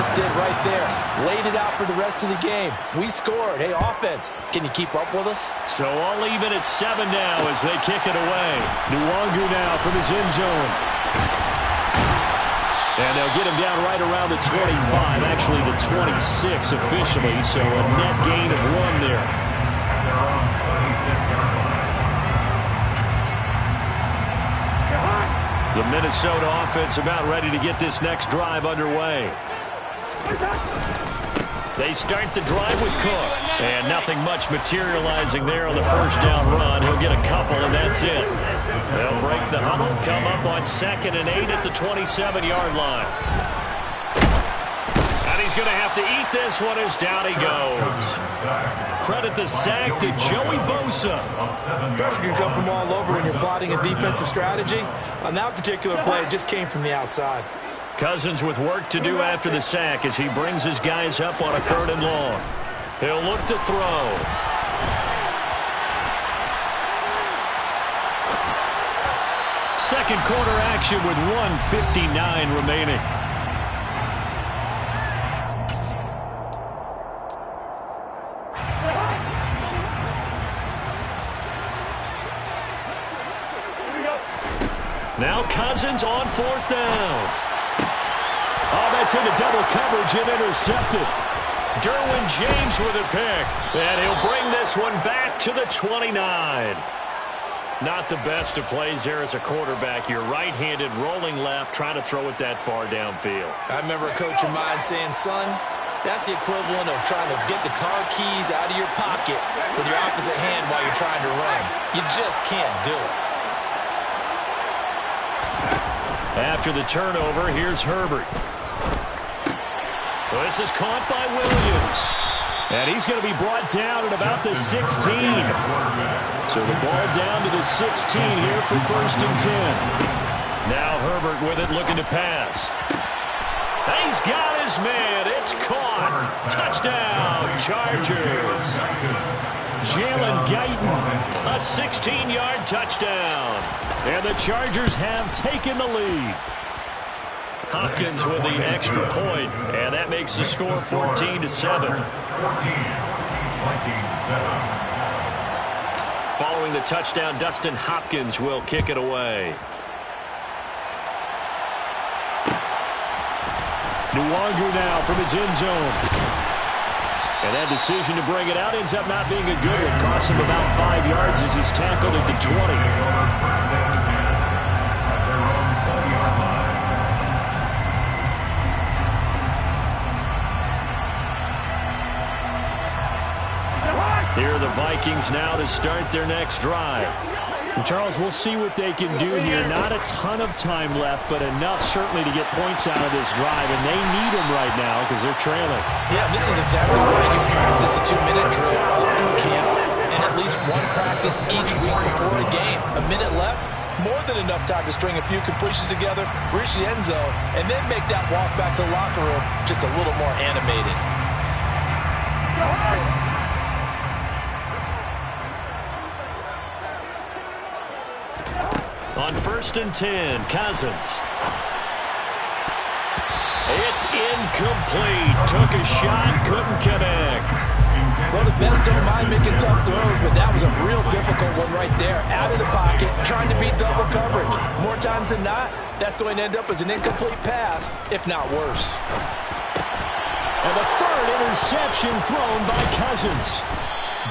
just did right there. Laid it out for the rest of the game. We scored. Hey, offense, can you keep up with us? So all even at 7 now as they kick it away. Nwangu now from his end zone. And they'll get him down right around the 25, actually the 26 officially, so a net gain of 1 there. The Minnesota offense about ready to get this next drive underway. They start the drive with Cook. And nothing much materializing there on the first down run. He'll get a couple, and that's it. They'll break the huddle, come up on 2nd and 8 at the 27-yard line. And he's going to have to eat this one as down he goes. Credit the sack to Joey Bosa. Pressure can come from all over when you're plotting a defensive strategy. On that particular play, it just came from the outside. Cousins with work to do after the sack as he brings his guys up on a 3rd and long. He'll look to throw. Second quarter action with 1:59 remaining. Now Cousins on 4th down. Oh, that's into double coverage and intercepted. Derwin James with a pick. And he'll bring this one back to the 29. Not the best of plays there as a quarterback. You're right-handed, rolling left, trying to throw it that far downfield. I remember a coach of mine saying, son, that's the equivalent of trying to get the car keys out of your pocket with your opposite hand while you're trying to run. You just can't do it. After the turnover, here's Herbert. Well, this is caught by Williams. And he's going to be brought down at about the 16. So the ball down to the 16 here for 1st and 10. Now Herbert with it, looking to pass. He's got his man. It's caught. Touchdown, Chargers. Jalen Guyton, a 16-yard touchdown. And the Chargers have taken the lead. Hopkins with the extra point, and that makes the score 14-7. Following the touchdown, Dustin Hopkins will kick it away. Nwangu now from his end zone. And that decision to bring it out ends up not being a good one. Costs him about 5 yards as he's tackled at the 20. Here are the Vikings now to start their next drive. And Charles, we'll see what they can do here. Not a ton of time left, but enough certainly to get points out of this drive. And they need them right now because they're trailing. Yeah, this is exactly why you practice a 2-minute drill all through camp and at least one practice each week before a game. A minute left, more than enough time to string a few completions together, reach the end zone, and then make that walk back to the locker room just a little more animated. On 1st and 10, Cousins. It's incomplete. Took a shot, couldn't connect. Well, the best don't mind making tough throws, but that was a real difficult one right there. Out of the pocket, trying to beat double coverage. More times than not, that's going to end up as an incomplete pass, if not worse. And the 3rd interception thrown by Cousins.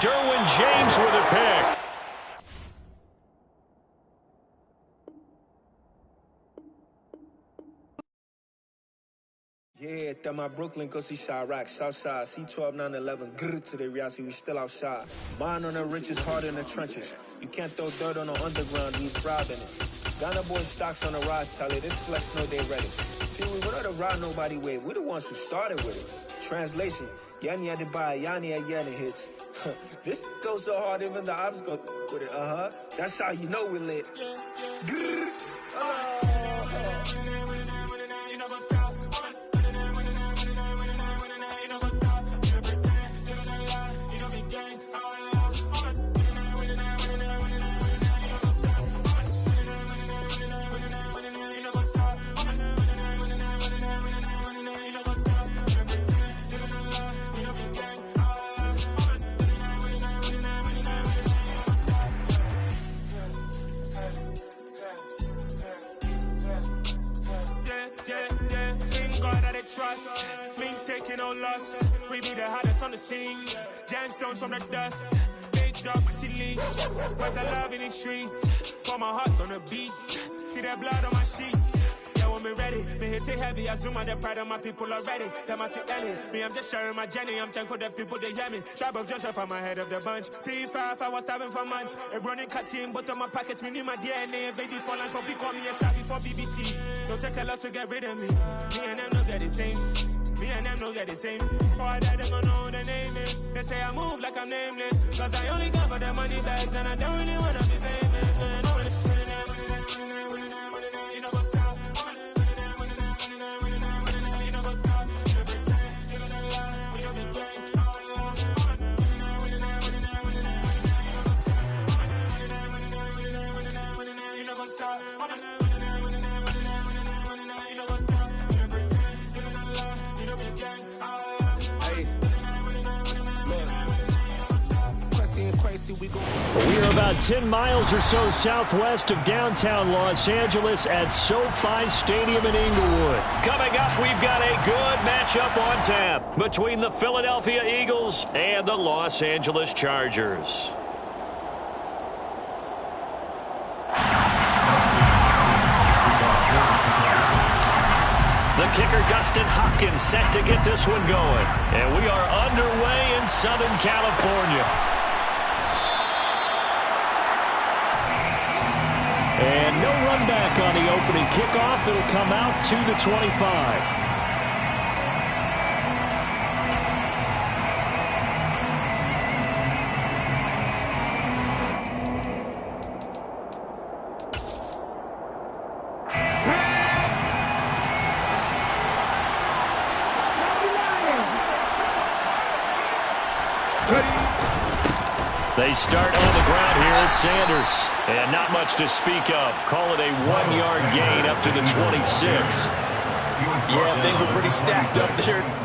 Derwin James with a pick. Yeah, that my Brooklyn, go see Chirac, Southside, C12, 911, grrr to the Riasi, we still outside. Mine on the riches, hard in the trenches. You can't throw dirt on the underground, we proud in it. Ghana boys stocks on the rise, Charlie, this flex know they ready. See, we went on the ride nobody with, we the ones who started with it. Translation, Yanni had to buy, Yanni had Yanni hits. This goes so hard, even the ops go with it, That's how you know we lit. Grrr, trust. Blink taking no loss. We be the hottest on the scene. Gemstones from the dust. Big dog, pretty leash. Where's the love in the streets? Pour my heart on the beat. See that blood on my sheets. When me ready, me hit it heavy. I zoom on the pride of my people already. Them I see Ellie. Me, I'm just sharing my journey. I'm thankful that people they hear me. Tribe of Joseph, I'm ahead of the bunch. P5, I was starving for months. A running cut in, but on my pockets, me need my DNA. Babies for lunch, but people call me a star before BBC. Don't take a lot to get rid of me. Me and them don't get the same. Me and them don't get the same. For that, they gon' know who the name is. They say I move like I'm nameless. Cause I only got for the money bags. And I don't really wanna be famous, man. We are about 10 miles or so southwest of downtown Los Angeles at SoFi Stadium in Inglewood. Coming up, we've got a good matchup on tap between the Philadelphia Eagles and the Los Angeles Chargers. The kicker, Dustin Hopkins, set to get this one going. And we are underway in Southern California. And no run back on the opening kickoff. It'll come out to the 25. They start on the ground here at Sanders. And not much to speak of. Call it a 1-yard gain up to the 26. Yeah, things were pretty stacked up there.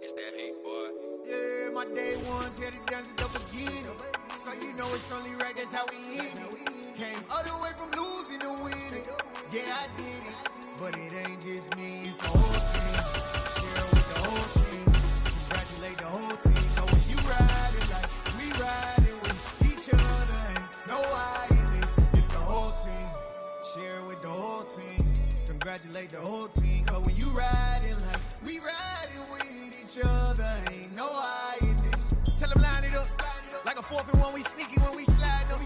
It's that hate, boy. Yeah, my day ones here to dance it up again. So you know it's only right, that's how we end it. Came all the way from losing to winning. Yeah, I did it. But it ain't just me, it's the whole team. Share with the whole team. Congratulate the whole team. Know when you riding like we riding with each other. Ain't no I in this. It's the whole team. Share with the whole team. Congratulate the whole team. Cause when you riding like we riding with each other, ain't no I in this. Tell them line it up. Like a 4th and 1, we sneaky when we slide them.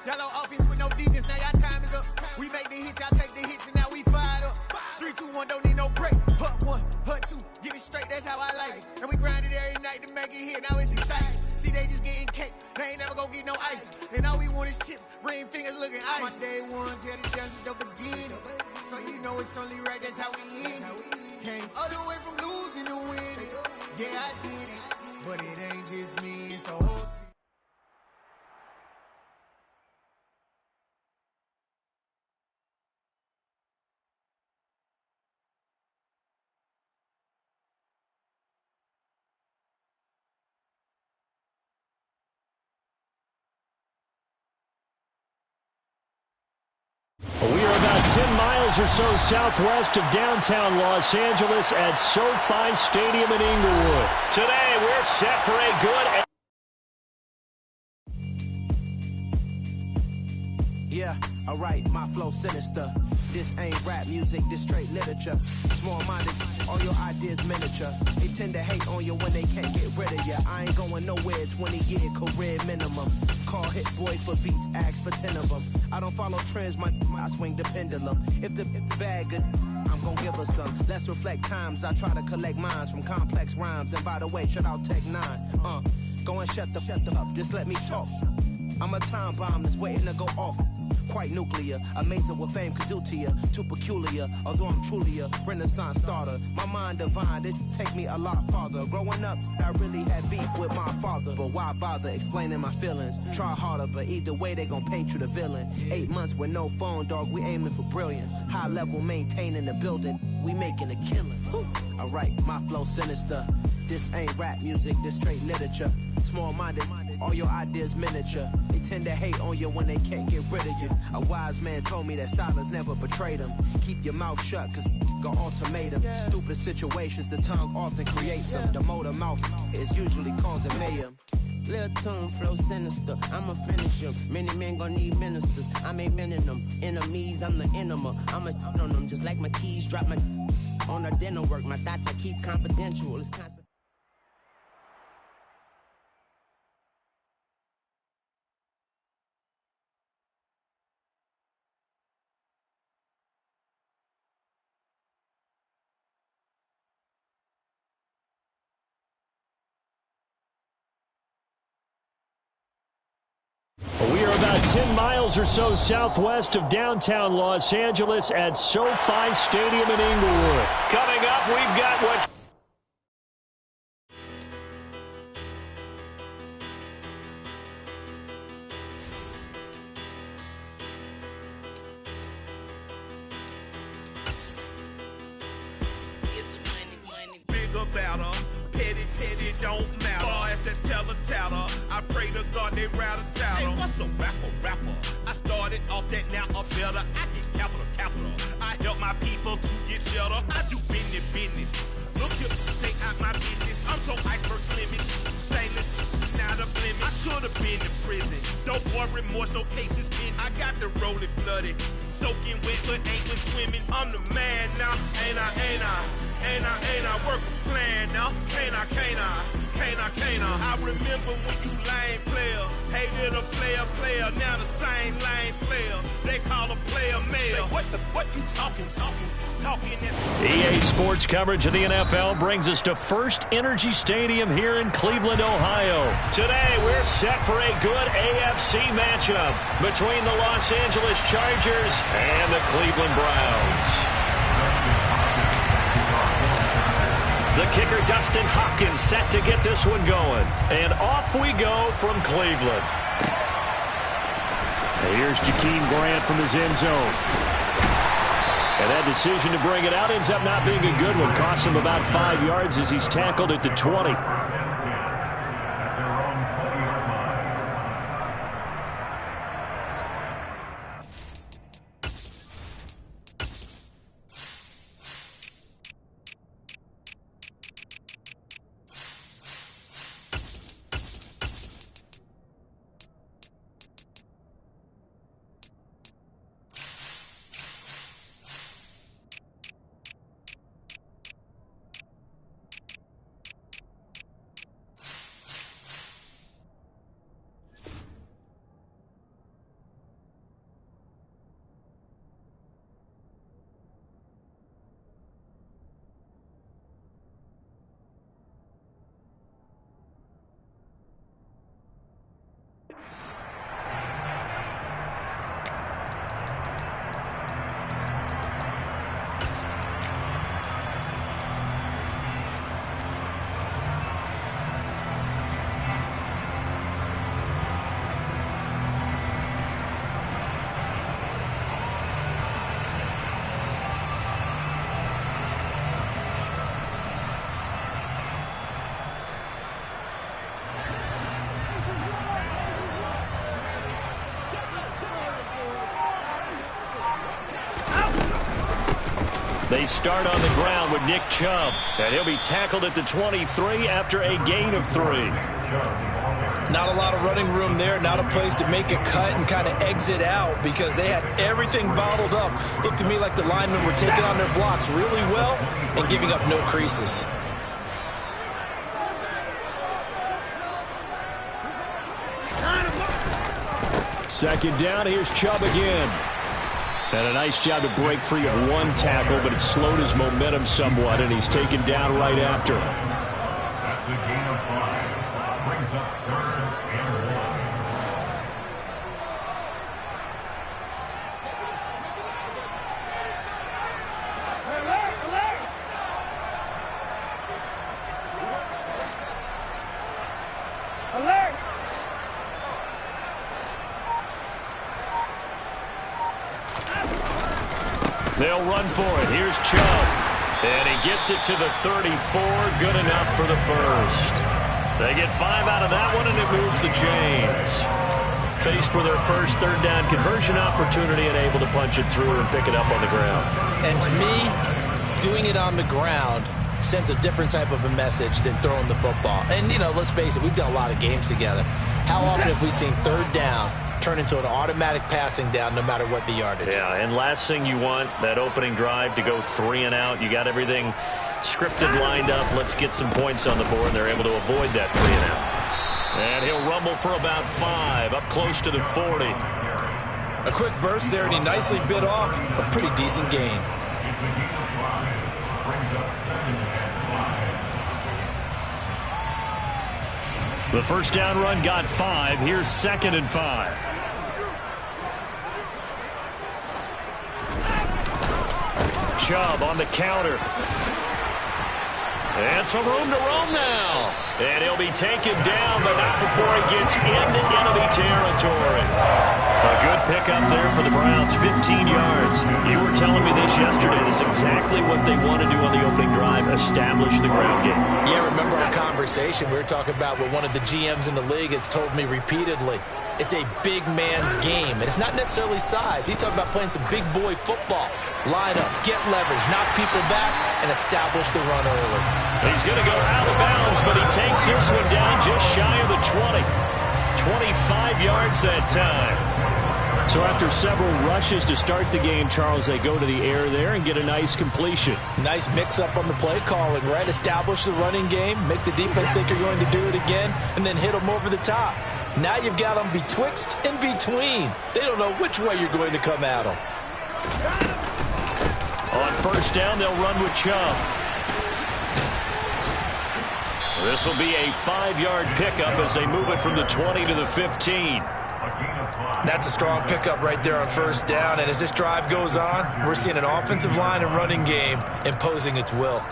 Y'all on offense with no defense, now y'all time is up. We make the hits, y'all take the hits, and now we fired up. 3, 2, 1, don't need no break. Hut 1, hut 2, give it straight, that's how I like it. And we grind it every night to make it here, now it's exciting. See, they just getting cake, they ain't never gonna get no ice. And all we want is chips, ring fingers looking ice. My day ones here to dance it up again. So you know it's only right, that's how we end it. Came all the way from losing to winning. Yeah, I did it, but it ain't just me, it's the whole team. We are about 10 miles or so southwest of downtown Los Angeles at SoFi Stadium in Inglewood. Today, we're set for a good... Yeah, alright, my flow sinister. This ain't rap music, this straight literature. Small-minded, all your ideas miniature. They tend to hate on you when they can't get rid of you. I ain't going nowhere, 20-year career minimum. Call Hit Boy for beats, ask for 10 of them. I don't follow trends, I swing the pendulum. If the bag good, I'm gonna give her some. Let's reflect times, I try to collect minds from complex rhymes. And by the way, shout out Tech 9. Go and shut the up, just let me talk. I'm a time bomb that's waiting to go off. Quite nuclear, amazing what fame could do to you. Too peculiar, although I'm truly a Renaissance starter. My mind divine, it take me a lot farther. Growing up, I really had beef with my father. But why bother explaining my feelings? Try harder, but either way they gon' paint you the villain. 8 months with no phone, dog, we aiming for brilliance. High level maintaining the building, we making a killing. Alright, my flow sinister. This ain't rap music, this straight literature. Small-minded, all your ideas miniature. They tend to hate on you when they can't get rid of you. A wise man told me that silence never betrayed him. Keep your mouth shut, cause got ultimatums. Stupid situations, the tongue often creates them. The motor mouth is usually causing mayhem. Lil' tune, flow sinister, I'ma finish him. Many men gon' need ministers, I ain't mending them. Enemies, I'm the enema, I'ma on them. Just like my keys, drop my on the dinner work. My thoughts I keep confidential, it's constant. We are about 10 miles or so southwest of downtown Los Angeles at SoFi Stadium in Inglewood. Coming up, we've got what... Bigger, better, petty, don't matter. As the teller, I pray to God they rattle tattle. Hey, what's a rapper? I started off that, now I'm better. I get capital. I help my people to get cheddar. I do business. Look here, stay out my business. I'm so iceberg slimming, stainless, not a blemish. I should have been in prison. Don't worry, remorse, no cases pinned. I got the rolling flooded, soaking wet, but ain't been swimming. I'm the man now, ain't I? Work a plan now, can't I? I remember when you lame player, hated a player, now the same lame player. They call a player mayor. What you talking that? EA Sports coverage of the NFL brings us to First Energy Stadium here in Cleveland, Ohio. Today, we're set for a good AFC matchup between the Los Angeles Chargers and the Cleveland Browns. The kicker, Dustin Hopkins, set to get this one going. And off we go from Cleveland. And here's Jakeem Grant from his end zone. And that decision to bring it out ends up not being a good one. Costs him about 5 yards as he's tackled at the 20. They start on the ground with Nick Chubb, and he'll be tackled at the 23 after a gain of 3. Not a lot of running room there, not a place to make a cut and kind of exit out because they had everything bottled up. Looked to me like the linemen were taking on their blocks really well and giving up no creases. Second down, here's Chubb again. And a nice job to break free of one tackle, but it slowed his momentum somewhat, and he's taken down right after. That's the gain of 5. Brings up 3rd and 1. They'll run for it. Here's Chubb. And he gets it to the 34. Good enough for the first. They get 5 out of that one, and it moves the chains. Faced with their first third down conversion opportunity and able to punch it through and pick it up on the ground. And to me, doing it on the ground sends a different type of a message than throwing the football. And, you know, let's face it, we've done a lot of games together. How often have we seen third down turn into an automatic passing down no matter what the yardage? Yeah, and last thing you want, that opening drive to go 3 and out. You got everything scripted, lined up. Let's get some points on the board. They're able to avoid that 3 and out. And he'll rumble for about 5, up close to the 40. A quick burst there, and he nicely bit off a pretty decent gain. It's a gain of 5. Brings up 7 and 5. The first down run got 5. Here's 2nd and 5. Chubb on the counter. And some room to roam now. And he'll be taken down, but not before he gets into enemy territory. A good pickup there for the Browns, 15 yards. You were telling me this yesterday. This is exactly what they want to do on the opening drive, establish the ground game. Yeah, remember our conversation? We were talking about what one of the GMs in the league has told me repeatedly. It's a big man's game, and it's not necessarily size. He's talking about playing some big boy football. Line up, get leverage, knock people back, and establish the run early. He's going to go out of bounds, but he takes this one down just shy of the 20. 25 yards that time. So after several rushes to start the game, Charles, they go to the air there and get a nice completion. Nice mix-up on the play calling, right? Establish the running game, make the defense think you're going to do it again, and then hit them over the top. Now you've got them betwixt and between. They don't know which way you're going to come at them. On first down, they'll run with Chubb. This will be a 5-yard pickup as they move it from the 20 to the 15. That's a strong pickup right there on first down, and as this drive goes on, we're seeing an offensive line and running game imposing its will.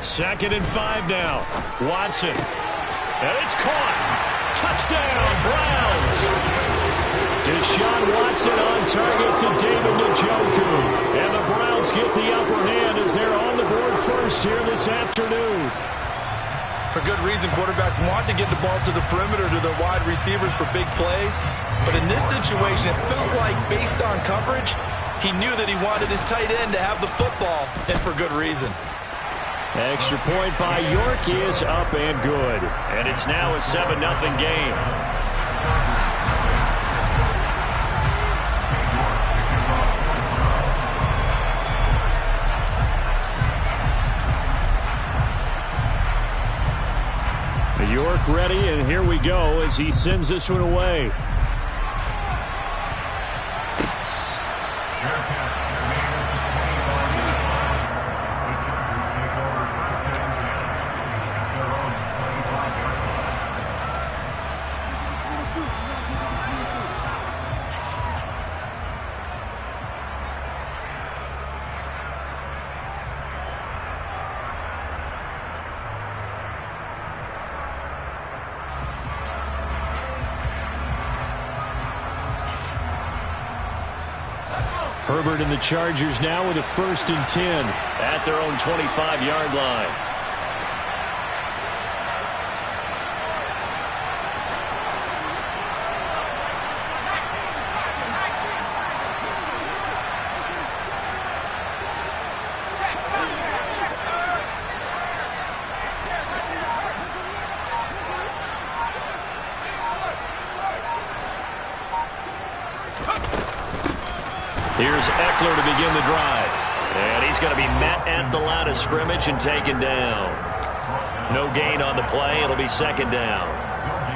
Second and 5 now. Watson. And it's caught. Touchdown, Browns. Deshaun Watson on target to David Njoku. And the Browns get the upper hand as they're on the board first here this afternoon. For good reason, quarterbacks want to get the ball to the perimeter to their wide receivers for big plays. But in this situation, it felt like based on coverage, he knew that he wanted his tight end to have the football, and for good reason. Extra point by York is up and good. And it's now a 7-0 game. York ready, and here we go as he sends this one away. Herbert and the Chargers now with a 1st and 10 at their own 25-yard line. Here's Eckler to begin the drive. And he's going to be met at the line of scrimmage and taken down. No gain on the play. It'll be second down.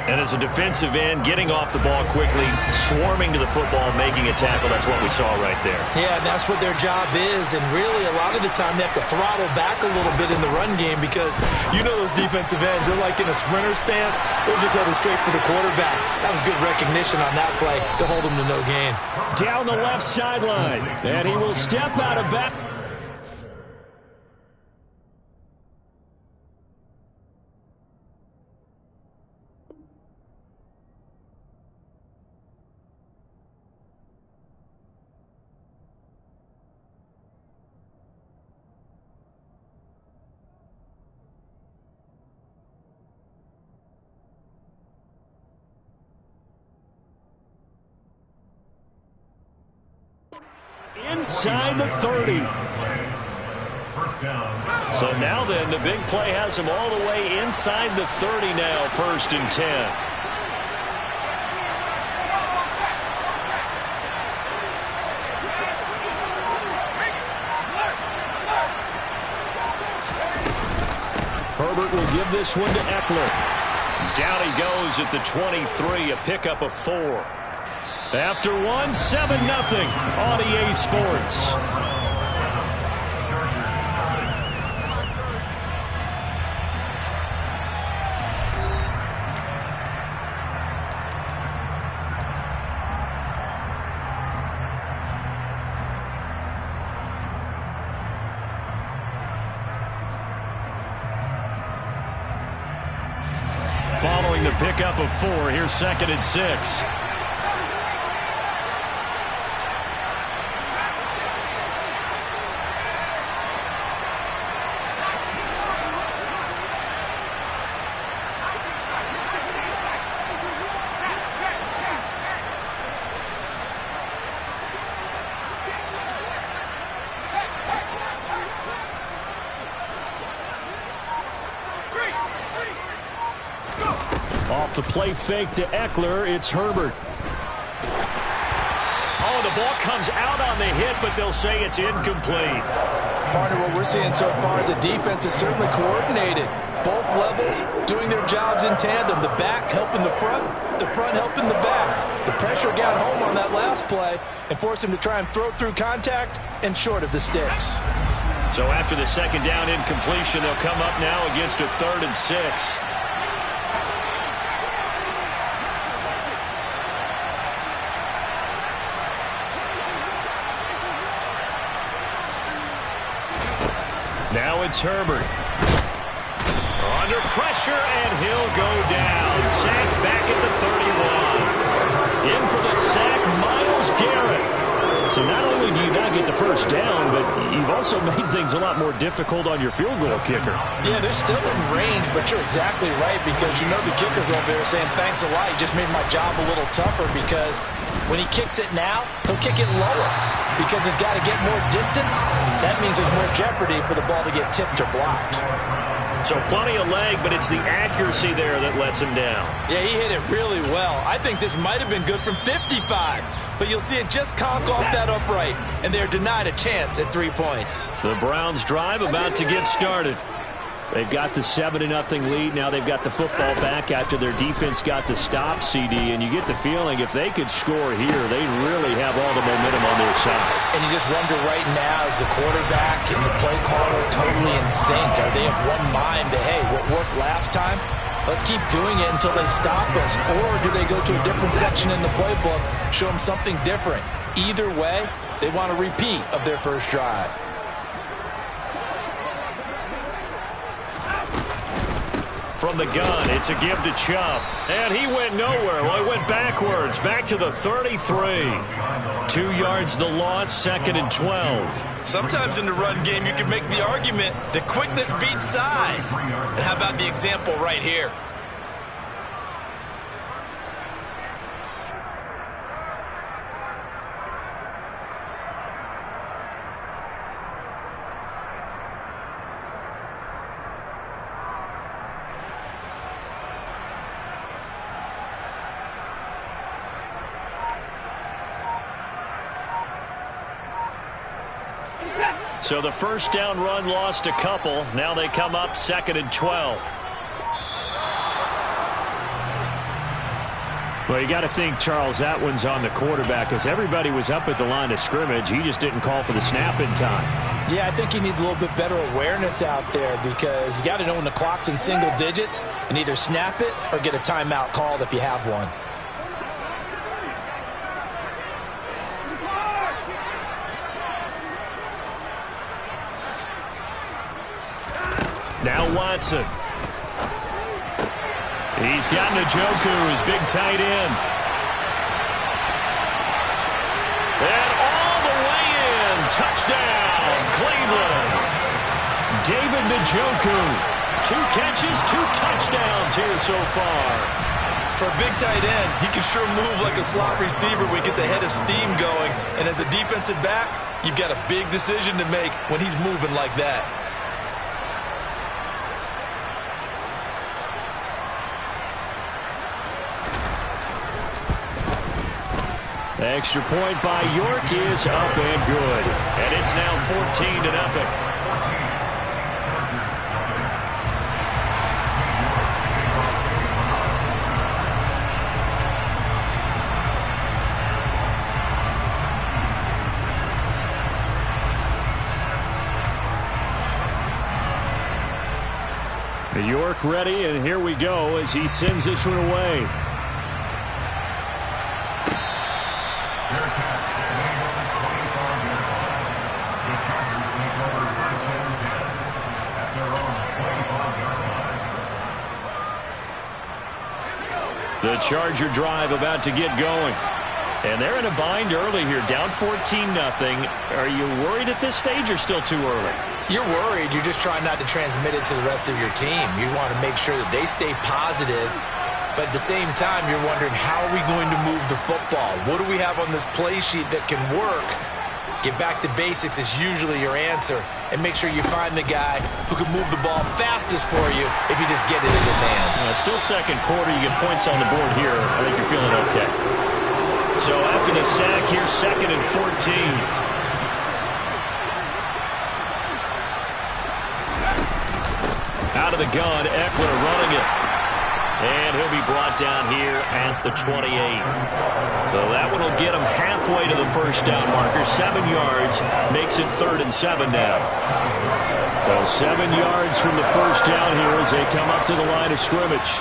And as a defensive end, getting off the ball quickly, swarming to the football, making a tackle, that's what we saw right there. Yeah, and that's what their job is. And really, a lot of the time, they have to throttle back a little bit in the run game because you know those defensive ends, they're like in a sprinter stance. They're just headed straight for the quarterback. That was good recognition on that play to hold them to no gain. Down the left sideline, and he will step out of back. Inside the 30. So now then, the big play has him all the way inside the 30 now, 1st and 10. Herbert will give this one to Eckler. Down he goes at the 23, a pickup of 4. After 1, 7-0 on EA Sports. Following the pickup of 4, here's 2nd and 6. Off the play fake to Eckler, it's Herbert. Oh, the ball comes out on the hit, but they'll say it's incomplete. Partner, what we're seeing so far is the defense is certainly coordinated. Both levels doing their jobs in tandem. The back helping the front helping the back. The pressure got home on that last play and forced him to try and throw through contact and short of the sticks. So after the 2nd down incompletion, they'll come up now against a 3rd and 6. Now it's Herbert. Under pressure, and he'll go down. Sacked back at the 31. In for the sack, Myles Garrett. So not only do you not get the 1st down, but you've also made things a lot more difficult on your field goal kicker. Yeah, they're still in range, but you're exactly right because you know the kicker's over there saying, thanks a lot, you just made my job a little tougher because when he kicks it now, he'll kick it lower because he's got to get more distance. That means there's more jeopardy for the ball to get tipped or blocked. So plenty of leg, but it's the accuracy there that lets him down. Yeah, he hit it really well. I think this might have been good from 55, but you'll see it just conk off that upright, and they're denied a chance at 3 points. The Browns drive about to get started. They've got the 7-0 lead. Now they've got the football back after their defense got the stop, CD. And you get the feeling if they could score here, they really have all the momentum on their side. And you just wonder right now, is the quarterback and the play caller totally in sync? Are they of one mind that, hey, what worked last time, let's keep doing it until they stop us? Or do they go to a different section in the playbook, show them something different? Either way, they want a repeat of their first drive. From the gun, it's a give to Chubb. And he went nowhere. Well, he went backwards, back to the 33. 2 yards the loss, 2nd and 12. Sometimes in the run game, you can make the argument that quickness beats size. And how about the example right here? So the first down run lost a couple. Now they come up 2nd and 12. Well, you got to think, Charles, that one's on the quarterback because everybody was up at the line of scrimmage. He just didn't call for the snap in time. Yeah, I think he needs a little bit better awareness out there because you got to know when the clock's in single digits and either snap it or get a timeout called if you have one. Now Watson. He's got Njoku, his big tight end. And all the way in. Touchdown, Cleveland. David Njoku. 2 catches, 2 touchdowns here so far. For a big tight end, he can sure move like a slot receiver when he gets a head of steam going. And as a defensive back, you've got a big decision to make when he's moving like that. The extra point by York is up and good. And it's now 14-0. York ready, and here we go as he sends this one away. The Charger drive about to get going. And they're in a bind early here, down 14-0. Are you worried at this stage or still too early? You're worried. You're just trying not to transmit it to the rest of your team. You want to make sure that they stay positive. But at the same time, you're wondering, how are we going to move the football? What do we have on this play sheet that can work? Get back to basics is usually your answer. And make sure you find the guy who can move the ball fastest for you if you just get it in his hands. Still second quarter. You get points on the board here. I think you're feeling okay. So after the sack here, 2nd and 14. Out of the gun, Eckler running it. And he'll be brought down here at the 28. So that one will get him halfway to the first down marker. 7 yards makes it 3rd and 7 now. So 7 yards from the first down here as they come up to the line of scrimmage.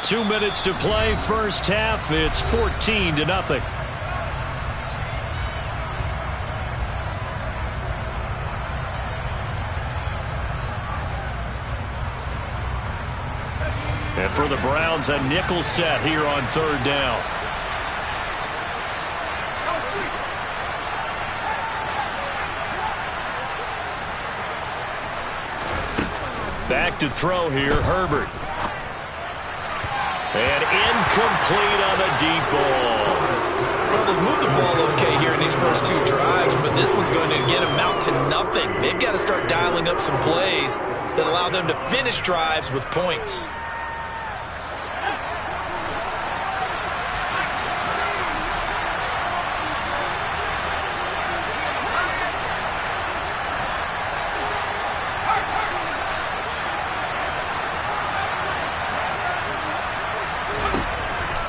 Two minutes to play, first half. It's 14-0. And for the Browns, a nickel set here on 3rd down. Back to throw here, Herbert. And incomplete on the deep ball. Well, they've moved the ball okay here in these first 2 drives, but this one's going to again amount to nothing. They've got to start dialing up some plays that allow them to finish drives with points.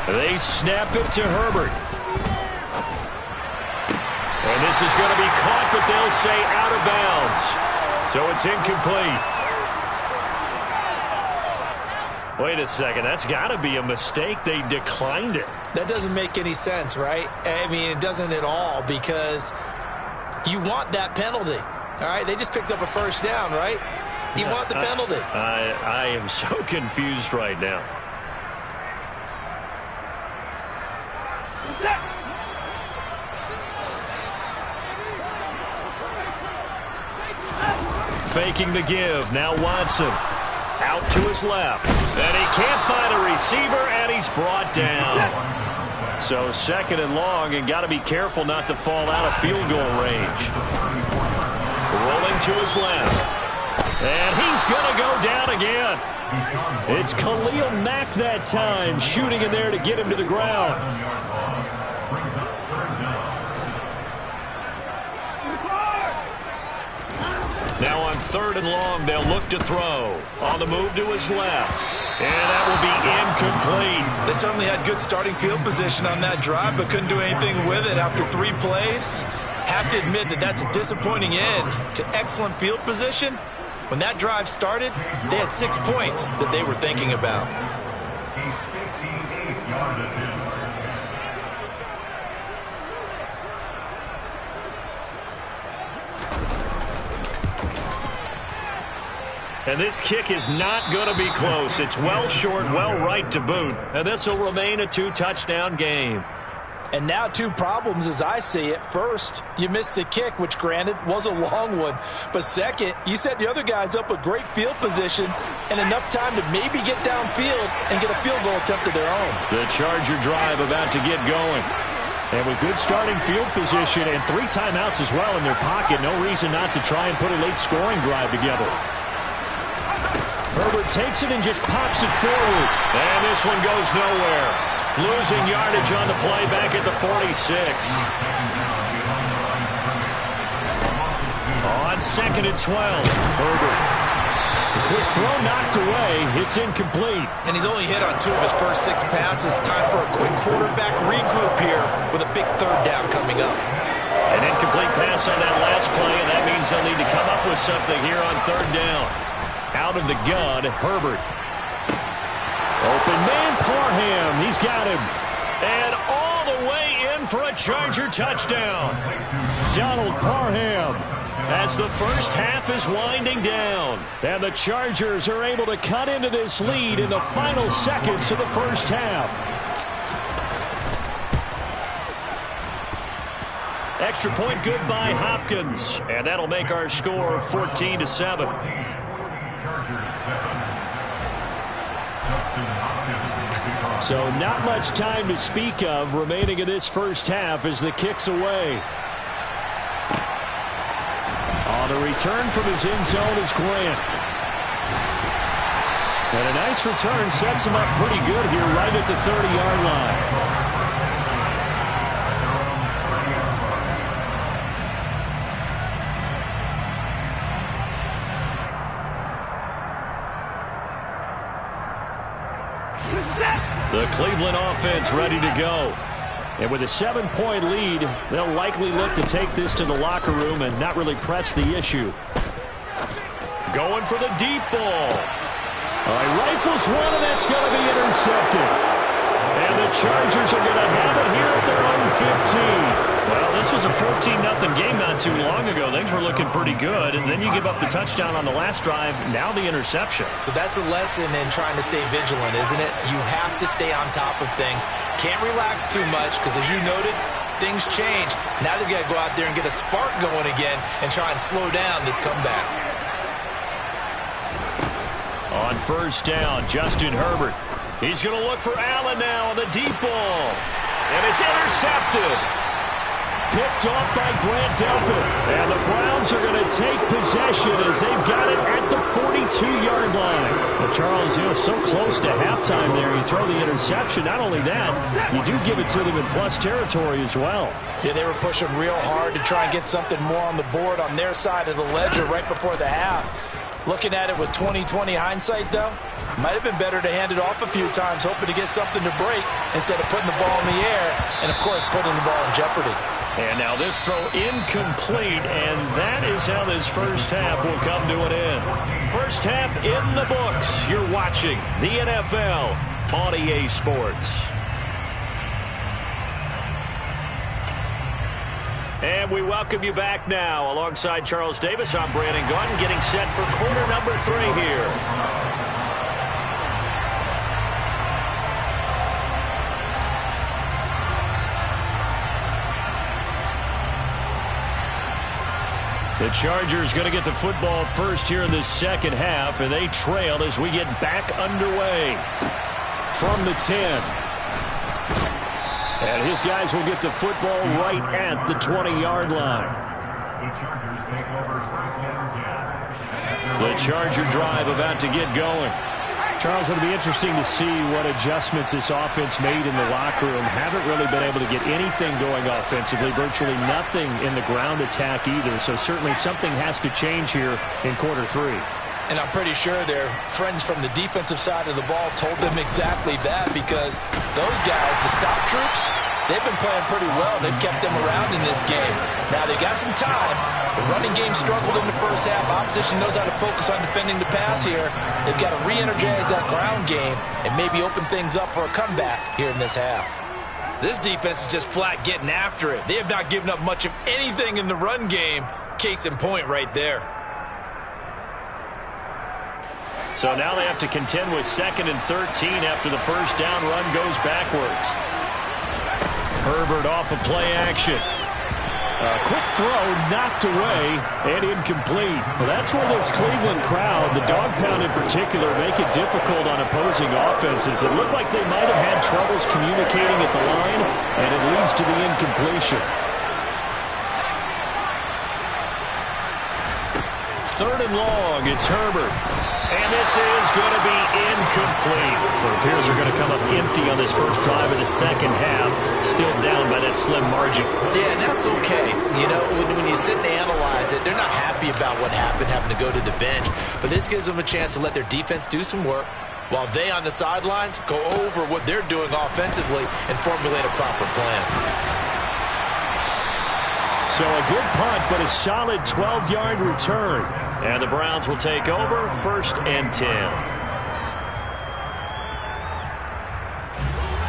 They snap it to Herbert. And this is going to be caught, but they'll say out of bounds. So it's incomplete. Wait a second. That's got to be a mistake. They declined it. That doesn't make any sense, right? I mean, it doesn't at all because you want that penalty. All right? They just picked up a first down, right? You want the penalty. I am so confused right now. Faking the give. Now Watson out to his left. And he can't find a receiver, and he's brought down. So 2nd and long, and got to be careful not to fall out of field goal range. Rolling to his left. And he's going to go down again. It's Khalil Mack that time, shooting in there to get him to the ground. Now on 3rd and long, they'll look to throw. On the move to his left. And that will be incomplete. They certainly had good starting field position on that drive, but couldn't do anything with it after 3 plays. Have to admit that that's a disappointing end to excellent field position. When that drive started, they had 6 points that they were thinking about. And this kick is not going to be close. It's well short, well right to boot. And this will remain a 2-touchdown game. And now 2 problems as I see it. First, you missed the kick, which granted was a long one. But second, you set the other guys up a great field position and enough time to maybe get downfield and get a field goal attempt of their own. The Charger drive about to get going. And with good starting field position and 3 timeouts as well in their pocket, no reason not to try and put a late scoring drive together. Herbert takes it and just pops it forward. And this one goes nowhere. Losing yardage on the play back at the 46. On 2nd and 12, Herbert. The quick throw knocked away. It's incomplete. And he's only hit on 2 of his first 6 passes. Time for a quick quarterback regroup here with a big 3rd down coming up. An incomplete pass on that last play, and that means they'll need to come up with something here on 3rd down. Out of the gun, Herbert. Open man, Parham. He's got him. And all the way in for a Charger touchdown. Donald Parham as the first half is winding down. And the Chargers are able to cut into this lead in the final seconds of the first half. Extra point good by Hopkins. And that'll make our score 14-7. So not much time to speak of remaining in this first half as the kick's away. On the return from his end zone is Grant. And a nice return sets him up pretty good here right at the 30-yard line. The Cleveland offense ready to go. And with a 7-point lead, they'll likely look to take this to the locker room and not really press the issue. Going for the deep ball. All right, rifles one, and that's going to be intercepted. And the Chargers are going to have it here at their own 15. Well, this was a 14-0 game not too long ago. Things were looking pretty good, and then you give up the touchdown on the last drive, now the interception. So that's a lesson in trying to stay vigilant, isn't it? You have to stay on top of things. Can't relax too much because, as you noted, things change. Now they've got to go out there and get a spark going again and try and slow down this comeback. On 1st down, Justin Herbert. He's going to look for Allen now on the deep ball. And it's intercepted. Picked off by Grant Delpit. And the Browns are going to take possession as they've got it at the 42-yard line. Well, Charles, so close to halftime there. You throw the interception. Not only that, you do give it to them in plus territory as well. Yeah, they were pushing real hard to try and get something more on the board on their side of the ledger right before the half. Looking at it with 20/20 hindsight, though, might have been better to hand it off a few times, hoping to get something to break instead of putting the ball in the air and, of course, putting the ball in jeopardy. And now this throw incomplete, and that is how this first half will come to an end. First half in the books. You're watching the NFL on EA Sports. And we welcome you back now. Alongside Charles Davis, I'm Brandon Gaudin, getting set for quarter number 3 here. The Chargers going to get the football first here in the second half, and they trail as we get back underway from the 10. And his guys will get the football right at the 20-yard line. The Chargers take over first and 10. The Charger drive about to get going. Charles, it'll be interesting to see what adjustments this offense made in the locker room. Haven't really been able to get anything going offensively, virtually nothing in the ground attack either. So certainly something has to change here in quarter 3. And I'm pretty sure their friends from the defensive side of the ball told them exactly that, because those guys, the stop troops, they've been playing pretty well. They've kept them around in this game. Now, they got some time. The running game struggled in the first half. Opposition knows how to focus on defending the pass here. They've got to re-energize that ground game and maybe open things up for a comeback here in this half. This defense is just flat getting after it. They have not given up much of anything in the run game. Case in point right there. So now they have to contend with 2nd and 13 after the first down run goes backwards. Herbert off of play action. A quick throw knocked away and incomplete. Well, that's where this Cleveland crowd, the dog pound in particular, make it difficult on opposing offenses. It looked like they might have had troubles communicating at the line, and it leads to the incompletion. 3rd and long, it's Herbert. And this is going to be incomplete. It appears they're going to come up empty on this first drive of the second half, still down by that slim margin. Yeah, and that's okay. You know, when you sit and analyze it, they're not happy about what happened, having to go to the bench. But this gives them a chance to let their defense do some work, while they on the sidelines go over what they're doing offensively and formulate a proper plan. So a good punt, but a solid 12-yard return. And the Browns will take over 1st and 10.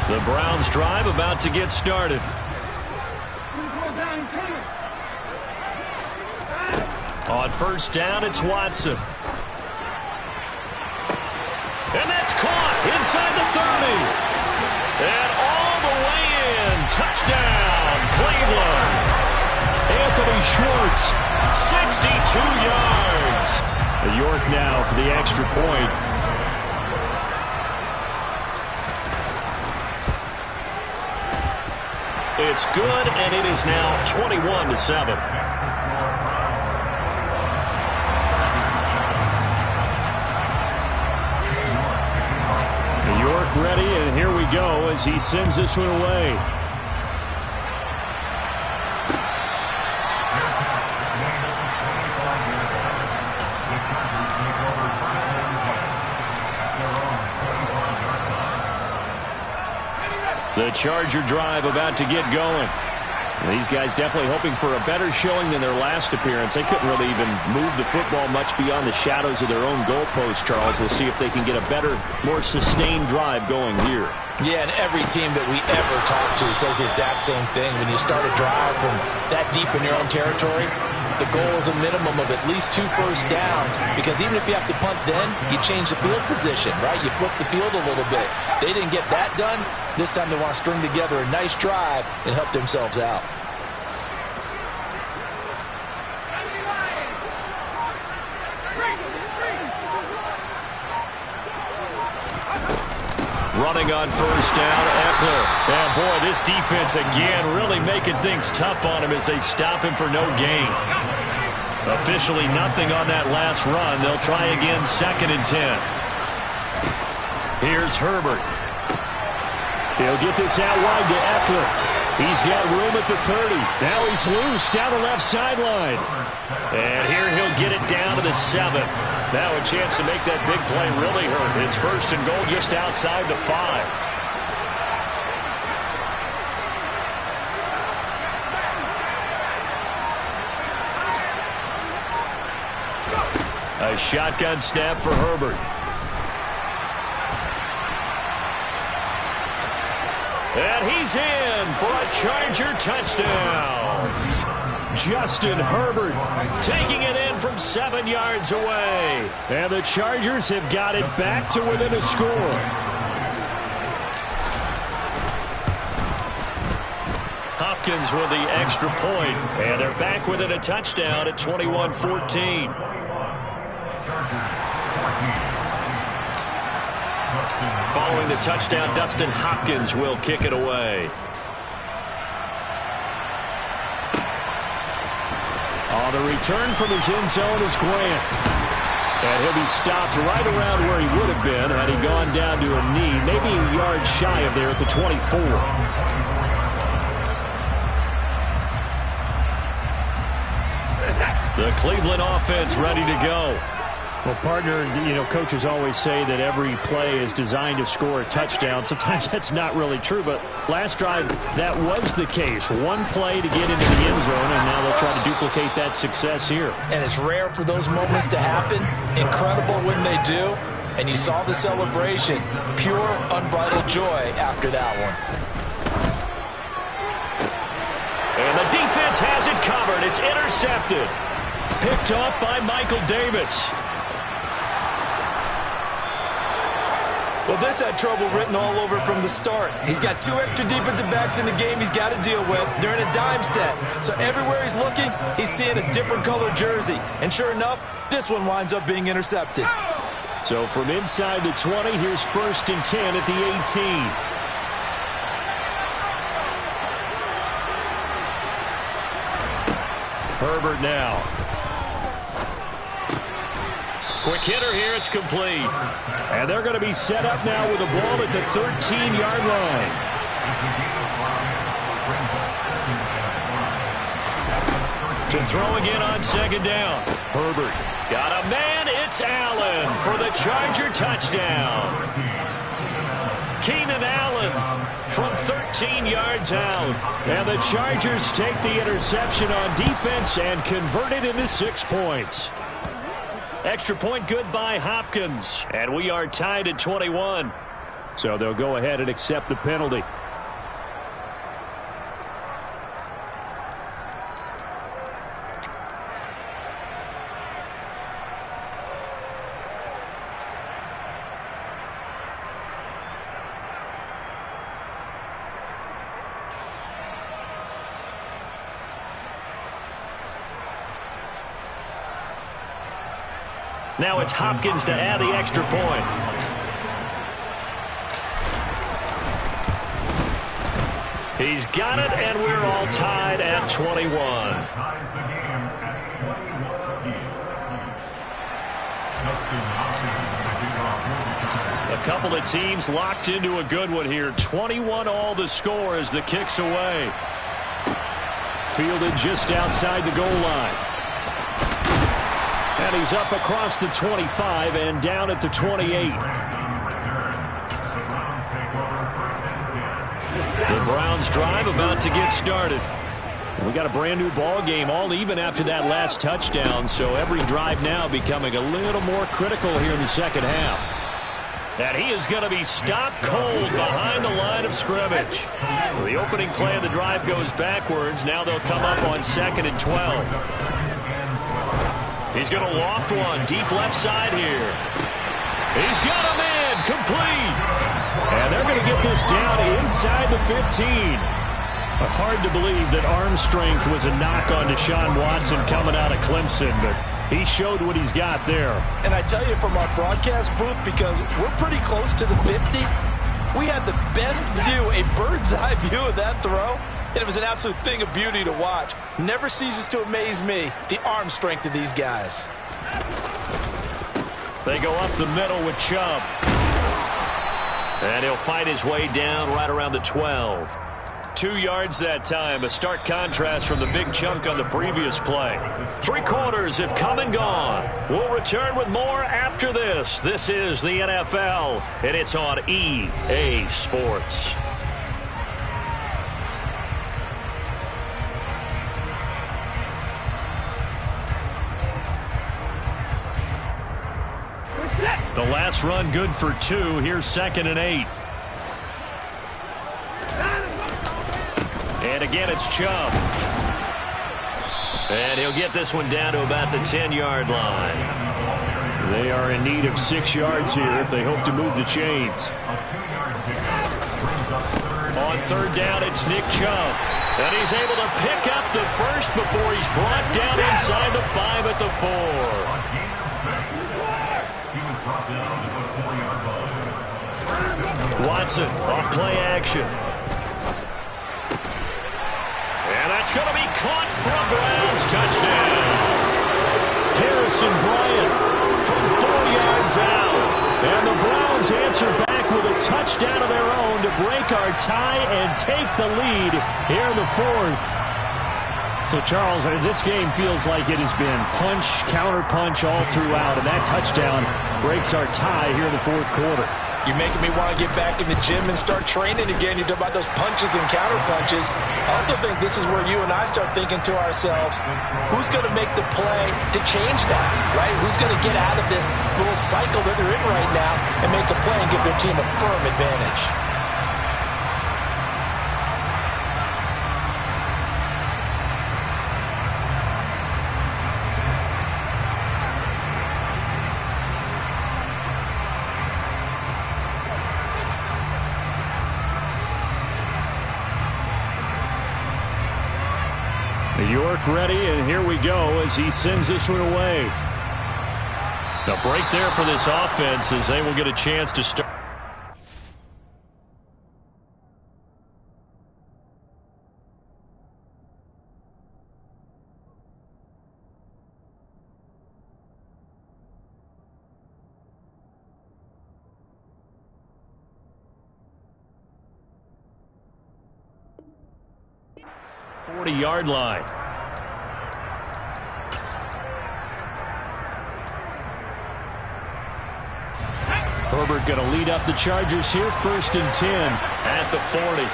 The Browns drive about to get started. On first down, it's Watson. And that's caught inside the 30. And all the way in. Touchdown, Cleveland. Anthony Schwartz, 62 yards. York now for the extra point. It's good, and it is now 21-7. York ready, and here we go as he sends this one away. The Charger drive about to get going. These guys definitely hoping for a better showing than their last appearance. They couldn't really even move the football much beyond the shadows of their own goalpost, Charles. We'll see if they can get a better, more sustained drive going here. Yeah, and every team that we ever talk to says the exact same thing. When you start a drive from that deep in your own territory, the goal is a minimum of at least 2 first downs, because even if you have to punt then, you change the field position, right? You flip the field a little bit. They didn't get that done. This time they want to string together a nice drive and help themselves out. Running on first down, Eckler. And boy, this defense again really making things tough on him as they stop him for no gain. Officially nothing on that last run. They'll try again 2nd and 10. Here's Herbert. He'll get this out wide to Eckler. He's got room at the 30. Now he's loose down the left sideline. And here he'll get it down to the 7. Now a chance to make that big play really hurt. It's 1st and goal just outside the 5. A shotgun snap for Herbert. And he's in for a Charger touchdown. Justin Herbert taking it in from 7 yards away. And the Chargers have got it back to within a score. Hopkins with the extra point. And they're back within a touchdown at 21-14. Following the touchdown, Dustin Hopkins will kick it away. On the return from his end zone is Grant. And he'll be stopped right around where he would have been had he gone down to a knee, maybe a yard shy of there at the 24. The Cleveland offense ready to go. Well, partner, coaches always say that every play is designed to score a touchdown. Sometimes that's not really true, but last drive, that was the case. One play to get into the end zone, and now they'll try to duplicate that success here. And it's rare for those moments to happen. Incredible when they do. And you saw the celebration. Pure, unbridled joy after that one. And the defense has it covered. It's intercepted. Picked off by Michael Davis. Well, this had trouble written all over from the start. He's got 2 extra defensive backs in the game he's got to deal with. They're in a dime set. So everywhere he's looking, he's seeing a different color jersey. And sure enough, this one winds up being intercepted. So from inside the 20, here's 1st and 10 at the 18. Herbert now. Quick hitter here, it's complete. And they're going to be set up now with the ball at the 13-yard line. To throw again on 2nd down. Herbert got a man, it's Allen for the Charger touchdown. Keenan Allen from 13 yards out. And the Chargers take the interception on defense and convert it into 6 points. Extra point good by Hopkins. And we are tied at 21. So they'll go ahead and accept the penalty. Now it's Hopkins to add the extra point. He's got it, and we're all tied at 21. A couple of teams locked into a good one here. 21 all the score as the kick's away. Fielded just outside the goal line. And he's up across the 25 and down at the 28. The Browns drive about to get started. We got a brand new ball game, all even after that last touchdown, so every drive now becoming a little more critical here in the second half. And he is going to be stopped cold behind the line of scrimmage. So the opening play of the drive goes backwards. Now they'll come up on 2nd and 12. He's going to loft one deep left side here. He's got a man complete. And they're going to get this down inside the 15. Hard to believe that arm strength was a knock on Deshaun Watson coming out of Clemson, but he showed what he's got there. And I tell you, from our broadcast booth, because we're pretty close to the 50, we had the best view, a bird's eye view of that throw. And it was an absolute thing of beauty to watch. Never ceases to amaze me, the arm strength of these guys. They go up the middle with Chubb. And he'll fight his way down right around the 12. 2 yards that time, a stark contrast from the big chunk on the previous play. 3 quarters have come and gone. We'll return with more after this. This is the NFL, and it's on EA Sports. The last run good for 2. Here's 2nd and 8. And again, it's Chubb. And he'll get this one down to about the 10-yard line. They are in need of 6 yards here if they hope to move the chains. On 3rd down, it's Nick Chubb. And he's able to pick up the first before he's brought down inside the 5 at the 4. Watson off play action. And that's going to be caught from Browns. Touchdown. Harrison Bryant from 4 yards out. And the Browns answer back with a touchdown of their own to break our tie and take the lead here in the fourth. So, Charles, this game feels like it has been punch, counter-punch all throughout, and that touchdown breaks our tie here in the fourth quarter. You're making me want to get back in the gym and start training again. You talk about those punches and counter-punches. I also think this is where you and I start thinking to ourselves, who's going to make the play to change that, right? Who's going to get out of this little cycle that they're in right now and make a play and give their team a firm advantage? York ready, and here we go as he sends this one away. The break there for this offense as they will get a chance to start. Yard line. Herbert going to lead up the Chargers here, 1st and 10 at the 40.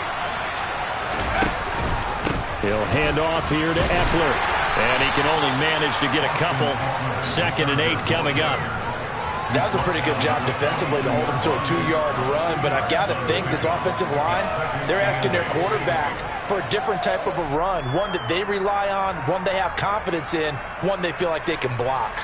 He'll hand off here to Eckler, and he can only manage to get a couple. 2nd and 8 coming up. That was a pretty good job defensively to hold him to a 2-yard run, but I've got to think this offensive line, they're asking their quarterback for a different type of a run, one that they rely on, one they have confidence in, one they feel like they can block.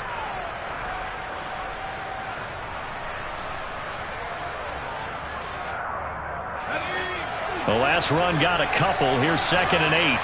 The last run got a couple. Here's 2nd and 8.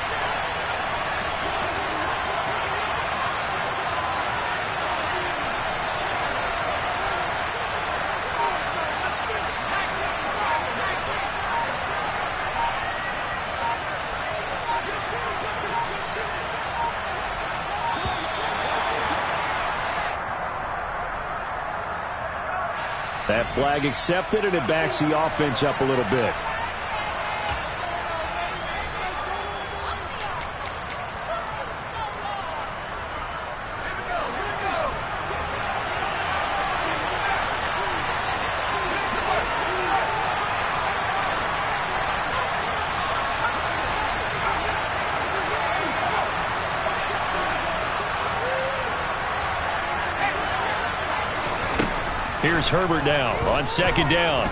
That flag accepted, and it backs the offense up a little bit. Here's Herbert now on 2nd down.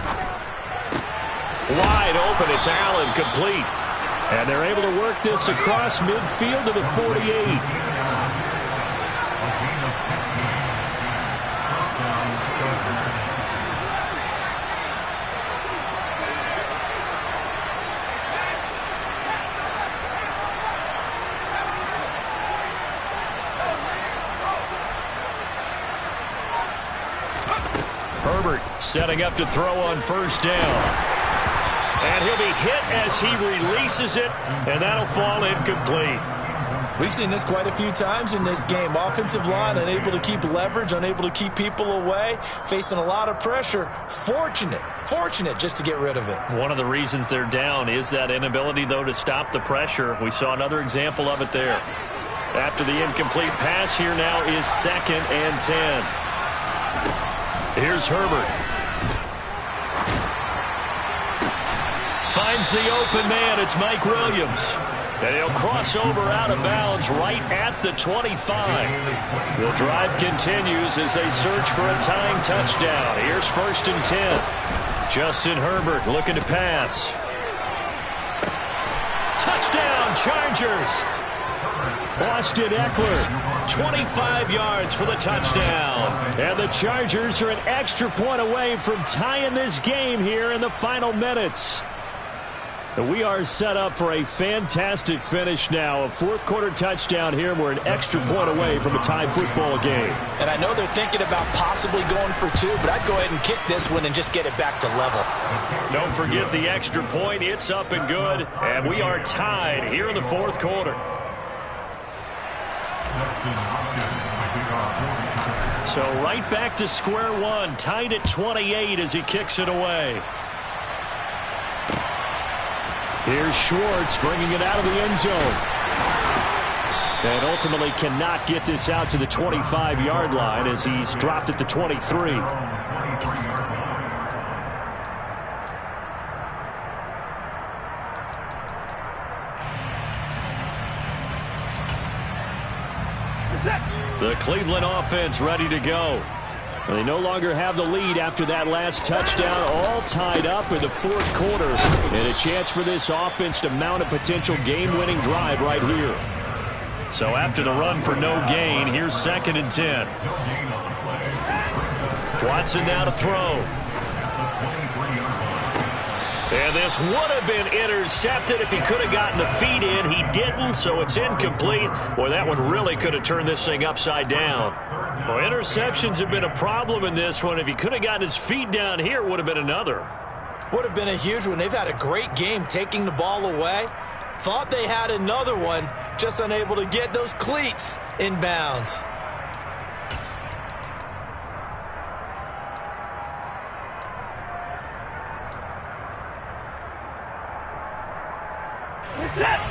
Wide open. It's Allen, complete. And they're able to work this across midfield to the 48. Herbert setting up to throw on 1st down. And he'll be hit as he releases it, and that'll fall incomplete. We've seen this quite a few times in this game. Offensive line unable to keep leverage, unable to keep people away, facing a lot of pressure. Fortunate just to get rid of it. One of the reasons they're down is that inability, though, to stop the pressure. We saw another example of it there. After the incomplete pass, here now is 2nd and 10. Here's Herbert. Finds the open man. It's Mike Williams. And he'll cross over out of bounds right at the 25. The drive continues as they search for a tying touchdown. Here's 1st and 10. Justin Herbert looking to pass. Touchdown, Chargers. Austin Eckler, 25 yards for the touchdown. And the Chargers are an extra point away from tying this game here in the final minutes. We are set up for a fantastic finish now. A 4th quarter touchdown here. We're an extra point away from a tie football game. And I know they're thinking about possibly going for 2, but I'd go ahead and kick this one and just get it back to level. Don't forget the extra point. It's up and good. And we are tied here in the 4th quarter. Justin Hopkins, So right back to square one, tied at 28 as he kicks it away. Here's Schwartz bringing it out of the end zone. And ultimately cannot get this out to the 25-yard line as he's dropped at the 23. The Cleveland offense ready to go. They no longer have the lead after that last touchdown, all tied up in the fourth quarter. And a chance for this offense to mount a potential game-winning drive right here. So after the run for no gain, here's 2nd and 10. Watson now to throw. And this would have been intercepted if he could have gotten the feet in. He didn't, so it's incomplete. Boy, that one really could have turned this thing upside down. Well, interceptions have been a problem in this one. If he could have gotten his feet down here, it would have been another. Would have been a huge one. They've had a great game taking the ball away. Thought they had another one, just unable to get those cleats in bounds.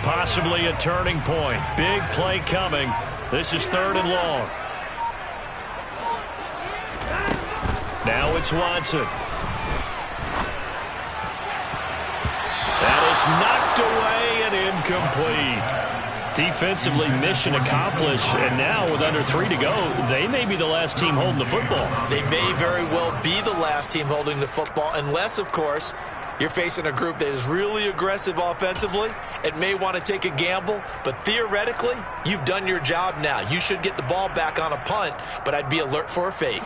Possibly a turning point. Big play coming. This is 3rd and long. Now it's Watson. And it's knocked away and incomplete. Defensively, mission accomplished. And now with under 3 to go, they may be the last team holding the football. They may very well be the last team holding the football, unless, of course, you're facing a group that is really aggressive offensively and may want to take a gamble, but theoretically, you've done your job now. You should get the ball back on a punt, but I'd be alert for a fake.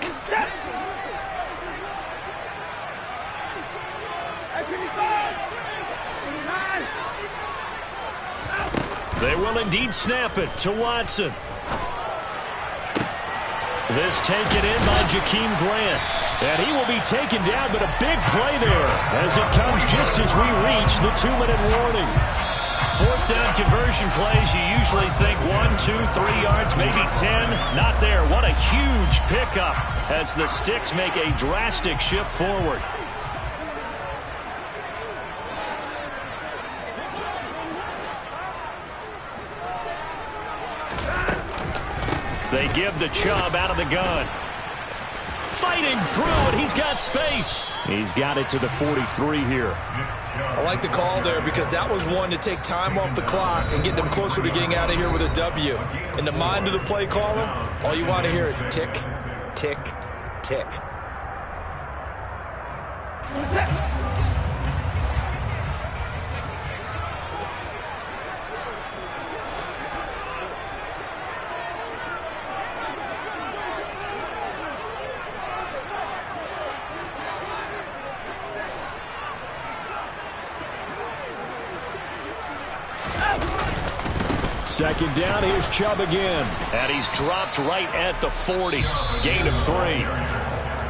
They will indeed snap it to Watson. This taken in by Jakeem Grant. And he will be taken down, but a big play there as it comes just as we reach the 2-minute warning. 4th down conversion plays, you usually think 1, 2, 3 yards, maybe 10. Not there. What a huge pickup as the Sticks make a drastic shift forward. They give the Chubb out of the gun. Fighting through, and he's got space. He's got it to the 43 here. I like the call there because that was one to take time off the clock and get them closer to getting out of here with a W. In the mind of the play caller, all you want to hear is tick, tick, tick. Second down, here's Chubb again. And he's dropped right at the 40. Gain of 3.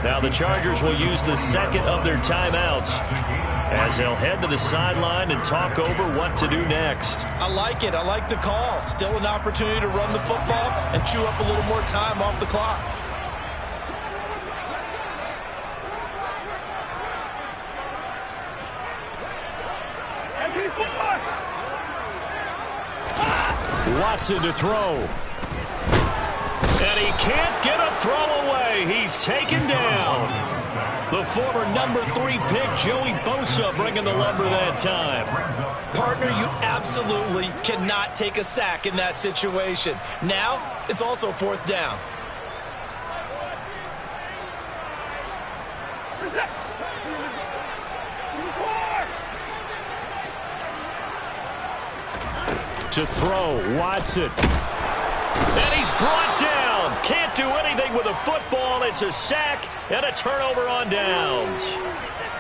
Now the Chargers will use the second of their timeouts as they'll head to the sideline and talk over what to do next. I like it. I like the call. Still an opportunity to run the football and chew up a little more time off the clock. Watson to throw. And he can't get a throw away. He's taken down. The former number 3 pick, Joey Bosa, bringing the lumber that time. Partner, you absolutely cannot take a sack in that situation. Now, it's also 4th down. To throw, Watson. And he's brought down. Can't do anything with a football. It's a sack and a turnover on downs.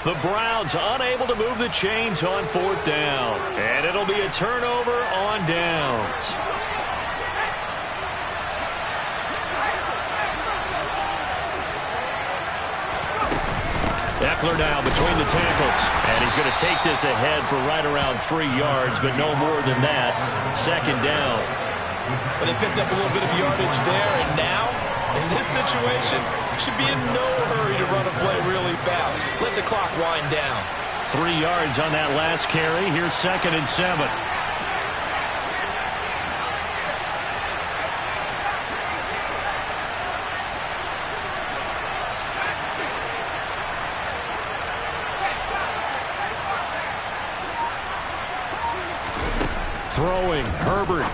The Browns unable to move the chains on 4th down. And it'll be a turnover on downs. Eckler now between the tackles. And he's going to take this ahead for right around 3 yards, but no more than that. Second down. But they picked up a little bit of yardage there, and now In this situation, should be in no hurry to run a play really fast. Let the clock wind down. 3 yards on that last carry. Here's 2nd and 7. Throwing, Herbert.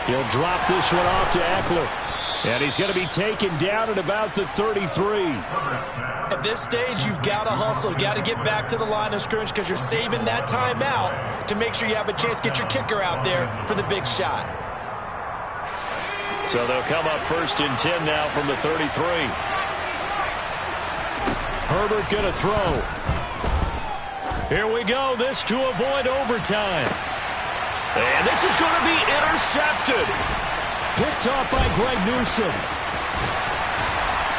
He'll drop this one off to Eckler. And he's going to be taken down at about the 33. At this stage, you've got to hustle. You've got to get back to the line of scrimmage because you're saving that timeout to make sure you have a chance to get your kicker out there for the big shot. So they'll come up 1st and 10 now from the 33. Herbert going to throw. Here we go. This to avoid overtime. And this is going to be intercepted. Picked off by Greg Newsome.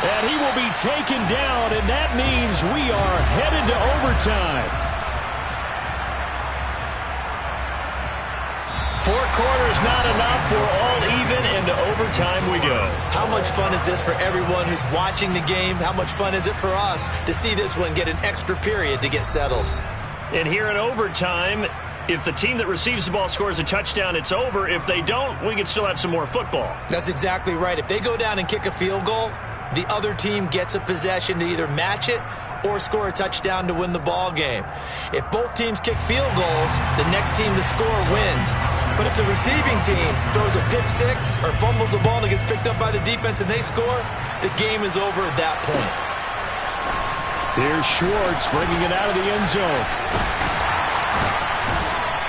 And he will be taken down, and that means we are headed to overtime. 4 quarters not enough. We're all even, and to overtime we go. How much fun is this for everyone who's watching the game? How much fun is it for us to see this one get an extra period to get settled? And here in overtime, if the team that receives the ball scores a touchdown, it's over. If they don't, we can still have some more football. That's exactly right. If they go down and kick a field goal, the other team gets a possession to either match it or score a touchdown to win the ball game. If both teams kick field goals, the next team to score wins. But if the receiving team throws a pick six or fumbles the ball and it gets picked up by the defense and they score, the game is over at that point. Here's Schwartz bringing it out of the end zone.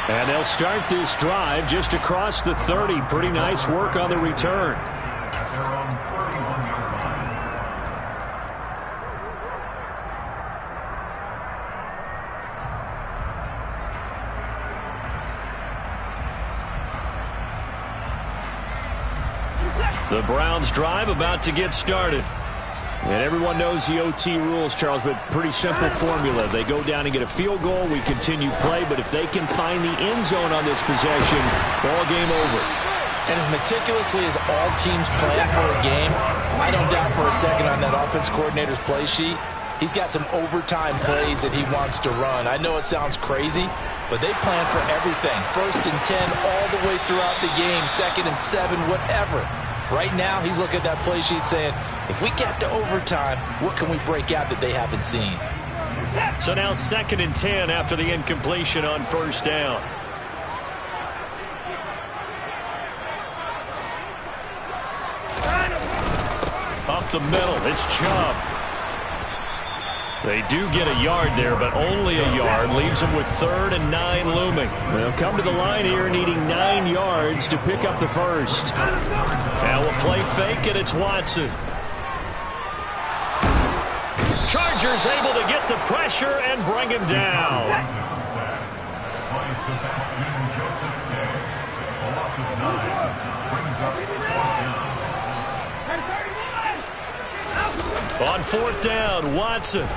And they'll start this drive just across the 30. Pretty nice work on the return. The Browns drive about to get started. And everyone knows the OT rules, Charles, but pretty simple formula. They go down and get a field goal, we continue play, but if they can find the end zone on this possession, ball game over. And as meticulously as all teams plan for a game, I don't doubt for a second on that offense coordinator's play sheet, he's got some overtime plays that he wants to run. I know it sounds crazy, but they plan for everything. 1st and 10 all the way throughout the game, 2nd and 7, whatever. Right now, he's looking at that play sheet saying, if we get to overtime, what can we break out that they haven't seen? So now 2nd and 10 after the incompletion on 1st down. Up the middle, it's Chubb. They do get a yard there, but only a yard. Leaves them with 3rd and 9 looming. They'll come to the line here needing 9 yards to pick up the first. Now we'll play fake, and it's Watson. Chargers able to get the pressure and bring him down. On 4th down, Watson.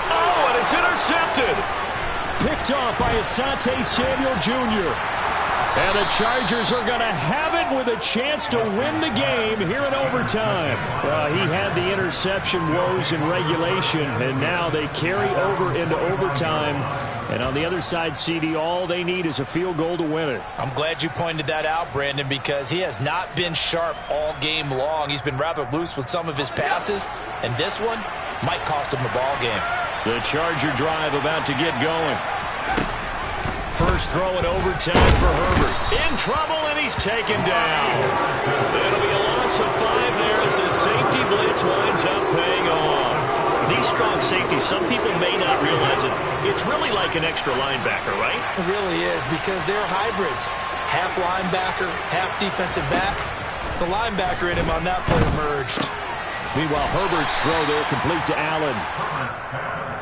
Oh, and it's intercepted. Picked off by Asante Samuel Jr. And the Chargers are going to have it with a chance to win the game here in overtime. Well, he had the interception woes in regulation, and now they carry over into overtime. And on the other side, CD, all they need is a field goal to win it. I'm glad you pointed that out, Brandon, because he has not been sharp all game long. He's been rather loose with some of his passes, and this one might cost him the ball game. The Charger drive about to get going. First throw in overtime for Herbert. In trouble, and he's taken down. It'll be a loss of 5 there as his safety blitz winds up paying off. These strong safeties, some people may not realize it. It's really like an extra linebacker, right? It really is, because they're hybrids. Half linebacker, half defensive back. The linebacker in him on that play emerged. Meanwhile, Herbert's throw there complete to Allen.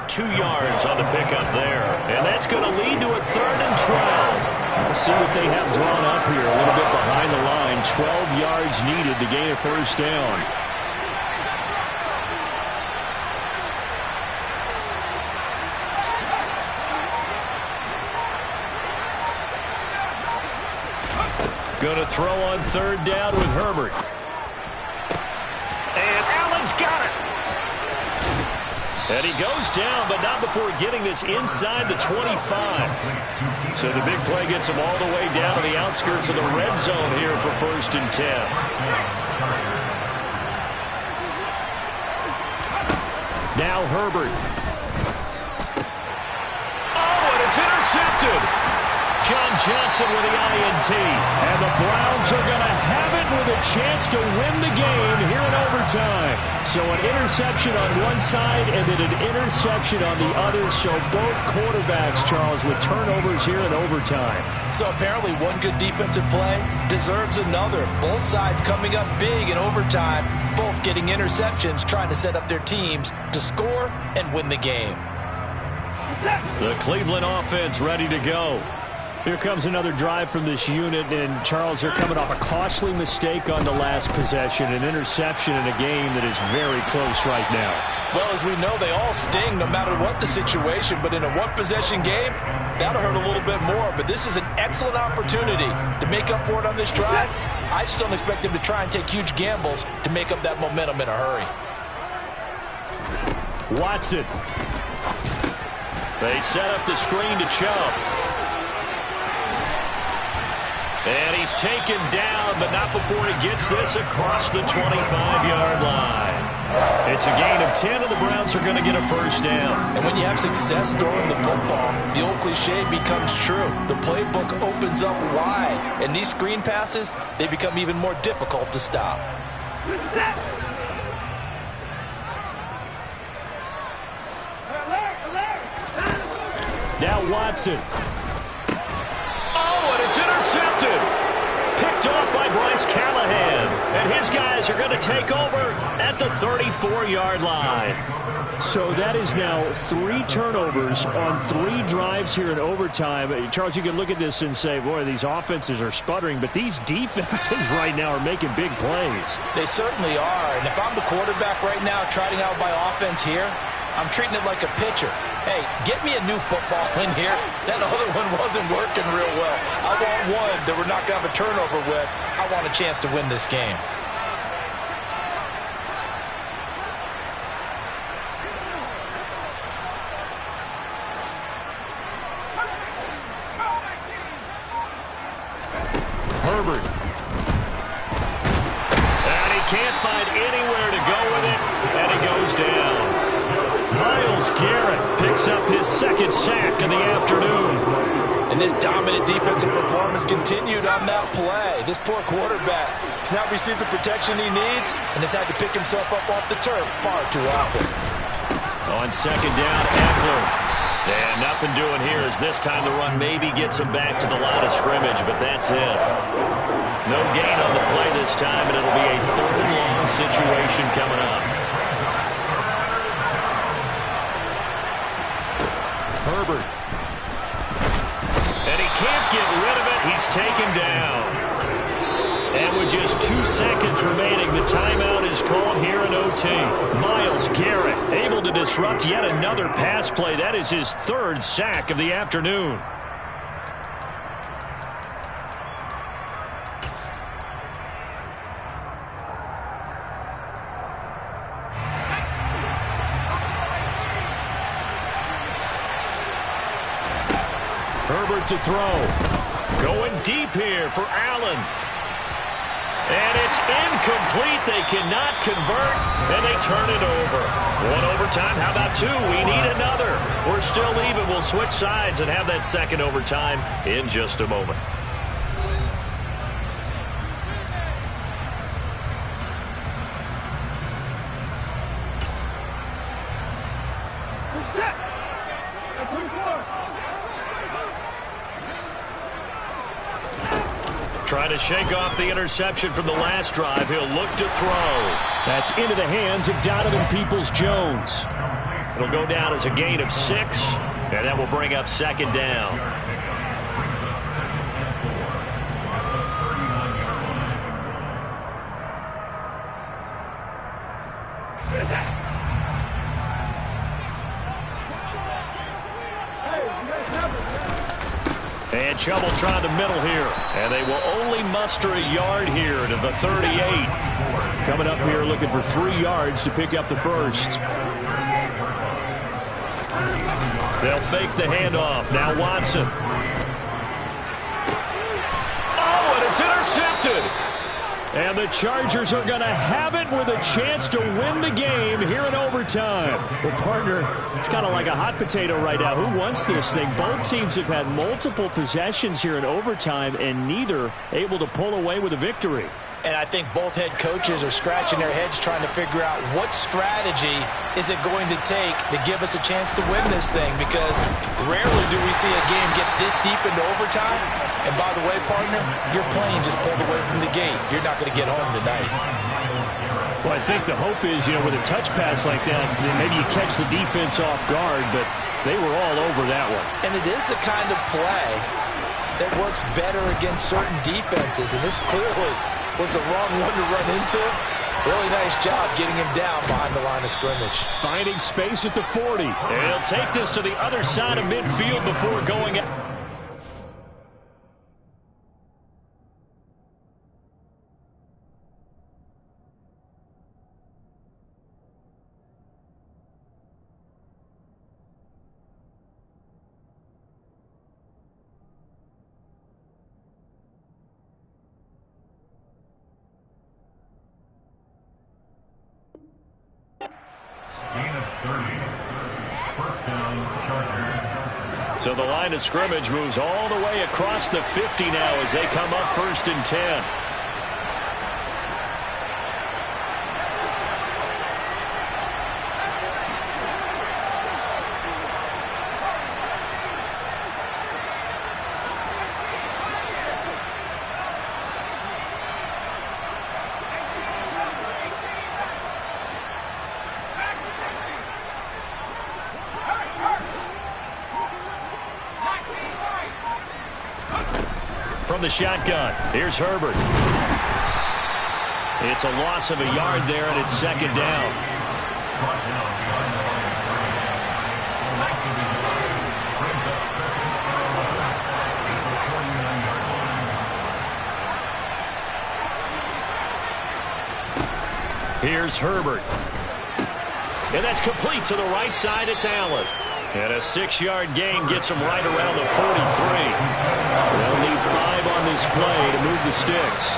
2 yards on the pickup there. And that's going to lead to a 3rd and 12. Let's see what they have drawn up here. A little bit behind the line. 12 yards needed to gain a 1st down. Going to throw on third down with Herbert. And Allen's got it. And he goes down, but not before getting this inside the 25. So the big play gets him all the way down to the outskirts of the red zone here for 1st and 10. Now Herbert. Oh, and it's intercepted. John Johnson with the INT. And the Browns are going to have it with a chance to win the game here in overtime. So an interception on one side and then an interception on the other. So both quarterbacks, Charles, with turnovers here in overtime. So apparently one good defensive play deserves another. Both sides coming up big in overtime. Both getting interceptions, trying to set up their teams to score and win the game. The Cleveland offense ready to go. Here comes another drive from this unit, and Charles, they're coming off a costly mistake on the last possession, an interception in a game that is very close right now. Well, as we know, they all sting no matter what the situation, but in a one-possession game, that'll hurt a little bit more. But this is an excellent opportunity to make up for it on this drive. I just don't expect them to try and take huge gambles to make up that momentum in a hurry. Watson. They set up the screen to Chubb. And he's taken down, but not before he gets this across the 25-yard line. It's a gain of 10, and the Browns are going to get a first down. And when you have success throwing the football, the old cliche becomes true. The playbook opens up wide, and these screen passes, they become even more difficult to stop. Now Watson. Oh, and it's intercepted. Picked off by Bryce Callahan. And his guys are going to take over at the 34-yard line. So that is now 3 turnovers on 3 drives here in overtime. Charles, you can look at this and say, boy, these offenses are sputtering, but these defenses right now are making big plays. They certainly are. And if I'm the quarterback right now trotting out my offense here, I'm treating it like a pitcher. Hey, get me a new football in here. That other one wasn't working real well. I want one that we're not going to have a turnover with. I want a chance to win this game. Herbert. And he can't find anywhere to go with it, and it goes down. Myles Garrett picks up his 2nd sack in the afternoon. And this dominant defensive performance continued on that play. This poor quarterback has not received the protection he needs and has had to pick himself up off the turf far too often. On 2nd down, Eckler. And nothing doing here as this time the run maybe gets him back to the line of scrimmage, but that's it. No gain on the play this time, and it'll be a 3rd and long situation coming up. Herbert. And he can't get rid of it. He's taken down. And with just 2 seconds remaining, the timeout is called here in OT. Myles Garrett able to disrupt yet another pass play. That is his 3rd sack of the afternoon. Herbert to throw. Going deep here for Allen. And it's incomplete. They cannot convert, and they turn it over. 1 overtime. How about 2? We need another. We're still even. We'll switch sides and have that 2nd overtime in just a moment. Trying to shake off the interception from the last drive. He'll look to throw. That's into the hands of Donovan Peoples-Jones. It'll go down as a gain of 6, and that will bring up 2nd down. And trouble trying the middle here. And they will only muster a yard here to the 38. Coming up here looking for 3 yards to pick up the first. They'll fake the handoff. Now Watson. Oh, and it's intercepted. And the Chargers are going to have it with a chance to win the game here in overtime. Well, partner, it's kind of like a hot potato right now. Who wants this thing? Both teams have had multiple possessions here in overtime, and neither able to pull away with a victory. And I think both head coaches are scratching their heads trying to figure out what strategy is it going to take to give us a chance to win this thing, because rarely do we see a game get this deep into overtime. And by the way, partner, your plane just pulled away from the gate. You're not going to get home tonight. Well, I think the hope is, with a touch pass like that, maybe you catch the defense off guard, but they were all over that one. And it is the kind of play that works better against certain defenses, and this clearly was the wrong one to run into. Really nice job getting him down behind the line of scrimmage. Finding space at the 40. And he'll take this to the other side of midfield before going out. Gain of 30. First down, Chargers. So the line of scrimmage moves all the way across the 50 now as they come up 1st and 10. From the shotgun, here's Herbert. It's a loss of a yard there, and it's 2nd down. Here's Herbert. And that's complete to the right side. It's Allen. And a 6-yard gain gets him right around the 43. They'll need 5 on this play to move the sticks.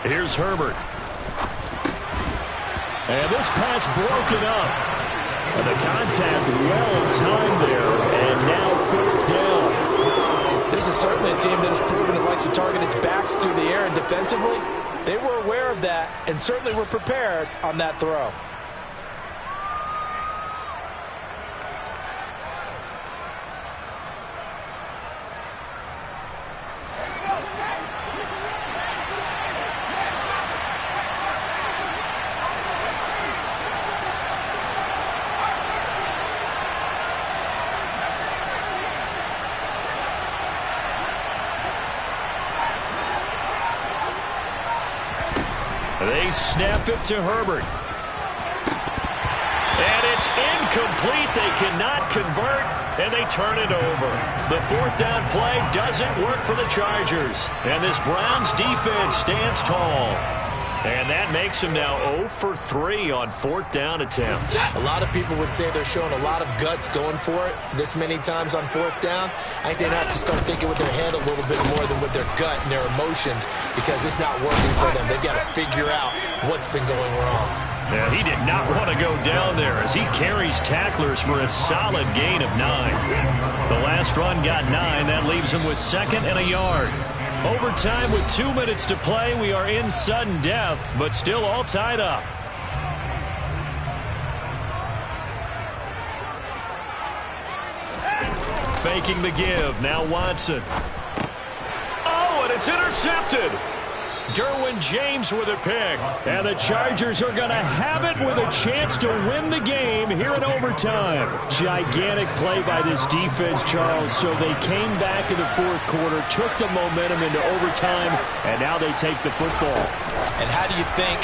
Here's Herbert. And this pass broken up. And the contact well timed there. And now 4th down. This is certainly a team that has proven it likes to target its backs through the air and defensively. They were aware of that and certainly were prepared on that throw. They snap it to Herbert. And it's incomplete. They cannot convert, and they turn it over. The 4th down play doesn't work for the Chargers. And this Browns defense stands tall. And that makes them now 0 for 3 on 4th down attempts. A lot of people would say they're showing a lot of guts going for it this many times on 4th down. I think they'd have to start thinking with their head a little bit more than with their gut and their emotions, because it's not working for them. They've got to figure out what's been going wrong. Now, he did not want to go down there as he carries tacklers for a solid gain of 9. The last run got 9. That leaves him with 2nd and a yard. Overtime with 2 minutes to play. We are in sudden death, but still all tied up. Faking the give. Now Watson. Oh, and it's intercepted. Derwin James with a pick. And the Chargers are going to have it with a chance to win the game here in overtime. Gigantic play by this defense, Charles. So they came back in the fourth quarter, took the momentum into overtime, and now they take the football. And how do you think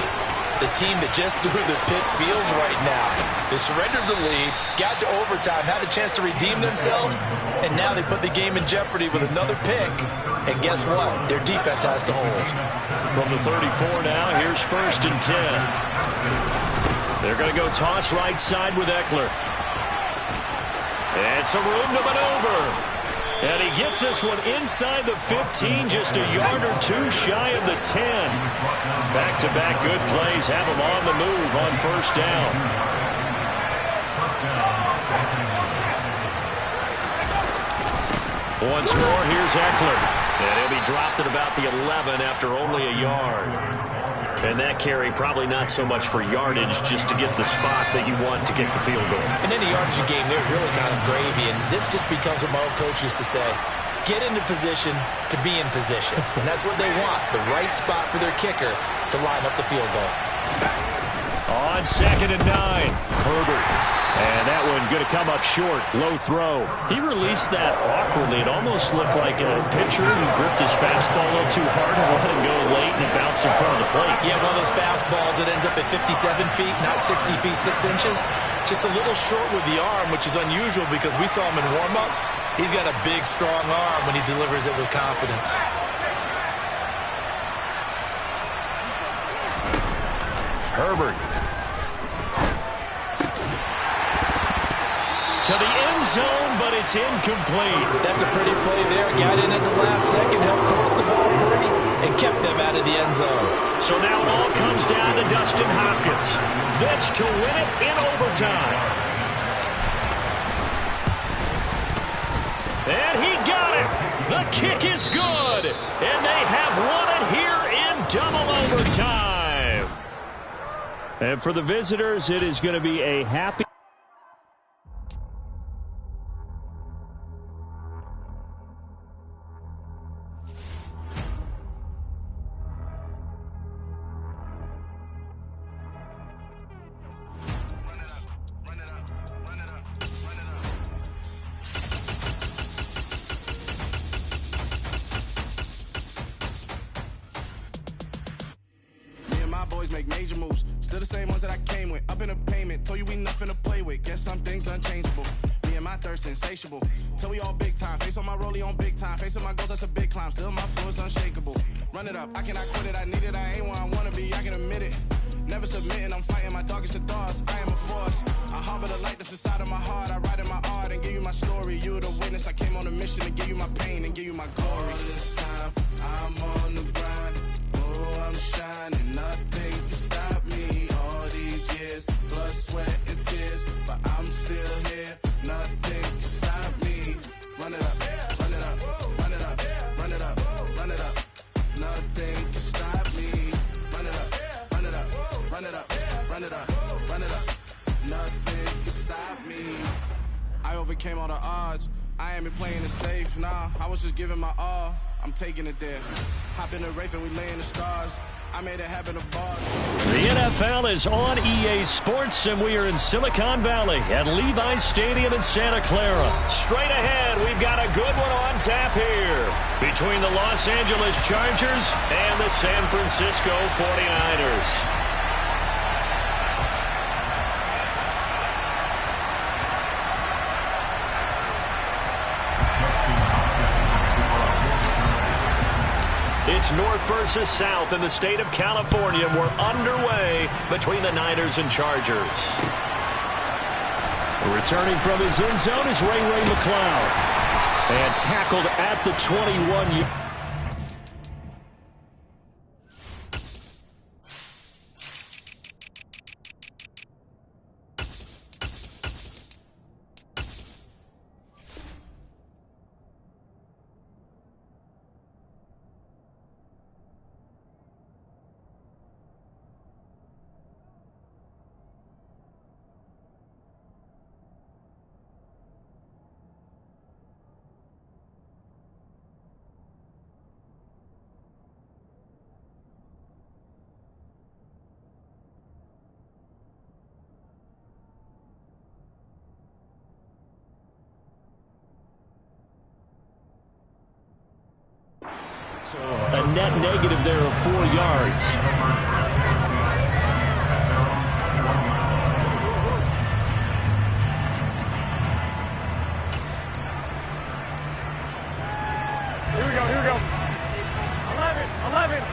the team that just threw the pick feels right now? They surrendered the lead, got to overtime, had a chance to redeem themselves, and now they put the game in jeopardy with another pick. And guess what? Their defense has to hold. From the 34 now, here's 1st and 10. They're going to go toss right side with Eckler. And some room to maneuver. And he gets this one inside the 15, just a yard or two shy of the 10. Back-to-back good plays have him on the move on 1st down. Once more, here's Eckler. And he'll be dropped at about the 11 after only a yard. And that carry probably not so much for yardage, just to get the spot that you want to get the field goal. In any yardage game, there's really kind of gravy, and this just becomes what my old coach used to say. Get into position to be in position. And that's what they want, the right spot for their kicker to line up the field goal. On 2nd and 9, Herbert. And that one going to come up short. Low throw. He released that awkwardly. It almost looked like a pitcher who gripped his fastball a little too hard and let him go late, and it bounced in front of the plate. Yeah, one of those fastballs that ends up at 57 feet, not 60 feet, 6 inches. Just a little short with the arm, which is unusual because we saw him in warm-ups. He's got a big, strong arm when he delivers it with confidence. Herbert. To the end zone, but it's incomplete. That's a pretty play there. Got in at the last second, helped force the ball free, and kept them out of the end zone. So now it all comes down to Dustin Hopkins. This to win it in overtime. And he got it. The kick is good. And they have won it here in double overtime. And for the visitors, it is going to be a happy... Boys make major moves, still the same ones that I came with. Up in a payment, told you we nothing to play with. Guess some things unchangeable. Me and my thirst insatiable. Till we all big time. Face on my rollie on big time. Facing my goals, that's a big climb. Still my flow is unshakable. Run it up, I cannot quit it. I need it, I ain't where I wanna be. I can admit it. Never submitting, I'm fighting my darkest of thoughts. I am a force. I harbor the light that's inside of my heart. I write in my art and give you my story. You the witness. I came on a mission to give you my pain and give you my glory. All this time, I'm on the grind. Oh, I'm shining. Nothing can stop me. All these years, blood, sweat, and tears. But I'm still here. Nothing can stop me. Run it up, run it up, run it up, run it up, run it up. Nothing can stop me. Run it up, run it up, run it up, run it up, run it up. Nothing can stop me. I overcame all the odds. I ain't been playing it safe, nah. I was just giving my all. I'm taking it there. Hop in the Wraith and we lay in the stars. I made it happen to bars. The NFL is on EA Sports, and we are in Silicon Valley at Levi's Stadium in Santa Clara. Straight ahead, we've got a good one on tap here between the Los Angeles Chargers and the San Francisco 49ers. It's North versus South in the state of California. We're underway between the Niners and Chargers. Returning from his end zone is Ray McCloud. And tackled at the 21. A net negative there of 4 yards. Here we go. 11.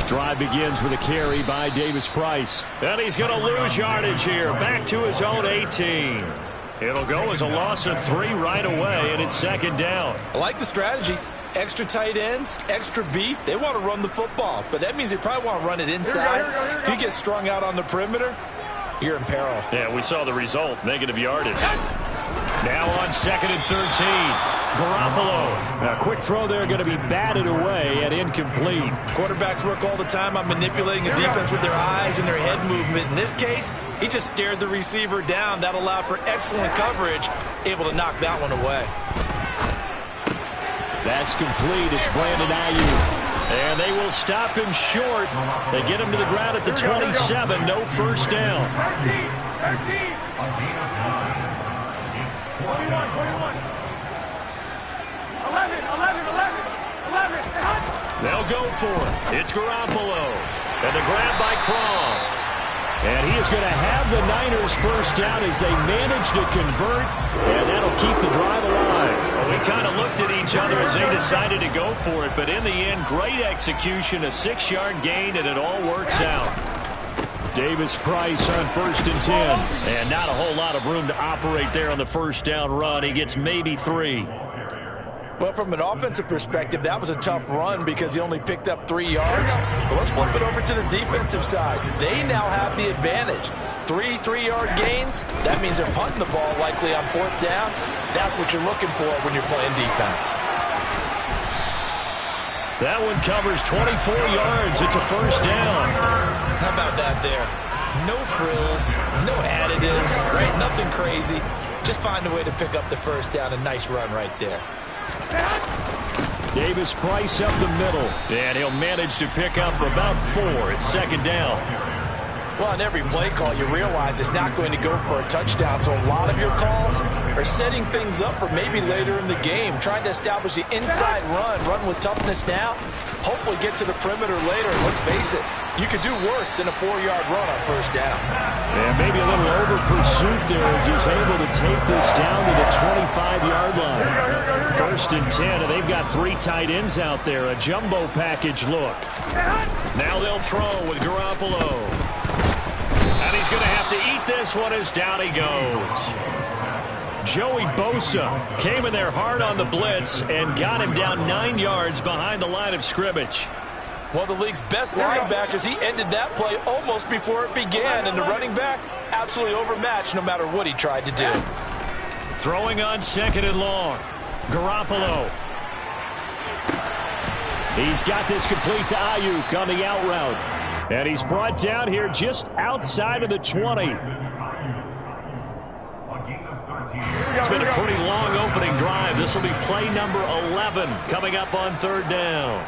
Drive begins with a carry by Davis Price. And he's going to lose yardage here. Back to his own 18. It'll go as a loss of 3 right away, and it's second down. I like the strategy. Extra tight ends, extra beef. They want to run the football, but that means they probably want to run it inside. Here we go. If you get strung out on the perimeter, you're in peril. Yeah, we saw the result. Negative yardage. Now on 2nd and 13. Garoppolo. A quick throw there going to be batted away and incomplete. Quarterbacks work all the time on manipulating a defense with their eyes and their head movement. In this case, he just stared the receiver down. That allowed for excellent coverage, able to knock that one away. That's complete. It's Brandon Ayuk. And they will stop him short. They get him to the ground at the 27. No first down. 11. They'll go for it. It's Garoppolo. And the grab by Croft. And he is going to have the Niners first down as they manage to convert. And that'll keep the drive alive. Well, we kind of looked at each other as they decided to go for it. But in the end, great execution, a 6-yard gain, and it all works out. Davis Price on 1st and 10. And not a whole lot of room to operate there on the first down run. He gets maybe 3. Well, from an offensive perspective, that was a tough run because he only picked up 3 yards. But let's flip it over to the defensive side. They now have the advantage. 3 3-yard gains. That means they're punting the ball likely on 4th down. That's what you're looking for when you're playing defense. That one covers 24 yards. It's a first down. How about that there? No frills, no additives, right? Nothing crazy. Just find a way to pick up the first down. A nice run right there. Davis Price up the middle. And he'll manage to pick up about 4. It's second down. Well, on every play call, you realize it's not going to go for a touchdown. So a lot of your calls are setting things up for maybe later in the game, trying to establish the inside run with toughness now, hopefully get to the perimeter later. Let's face it, you could do worse than a 4-yard run on first down. And maybe a little over pursuit there as he's able to take this down to the 25-yard line. 1st and 10, and they've got 3 tight ends out there. A jumbo package look. Now they'll throw with Garoppolo. And he's going to have to eat this one as down he goes. Joey Bosa came in there hard on the blitz and got him down 9 yards behind the line of scrimmage. One of the league's best linebackers, he ended that play almost before it began, and the running back absolutely overmatched no matter what he tried to do. Throwing on 2nd and long. Garoppolo. He's got this complete to Ayuk on the out route. And he's brought down here just outside of the 20. It's been a pretty long opening drive. This will be play number 11 coming up on 3rd down.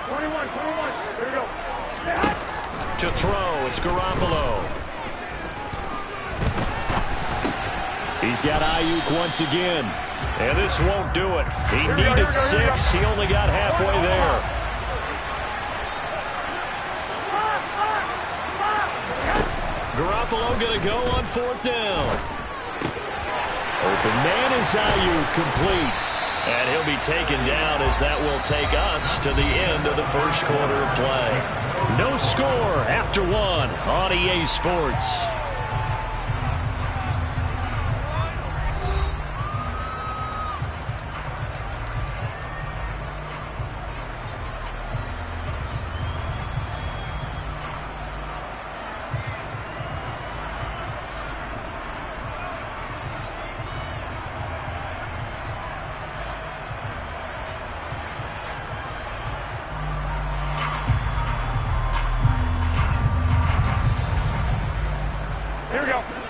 21. Here we go. To throw, it's Garoppolo. He's got Ayuk once again. And this won't do it. He needed 6. He only got halfway there. Garoppolo going to go on 4th down. Open man is Ayuk, complete. And he'll be taken down as that will take us to the end of the first quarter of play. No score after 1 on EA Sports.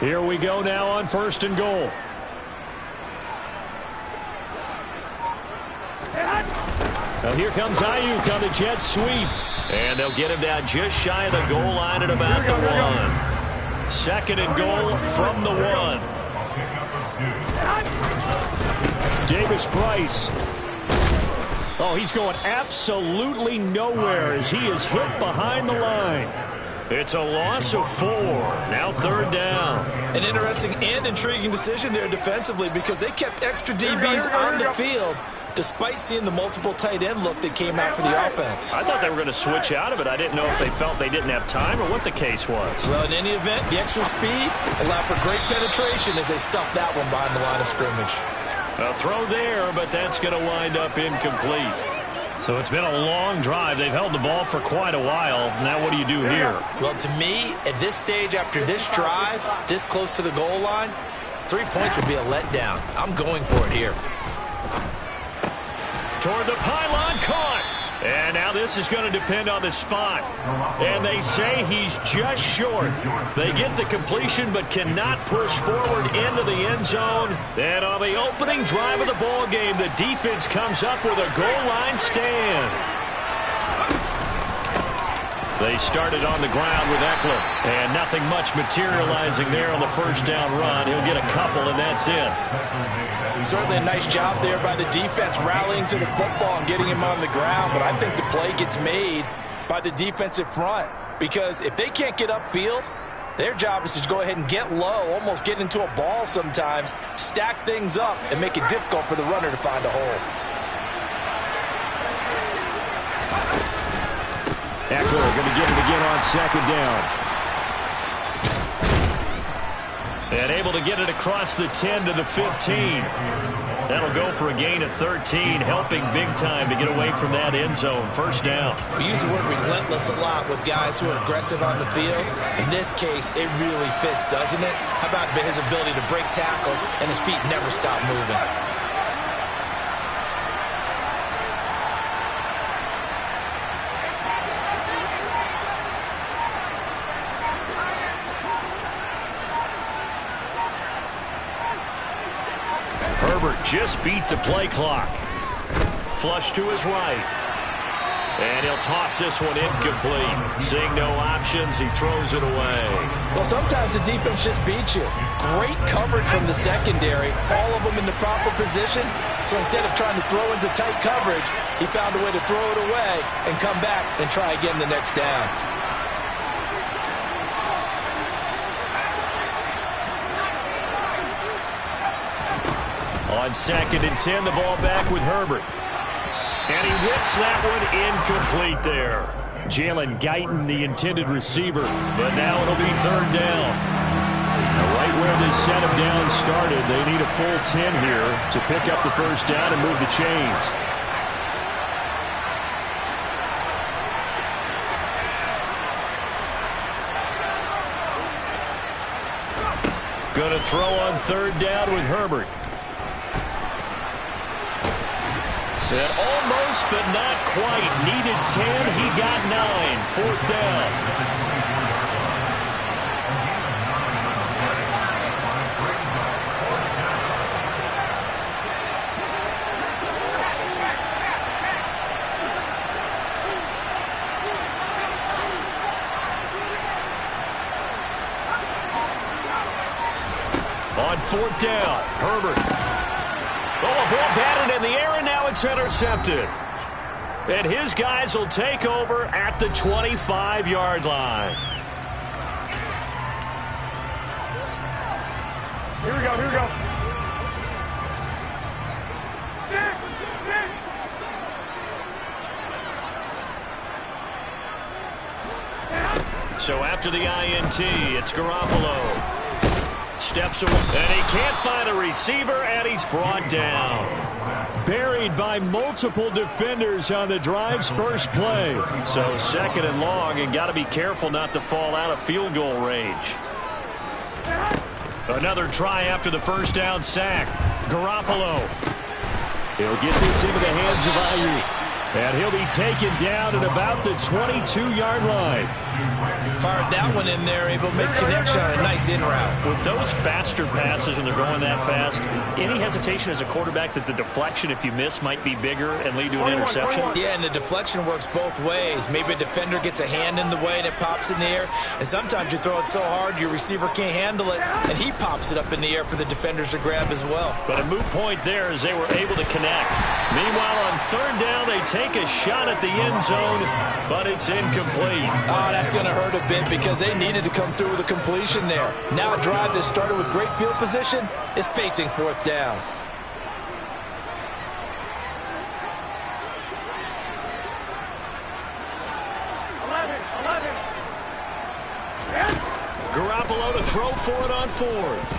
Here we go now on 1st and goal. Now here comes Ayuk on the jet sweep. And they'll get him down just shy of the goal line at about the 1. 2nd and goal from the 1. Davis-Price. Oh, he's going absolutely nowhere as he is hit behind the line. It's a loss of 4. Now 3rd down. An interesting and intriguing decision there defensively because they kept extra DBs on the field despite seeing the multiple tight end look that came out for the offense. I thought they were going to switch out of it. I didn't know if they felt they didn't have time or what the case was. Well, in any event, the extra speed allowed for great penetration as they stuffed that one behind the line of scrimmage. A throw there, but that's going to wind up incomplete. So it's been a long drive. They've held the ball for quite a while. Now what do you do here? Well, to me, at this stage after this drive, this close to the goal line, 3 points would be a letdown. I'm going for it here. Toward the pylon, caught. And now this is going to depend on the spot. And they say he's just short. They get the completion but cannot push forward into the end zone. And on the opening drive of the ball game, the defense comes up with a goal line stand. They started on the ground with Eckler. And nothing much materializing there on the first down run. He'll get a couple, and that's it. Certainly a nice job there by the defense rallying to the football and getting him on the ground. But I think the play gets made by the defensive front. Because if they can't get upfield, their job is to go ahead and get low, almost get into a ball sometimes, stack things up, and make it difficult for the runner to find a hole. Eckler going to get it again on 2nd down. And able to get it across the 10 to the 15. That'll go for a gain of 13, helping big time to get away from that end zone. 1st down. We use the word relentless a lot with guys who are aggressive on the field. In this case, it really fits, doesn't it? How about his ability to break tackles and his feet never stop moving? Herbert just beat the play clock. Flush to his right. And he'll toss this one incomplete. Seeing no options, he throws it away. Well, sometimes the defense just beats you. Great coverage from the secondary. All of them in the proper position. So instead of trying to throw into tight coverage, he found a way to throw it away and come back and try again the next down. On 2nd and 10, the ball back with Herbert. And he whips that one incomplete there. Jalen Guyton, the intended receiver. But now it'll be 3rd down. Right where this set of downs started, they need a full 10 here to pick up the 1st down and move the chains. Going to throw on 3rd down with Herbert. And almost, but not quite. Needed 10. He got 9. 4th down. On 4th down, Herbert. Oh, a ball batted in the air, and now it's intercepted. And his guys will take over at the 25-yard line. Here we go, here we go. So after the INT, it's Garoppolo. Steps away, and he can't find a receiver, and he's brought down. Buried by multiple defenders on the drive's first play. So 2nd and long, and got to be careful not to fall out of field goal range. Another try after the 1st down sack. Garoppolo. He'll get this into the hands of Ayuk. And he'll be taken down at about the 22-yard line. Fired that one in there, able to make connection on a nice in route. With those faster passes and they're going that fast, any hesitation as a quarterback that the deflection, if you miss, might be bigger and lead to an interception? Yeah, and the deflection works both ways. Maybe a defender gets a hand in the way and it pops in the air. And sometimes you throw it so hard your receiver can't handle it, and he pops it up in the air for the defenders to grab as well. But a moot point there as they were able to connect. Meanwhile, on third down, they take a shot at the end zone, but it's incomplete. Oh, that's going to hurt a bit because they needed to come through with a completion there. Now a drive that started with great field position is facing fourth down. Garoppolo to throw for it on fourth.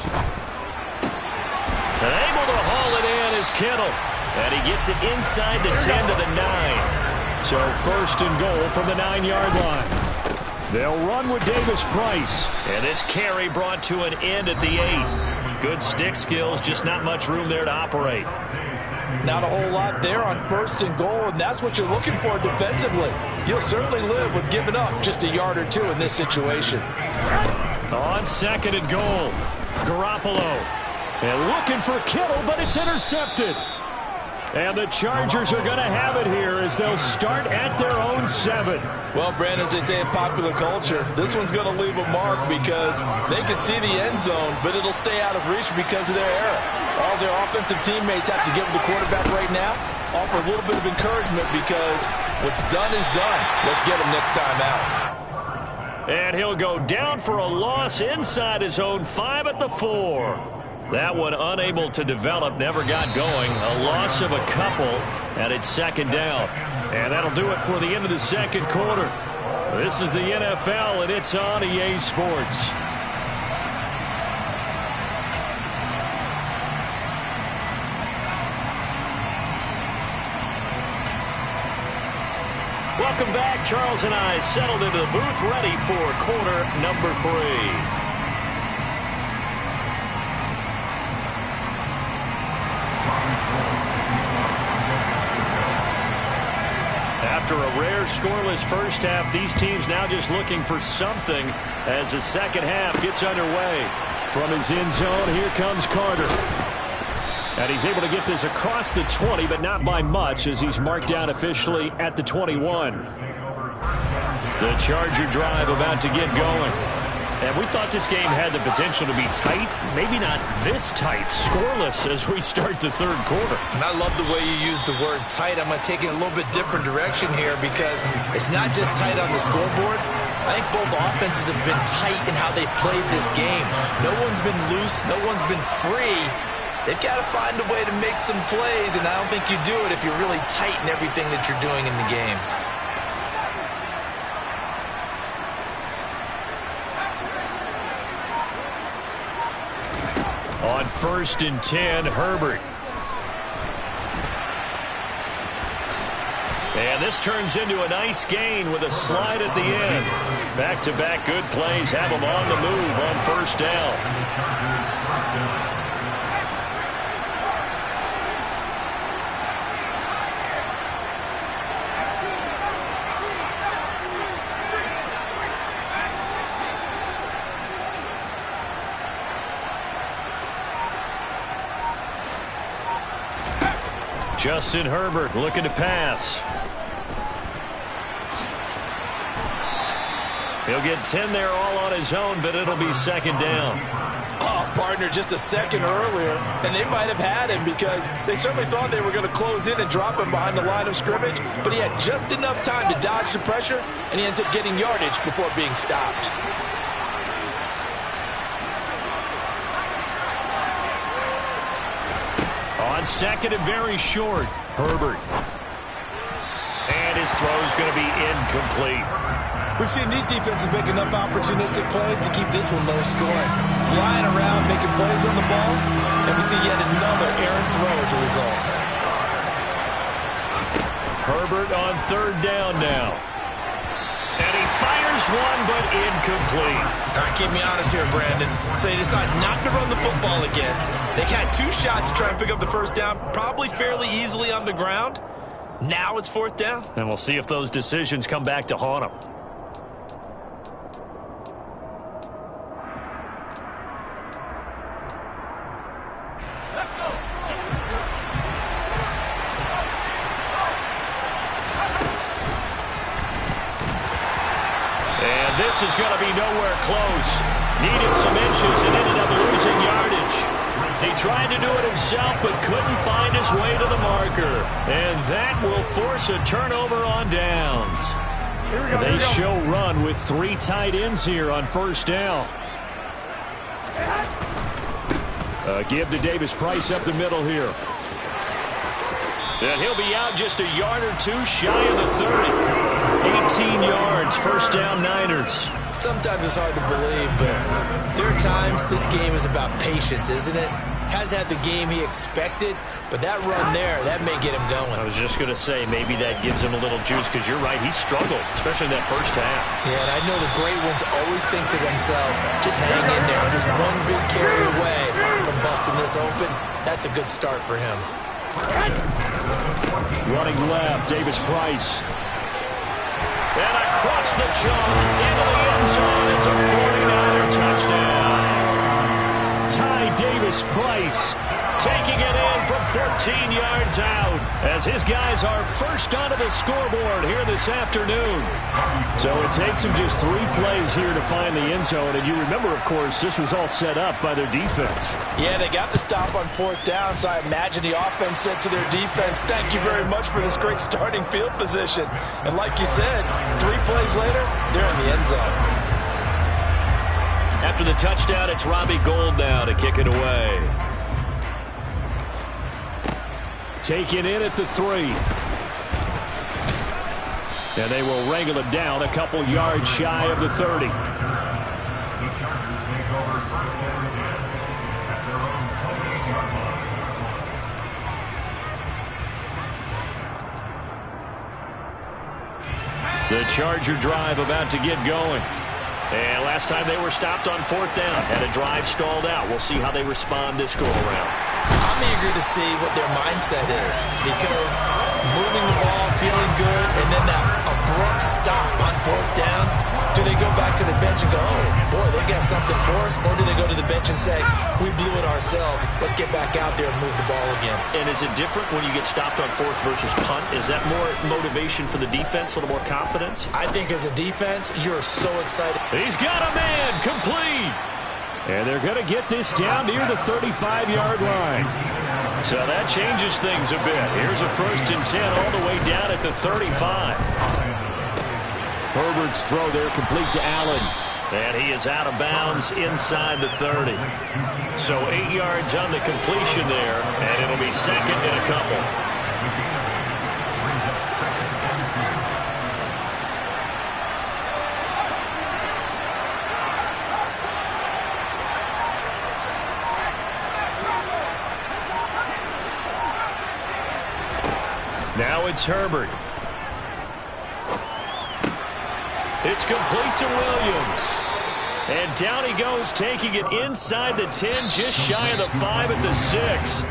And able to haul it in is Kittle. And he gets it inside the 10 to the 9. So first and goal from the 9-yard line. They'll run with Davis Price. And this carry brought to an end at the 8. Good stick skills, just not much room there to operate. Not a whole lot there on first and goal, and that's what you're looking for defensively. You'll certainly live with giving up just a yard or two in this situation. On second and goal, Garoppolo. And looking for Kittle, but it's intercepted. And the Chargers are going to have it here as they'll start at their own 7. Well, Brand, as they say in popular culture, this one's going to leave a mark because they can see the end zone, but it'll stay out of reach because of their error. All their offensive teammates have to give the quarterback right now, offer a little bit of encouragement because what's done is done. Let's get him next time out. And he'll go down for a loss inside his own 5 at the 4. That one unable to develop, never got going. A loss of a couple, and it's second down. And that'll do it for the end of the second quarter. This is the NFL, and it's on EA Sports. Welcome back. Charles and I settled into the booth, ready for quarter number 3. After a rare scoreless first half, these teams now just looking for something as the second half gets underway. From his end zone, here comes Carter. And he's able to get this across the 20, but not by much as he's marked down officially at the 21. The Charger drive about to get going. And we thought this game had the potential to be tight, maybe not this tight, scoreless as we start the third quarter. And I love the way you use the word tight. I'm going to take it a little bit different direction here because it's not just tight on the scoreboard. I think both offenses have been tight in how they've played this game. No one's been loose. No one's been free. They've got to find a way to make some plays, and I don't think you do it if you're really tight in everything that you're doing in the game. On first and 10, Herbert. And this turns into a nice gain with a slide at the end. Back-to-back good plays have him on the move on first down. Justin Herbert looking to pass. He'll get 10 there all on his own, but it'll be second down. Oh, partner, just a second earlier, and they might have had him because they certainly thought they were going to close in and drop him behind the line of scrimmage, but he had just enough time to dodge the pressure, and he ends up getting yardage before being stopped. On second and very short, Herbert. And his throw's going to be incomplete. We've seen these defenses make enough opportunistic plays to keep this one low scoring. Flying around, making plays on the ball, and we see yet another errant throw as a result. Herbert on third down now. And he fires one, but incomplete. All right, keep me honest here, Brandon. So they decide not to run the football again. They had 2 shots to try and pick up the first down, probably fairly easily on the ground. Now it's 4th down. And we'll see if those decisions come back to haunt him. This is going to be nowhere close. Needed some inches and ended up losing yardage. He tried to do it himself but couldn't find his way to the marker. And that will force a turnover on downs. They show run with 3 tight ends here on 1st down. Give to Davis Price up the middle here. And he'll be out just a yard or 2 shy of the 30. 18 yards, 1st down Niners. Sometimes it's hard to believe, but there are times this game is about patience, isn't it? Has had the game he expected, but that run there, that may get him going. I was just going to say, maybe that gives him a little juice, because you're right, he struggled, especially in that 1st half. Yeah, and I know the great ones always think to themselves, just hang in there. I'm just one big carry away from busting this open. That's a good start for him. Running left, Davis Price. And across the chalk, into the end zone. It's a 49er touchdown. Ty Davis Price taking it in from 14 yards out as his guys are first onto the scoreboard here this afternoon. So it takes them just 3 plays here to find the end zone. And you remember, of course, this was all set up by their defense. Yeah, they got the stop on 4th down, so I imagine the offense said to their defense, thank you very much for this great starting field position. And like you said, 3 plays later, they're in the end zone. After the touchdown, it's Robbie Gould now to kick it away. Taken in at the 3. And they will wrangle it down a couple yards shy of the 30. The Chargers take over 1st and 10 at their own 28-yard line. The Charger drive about to get going. And last time they were stopped on 4th down, had a drive stalled out. We'll see how they respond this go-around. I'm eager to see what their mindset is, because moving the ball, feeling good, and then that abrupt stop on 4th down, do they go back to the bench and go, oh, boy, they got something for us? Or do they go to the bench and say, we blew it ourselves, let's get back out there and move the ball again? And is it different when you get stopped on 4th versus punt? Is that more motivation for the defense, a little more confidence? I think as a defense, you're so excited. He's got a man, complete. And they're going to get this down near the 35-yard line. So that changes things a bit. Here's a 1st and 10 all the way down at the 35. Herbert's throw there complete to Allen. And he is out of bounds inside the 30. So 8 yards on the completion there, and it'll be 2nd and a couple. Now it's Herbert. It's complete to Williams. And down he goes, taking it inside the 10, just shy of the 5 at the 6.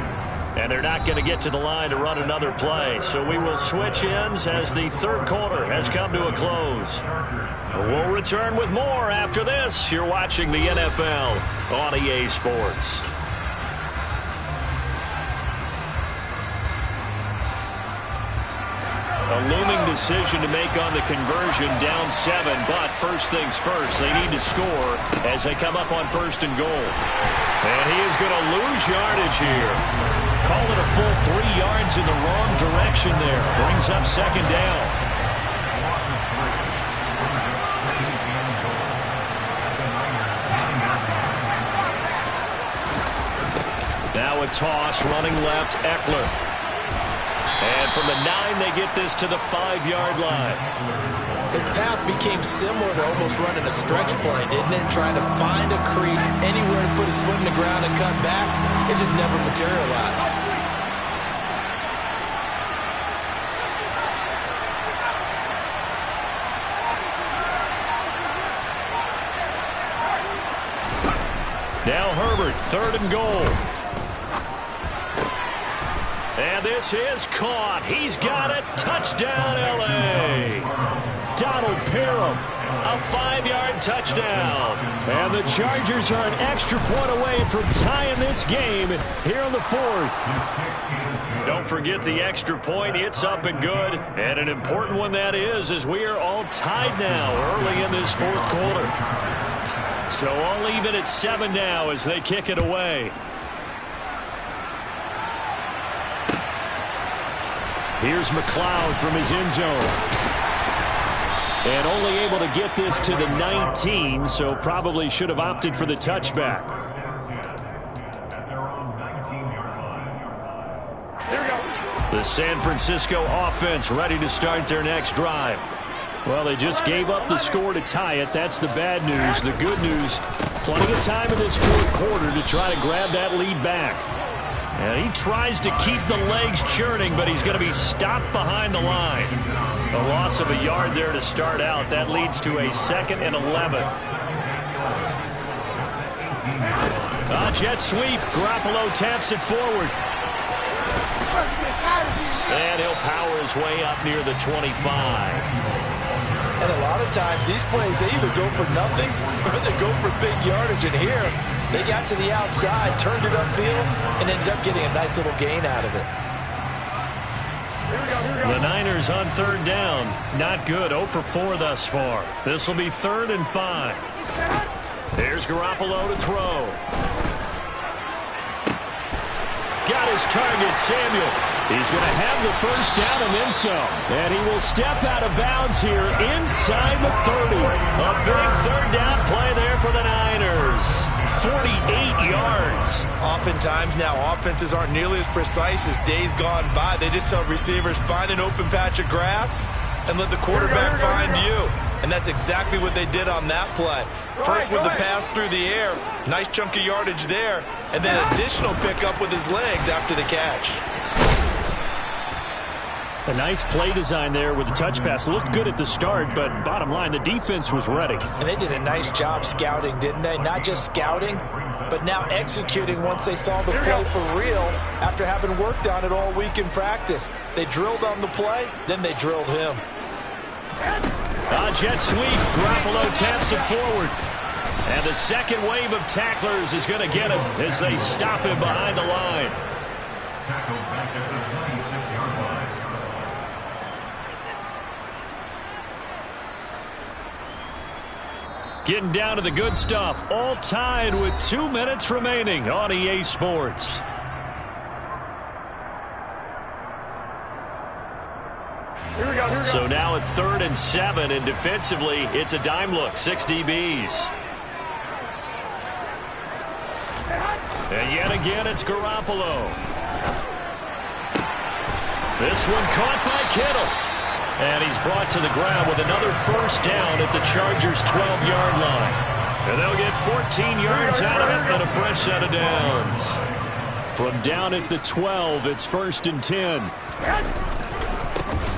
And they're not going to get to the line to run another play. So we will switch ends as the 3rd quarter has come to a close. We'll return with more after this. You're watching the NFL on EA Sports. A looming decision to make on the conversion, down 7, but first things first, they need to score as they come up on 1st and goal. And he is going to lose yardage here. Call it a full 3 yards in the wrong direction there. Brings up 2nd down. Now a toss, running left, Eckler. And from the 9, they get this to the 5-yard line. His path became similar to almost running a stretch play, didn't it? Trying to find a crease, anywhere to put his foot in the ground and cut back. It just never materialized. Now Herbert, 3rd and goal. And this is caught. He's got it. Touchdown, L.A. Donald Parham, a 5-yard touchdown. And the Chargers are an extra point away from tying this game here in the 4th. Don't forget the extra point. It's up and good. And an important one that is, as we are all tied now early in this 4th quarter. So all even at 7 now as they kick it away. Here's McLeod from his end zone. And only able to get this to the 19, so probably should have opted for the touchback. The San Francisco offense ready to start their next drive. Well, they just gave up the score to tie it. That's the bad news. The good news, plenty of time in this 4th quarter to try to grab that lead back. And he tries to keep the legs churning, but he's going to be stopped behind the line. A loss of a yard there to start out. That leads to a 2nd and 11. Jet sweep. Garoppolo taps it forward. And he'll power his way up near the 25. And a lot of times these plays, they either go for nothing or they go for big yardage. And here, they got to the outside, turned it upfield, and ended up getting a nice little gain out of it. The Niners on 3rd down. Not good. 0 for 4 thus far. This will be 3rd and 5. There's Garoppolo to throw. Got his target, Samuel. He's going to have the 1st down and then some. And he will step out of bounds here inside the 30. A big 3rd down play there for the Niners. 48 yards. Oftentimes now offenses aren't nearly as precise as days gone by. They just tell receivers, find an open patch of grass and let the quarterback find you. And that's exactly what they did on that play. First with the pass through the air, nice chunk of yardage there, and then additional pickup with his legs after the catch. A nice play design there with the touch pass. Looked good at the start, but bottom line, the defense was ready. And they did a nice job scouting, didn't they? Not just scouting, but now executing once they saw the play for real after having worked on it all week in practice. They drilled on the play, then they drilled him. Jet sweep. Garoppolo taps it forward. And the 2nd wave of tacklers is going to get him as they stop him behind the line. Tackle back at the 26-yard line. Getting down to the good stuff. All tied with 2 minutes remaining on EA Sports. Here we go. So now at 3rd and 7, and defensively, it's a dime look. 6 DBs. And yet again, it's Garoppolo. This one caught by Kittle. And he's brought to the ground with another 1st down at the Chargers' 12-yard line. And they'll get 14 yards out of it and a fresh set of downs. From down at the 12, it's 1st and 10.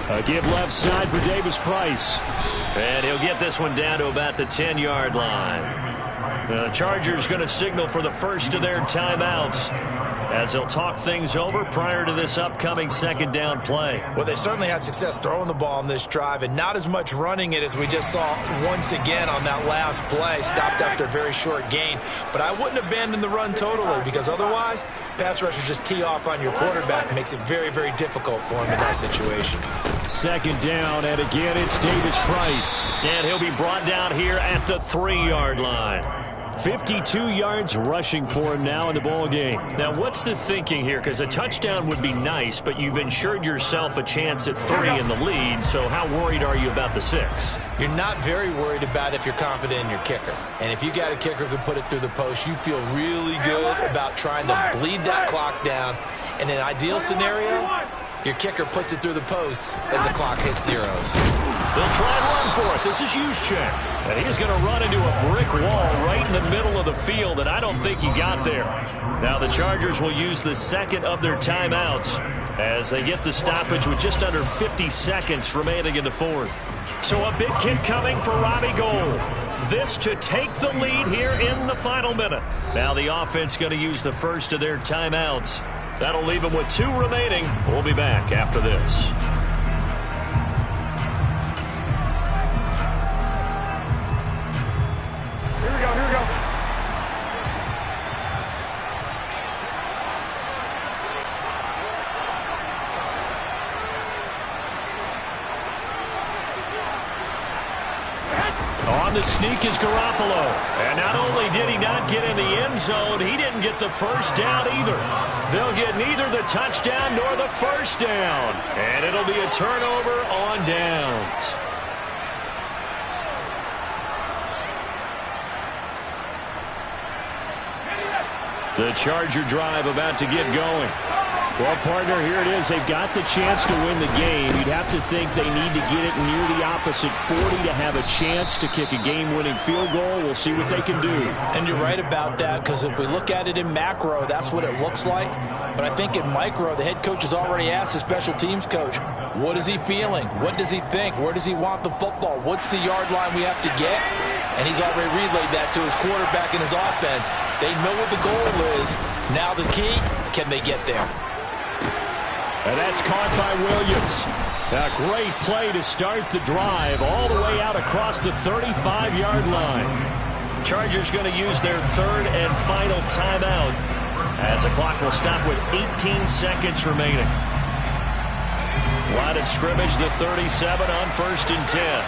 A give left side for Davis Price. And he'll get this one down to about the 10-yard line. The Chargers going to signal for the first of their timeouts as they'll talk things over prior to this upcoming 2nd down play. Well, they certainly had success throwing the ball on this drive and not as much running it as we just saw once again on that last play. Stopped after a very short gain. But I wouldn't abandon the run totally because otherwise pass rushers just tee off on your quarterback. Makes it very, very difficult for him in that situation. 2nd down, and again it's Davis Price. And he'll be brought down here at the 3-yard line. 52 yards rushing for him now in the ball game. Now, what's the thinking here? Because a touchdown would be nice, but you've ensured yourself a chance at 3 in the lead, so how worried are you about the 6? You're not very worried about if you're confident in your kicker. And if you got a kicker who can put it through the post, you feel really good about trying to bleed that clock down. In an ideal scenario, your kicker puts it through the post as the clock hits zeros. They'll try and run for it. This is Juszczyk. And he's going to run into a brick wall right in the middle of the field, and I don't think he got there. Now the Chargers will use the 2nd of their timeouts as they get the stoppage with just under 50 seconds remaining in the 4th. So a big kick coming for Robbie Gould. This to take the lead here in the final minute. Now the offense going to use the first of their timeouts That'll leave him with 2 remaining. We'll be back after this. Here we go, here we go. On the sneak is Garoppolo. And not only did he not get in the end zone, he didn't get the first down either. They'll get neither the touchdown nor the first down. And it'll be a turnover on downs. The Charger drive about to get going. Well, partner, here it is. They've got the chance to win the game. You'd have to think they need to get it near the opposite 40 to have a chance to kick a game-winning field goal. We'll see what they can do. And you're right about that, because if we look at it in macro, that's what it looks like. But I think in micro, the head coach has already asked the special teams coach, what is he feeling? What does he think? Where does he want the football? What's the yard line we have to get? And he's already relayed that to his quarterback and his offense. They know what the goal is. Now the key, can they get there? And that's caught by Williams. A great play to start the drive all the way out across the 35-yard line. Chargers going to use their 3rd and final timeout as the clock will stop with 18 seconds remaining. Line of scrimmage, the 37 on 1st and 10.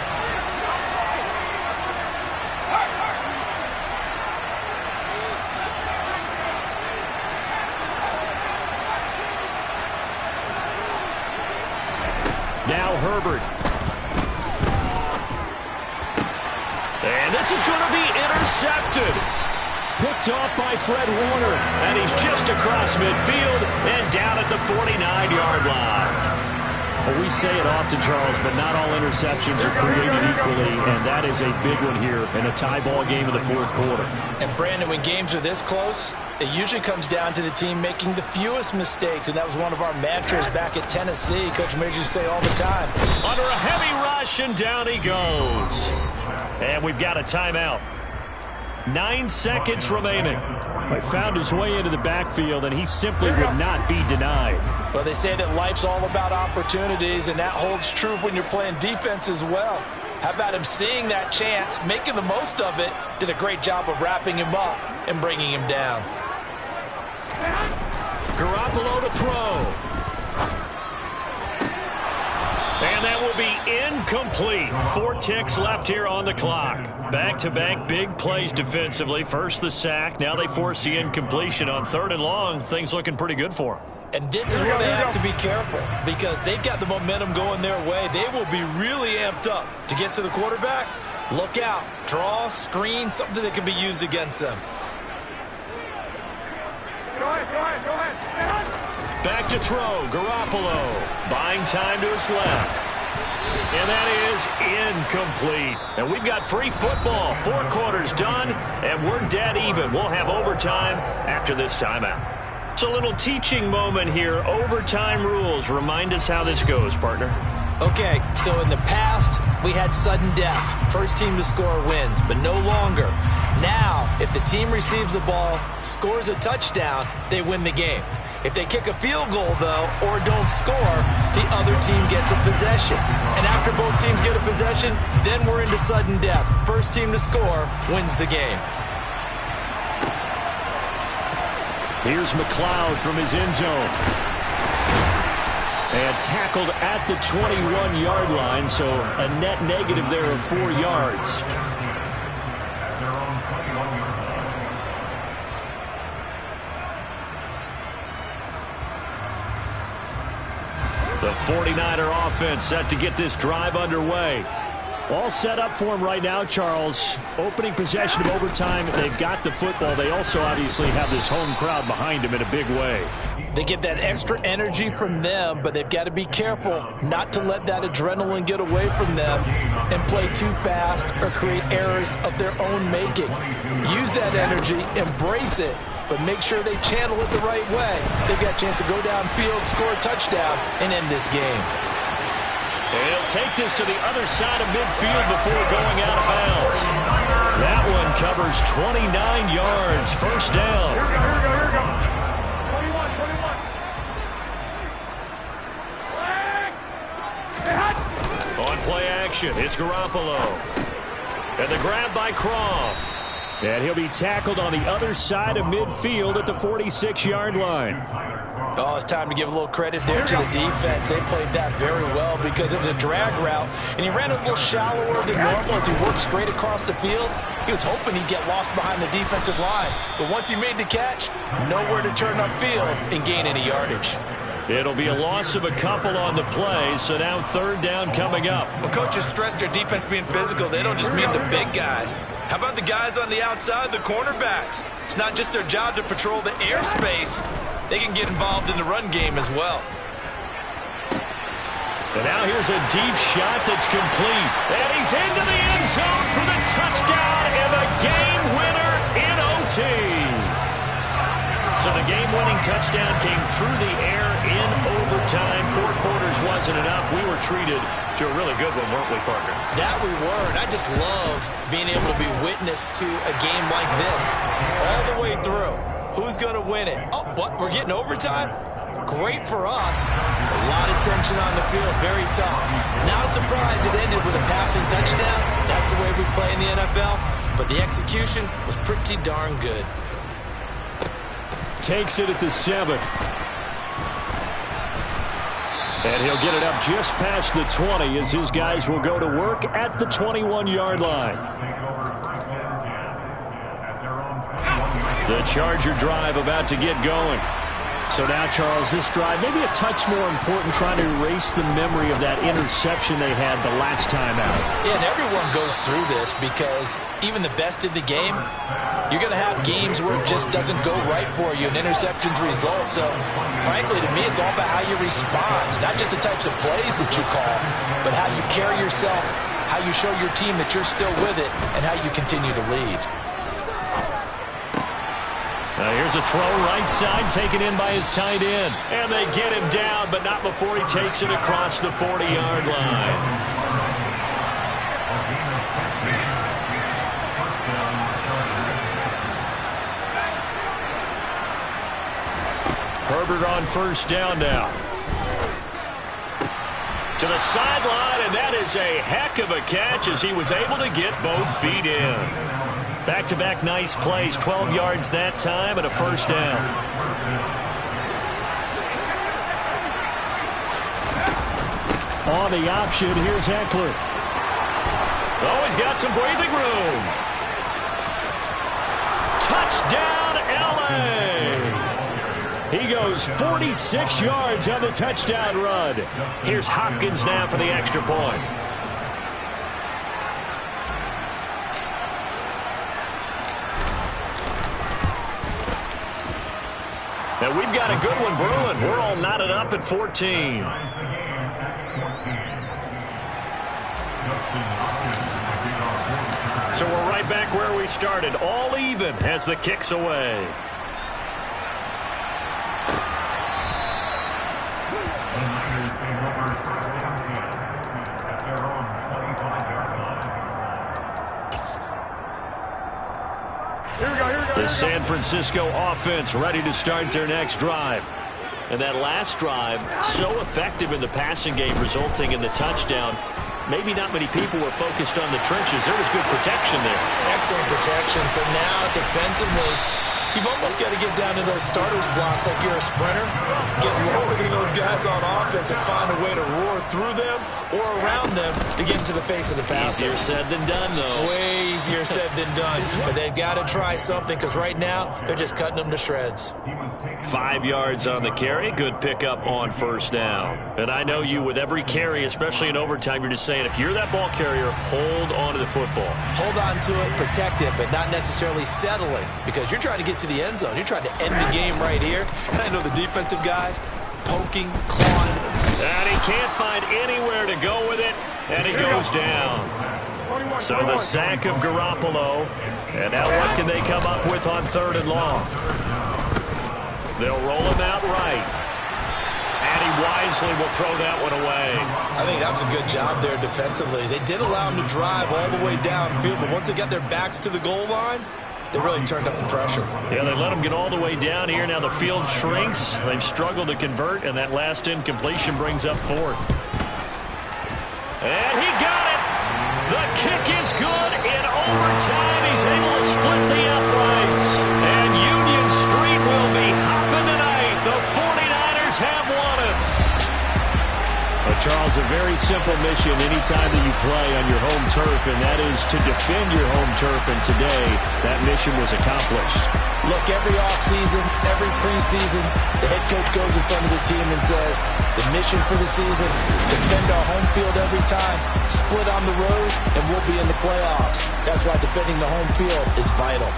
Now Herbert. And this is going to be intercepted. Picked off by Fred Warner. And he's just across midfield and down at the 49-yard line. Well, we say it often, Charles, but not all interceptions are created equally, and that is a big one here in a tie ball game in the 4th quarter. And, Brandon, when games are this close, it usually comes down to the team making the fewest mistakes, and that was one of our mantras back at Tennessee. Coach Mears used to say all the time. Under a heavy rush, and down he goes. And we've got a timeout. 9 seconds remaining. He found his way into the backfield, and he simply would not be denied. Well, they say that life's all about opportunities, and that holds true when you're playing defense as well. How about him seeing that chance, making the most of it, did a great job of wrapping him up and bringing him down. Garoppolo to throw. And that will be incomplete. 4 ticks left here on the clock. Back-to-back big plays defensively. First the sack. Now they force the incompletion on 3rd and long. Things looking pretty good for them. And this is where they have to be careful, because they've got the momentum going their way. They will be really amped up to get to the quarterback. Look out. Draw, screen, something that can be used against them. Go ahead. Back to throw. Garoppolo buying time to his left. And that is incomplete. And we've got free football. 4 quarters done, and we're dead even. We'll have overtime after this timeout. It's a little teaching moment here. Overtime rules. Remind us how this goes, partner. Okay, so in the past, we had sudden death. First team to score wins, but no longer. Now, if the team receives the ball, scores a touchdown, they win the game. If they kick a field goal, though, or don't score, the other team gets a possession. And after both teams get a possession, then we're into sudden death. First team to score wins the game. Here's McLeod from his end zone. And tackled at the 21-yard line, so a net negative there of 4 yards. The 49er offense set to get this drive underway. All set up for him right now, Charles. Opening possession of overtime. They've got the football. They also obviously have this home crowd behind them in a big way. They get that extra energy from them, but they've got to be careful not to let that adrenaline get away from them and play too fast or create errors of their own making. Use that energy, embrace it, but make sure they channel it the right way. They've got a chance to go downfield, score a touchdown, and end this game. And he'll take this to the other side of midfield before going out of bounds. That one covers 29 yards. First down. Here we go. 21. On play action, it's Garoppolo. And the grab by Croft. And he'll be tackled on the other side of midfield at the 46-yard line. Oh, it's time to give a little credit there to the defense. They played that very well because it was a drag route, and he ran a little shallower than normal as he worked straight across the field. He was hoping he'd get lost behind the defensive line, but once he made the catch, nowhere to turn upfield and gain any yardage. It'll be a loss of a couple on the play, so now third down coming up. Well, coaches stress their defense being physical. They don't just mean the big guys. How about the guys on the outside, the cornerbacks? It's not just their job to patrol the airspace. They can get involved in the run game as well. And now here's a deep shot that's complete. And he's into the end zone for the touchdown and the game winner in OT. So the game-winning touchdown came through the air in overtime. 4 quarters wasn't enough. We were treated to a really good one, weren't we, Parker? That we were, and I just love being able to be witness to a game like this all the way through. Who's going to win it? Oh, what? We're getting overtime? Great for us. A lot of tension on the field. Very tough. Not a surprise it ended with a passing touchdown. That's the way we play in the NFL. But the execution was pretty darn good. Takes it at the 7. And he'll get it up just past the 20 as his guys will go to work at the 21-yard line. The Charger drive about to get going. So now, Charles, this drive maybe a touch more important, trying to erase the memory of that interception they had the last time out. Yeah, and everyone goes through this because even the best in the game, you're going to have games where it just doesn't go right for you and interceptions result. So, frankly, to me, it's all about how you respond, not just the types of plays that you call, but how you carry yourself, how you show your team that you're still with it, and how you continue to lead. Now here's a throw right side taken in by his tight end. And they get him down, but not before he takes it across the 40-yard line. Herbert on first down now. To the sideline, and that is a heck of a catch as he was able to get both feet in. Back-to-back nice plays, 12 yards that time and a first down. On the option, here's Eckler. Oh, he's got some breathing room. Touchdown, L.A. He goes 46 yards on the touchdown run. Here's Hopkins now for the extra point. And we've got a good one brewing. We're all knotted up at 14. So we're right back where we started, all even as the kick's away. The San Francisco offense ready to start their next drive. And that last drive, so effective in the passing game, resulting in the touchdown. Maybe not many people were focused on the trenches. There was good protection there. Excellent protection. So now defensively, you've almost got to get down to those starters blocks like you're a sprinter. Get lower than those guys on offense and find a way to roar through them or around them to get into the face of the passer. Easier said than done, though. Way easier said than done. But they've got to try something because right now they're just cutting them to shreds. 5 yards on the carry. Good pickup on first down. And I know you, with every carry, especially in overtime, you're just saying, if you're that ball carrier, hold on to the football. Hold on to it, protect it, but not necessarily settling because you're trying to get to the end zone. You're trying to end the game right here. And I know the defensive guys poking, clawing. And he can't find anywhere to go with it, and he goes down. So the sack of Garoppolo. And now what can they come up with on 3rd and long? They'll roll him out right. And he wisely will throw that one away. I think that's a good job there defensively. They did allow him to drive all the way downfield, but once they got their backs to the goal line, they really turned up the pressure. Yeah, they let him get all the way down here. Now the field shrinks. They've struggled to convert, and that last incompletion brings up 4th. And he got it. The kick is good in overtime. He's able to split the uprights. And Union Street will be hopping tonight. The 49ers have won it. Well, Charles, a very simple mission anytime that you play on your home turf, and that is to defend your home turf. And today, that mission was accomplished. Look, every offseason, every preseason, the head coach goes in front of the team and says, the mission for the season, defend our home field every time, split on the road, and we'll be in the playoffs. That's why defending the home field is vital.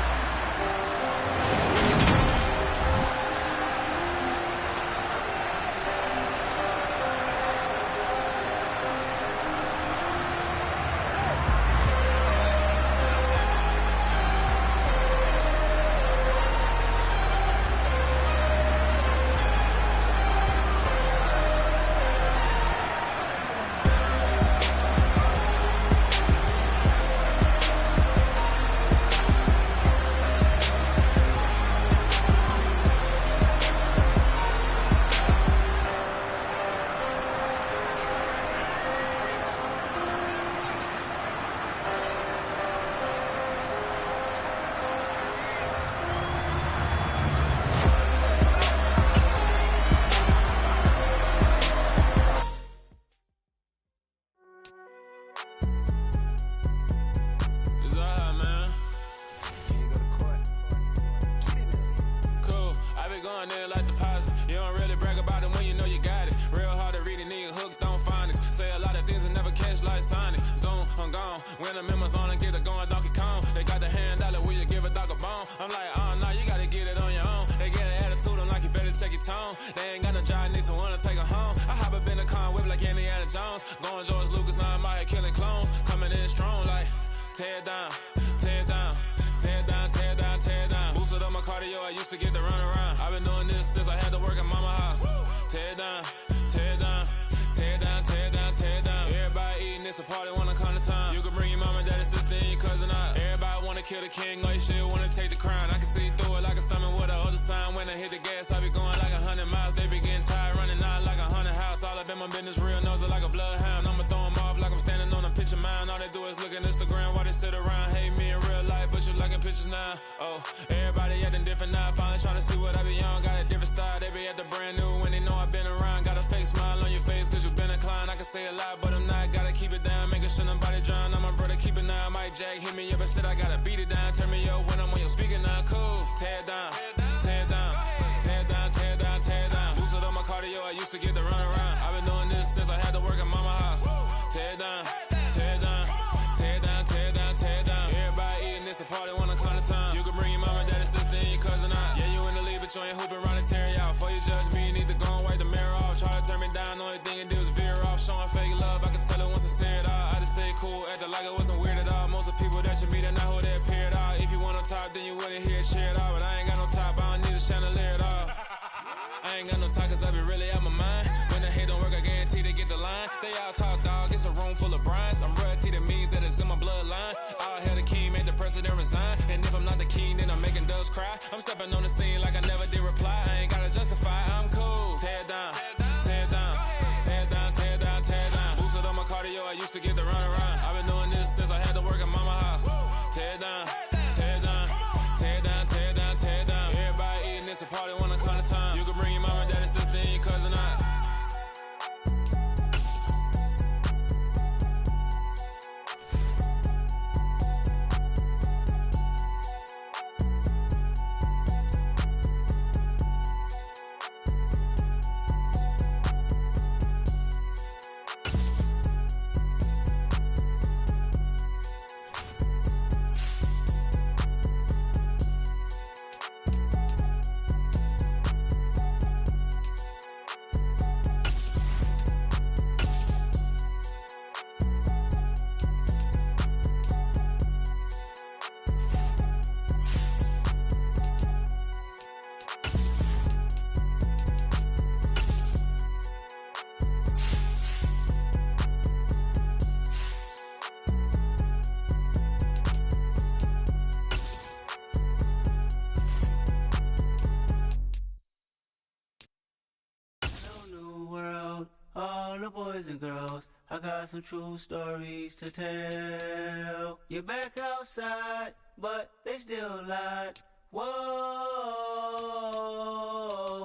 boys and girls, I got some true stories to tell. You're back outside, but they still lied. Whoa,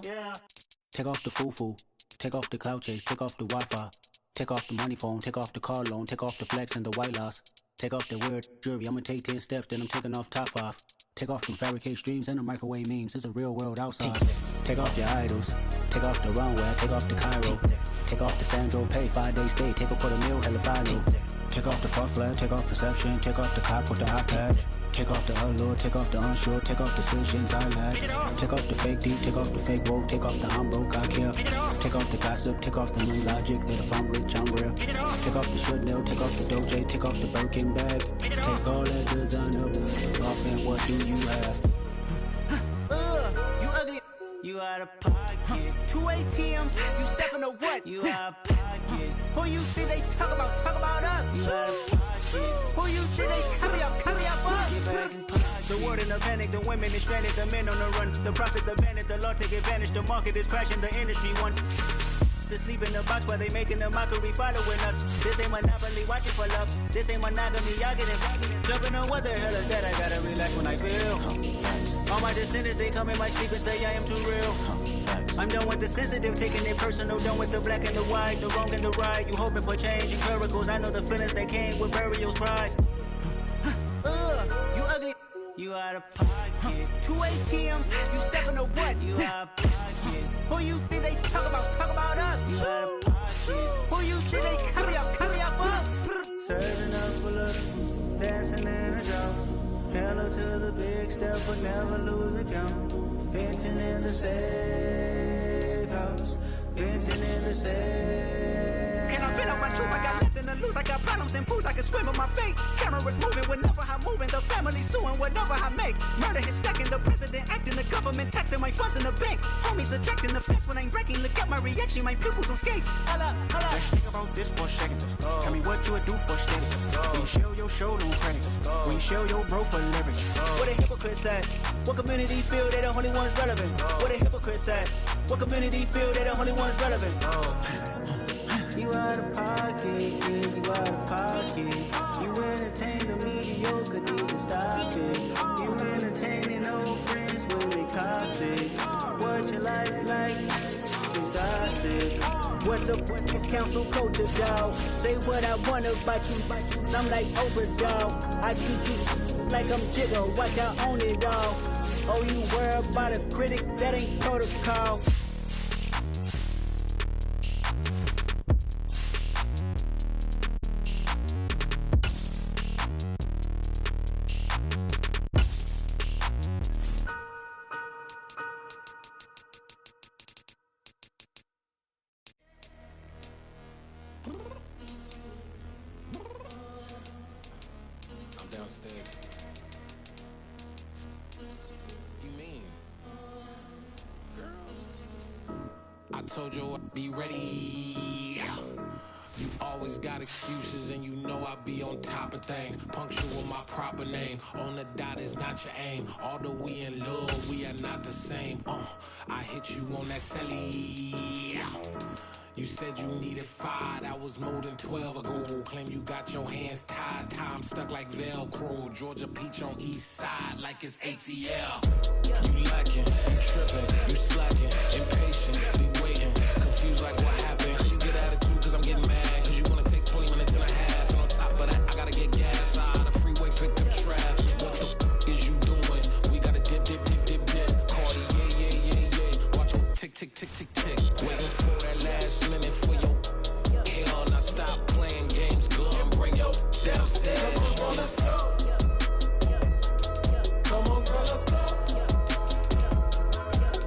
yeah. Take off the foo-foo, take off the cloud chase, take off the Wi-Fi, take off the money phone, take off the car loan, take off the flex and the white loss, take off the weird jewelry. I'ma take 10 steps, then I'm taking off top off. Take off them fabricated streams and the microwave memes. It's a real world outside. Take off your idols, take off the runway, take off the Cairo, take off the Sandro Pay, 5-day stay, take a $250,000 hella final. Take off the far flag, take off perception, take off the cop with the iPad. Take off the allure, take off the unsure, take off decisions I lack. Take off the fake deep, take off the fake woke, take off the I'm broke, I care. Take off the gossip, take off the new logic that if I'm rich, I'm real. Take off the should know, take off the Doja, take off the Birkin bag. Take all that designer, take off and what do you have? You ugly. You out of pocket. 2 ATMs, you stepping to what? You out of pocket. Who you think they talk about? Talk about us. You out of pocket. Who you think they copy up us? Get back in pocket. The world in a panic, the women is stranded, the men on the run. The profits abandoned, the law take advantage. The market is crashing, the industry wants to sleep in the box while they making a mockery following us. This ain't monopoly, watching for love. This ain't monogamy, y'all getting jumping on what the hell is that? I gotta relax when I feel. All my descendants, they come in my sleep and say I am too real. I'm done with the sensitive, taking it personal. Done with the black and the white, the wrong and the right. You hoping for change and miracles. I know the feelings that came with burial cries. You ugly. You out of pocket. 2 ATMs, you stepping to what? You out of pocket. Who you think they talk about? Talk about us. You out of pocket. Who you think they carry up us? Serving up for love, dancing in a drum. Hello to the big step, but never lose a count. Venting in the safe house. Venting in the safe. Can I vent on my truth? I got nothing to lose. I got problems and pools. I can swim with my fate. Cameras moving whenever I'm moving. The family suing whatever I make. Murder is stacking. The president acting. The government taxing my funds in the bank. Homies attracting the fence when I'm breaking. Look at my reaction. My pupils on skates. Holla, holla. Let's think about this for a second. Tell me what you would do for steady. When you show your show, no credit. When you show your bro for leverage. What a hypocrite said. What community feel they the only ones relevant? What a hypocrite said. What community feel they the only ones relevant? You out of pocket, yeah, you out of pocket. You entertain the mediocre, need to stop it. You entertaining old friends when they toxic. What your life like? You gossip. What the is council culture, dog? Say what I want about you, I'm like Oprah, dog. I treat you like I'm Jigga, watch I own it all. Oh, you worry about a critic, that ain't protocol. Told you I'd be ready. You always got excuses and you know I be on top of things. Punctual my proper name. On the dot is not your aim. Although we in love, we are not the same. I hit you on that celly. You said you needed 5, that was more than 12 ago. Claim you got your hands tied, time stuck like Velcro. Georgia Peach on east side like it's ATL. You lacking, you tripping, you slacking, impatient, be waiting, confused like what happened. How you get attitude cause I'm getting mad, cause you wanna take 20 minutes and a half. And on top of that, I gotta get gas out the freeway, pick up traffic. What the is you doing? We gotta dip, dip, dip, dip, dip. Cardi, yeah. Watch your tick, tick, tick, tick, tick. Waiting for that last minute for your hell. Now stop playing games, go and bring your downstairs. Come on, girl, let's go. Come on, girl, let's go.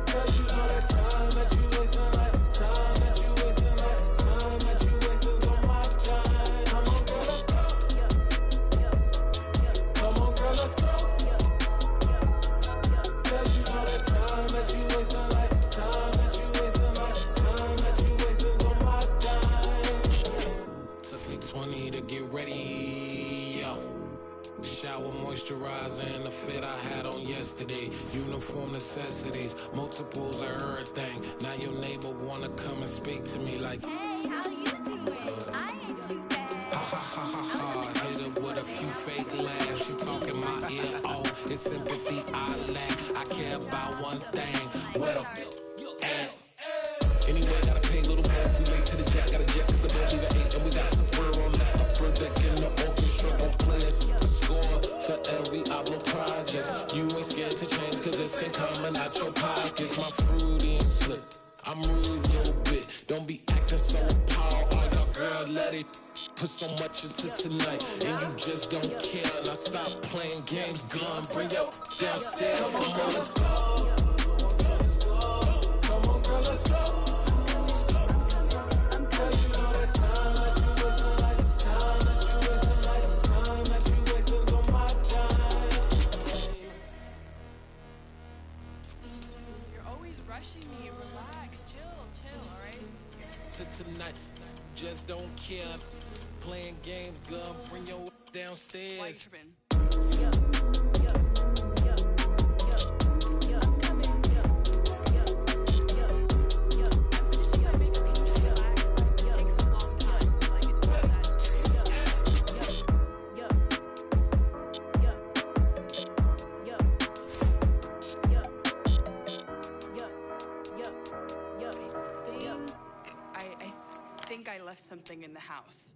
Cause you know that time that you wasting, like time that you wasting, like time that you wasting on my time. Come on, girl, let's go. Come on, girl, let's go. Cause you know that time that you wasting, like time that you wasting, like time that you wasting on my time. Took me 20 to get ready. Shower moisturizer and the fit I had on yesterday. Uniform necessities, multiples of everything. Now your neighbor wanna come and speak to me like, hey, how you doing? I ain't too about one thing. Where the at? Anyway, gotta pay a little more if we late to the jack. Got a jet cause the band leave at 8 and we got some fur on that upper deck in the orchestra. Don't play a score for every album project. You ain't scared to change cause it's ain't coming out your pockets. My fruity and slick, I'm rude a little bit. Don't be acting so appalled. All y'all girl, let it put so much into tonight and you just don't care. Now stop playing games, gun, bring your downstairs. Come on, girl, let's go. Come on, girl, let's go. Tonight, just don't care. Playing games, gun, bring your downstairs. I left something in the house.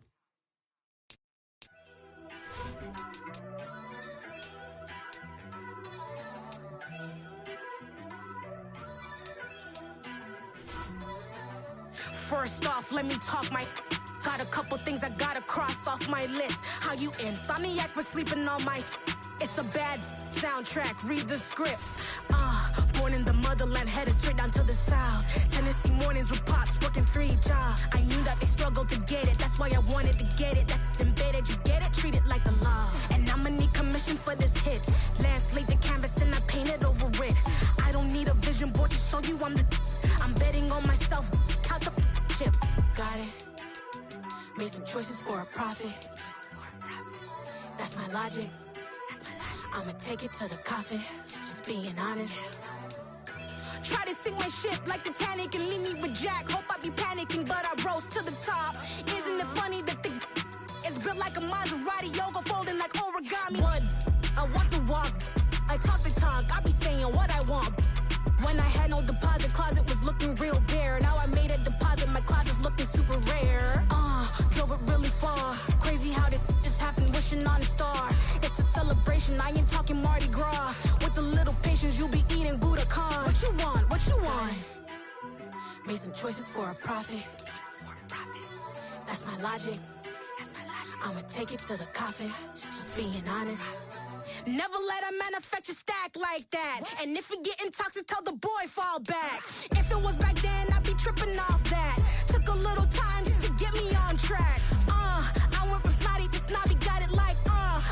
First off, let me talk my... Got a couple things I gotta cross off my list. How you insomniac for sleeping on my... It's a bad soundtrack, read the script. Born in the motherland, headed straight down to the south. Tennessee mornings with pops, working 3 jobs. I knew that they struggled to get it, that's why I wanted to get it. That embedded, you get it, treat it like the law. And I'ma need commission for this hit. Lance laid the canvas and I painted over it. I don't need a vision board to show you I'm the... I'm betting on myself, count the chips. Got it. Made some choices for a profit. That's my logic. I'ma take it to the coffin, just being honest. Try to sink my ship like Titanic and leave me with Jack. Hope I be panicking, but I rose to the top. Isn't it funny that the is built like a Maserati, yoga folding like origami? What? I walk the walk, I talk the talk, I be saying what I want. When I had no deposit, closet was looking real bare. Now I made a deposit, my closet's looking super rare. Drove it really far. Crazy how did just happen, wishing on a star. It's a celebration, I ain't talking Mardi Gras. With a little patience, you'll be eating Budokan. What you want? What you want? Made some choices for a profit. That's my logic. I'ma take it to the coffin, just being honest. Never let a manufacture stack like that. And if it getting toxic, tell the boy fall back. If it was back then, I'd be tripping off that. Took a little time just to get me on track. I went from snotty to snobby, got it like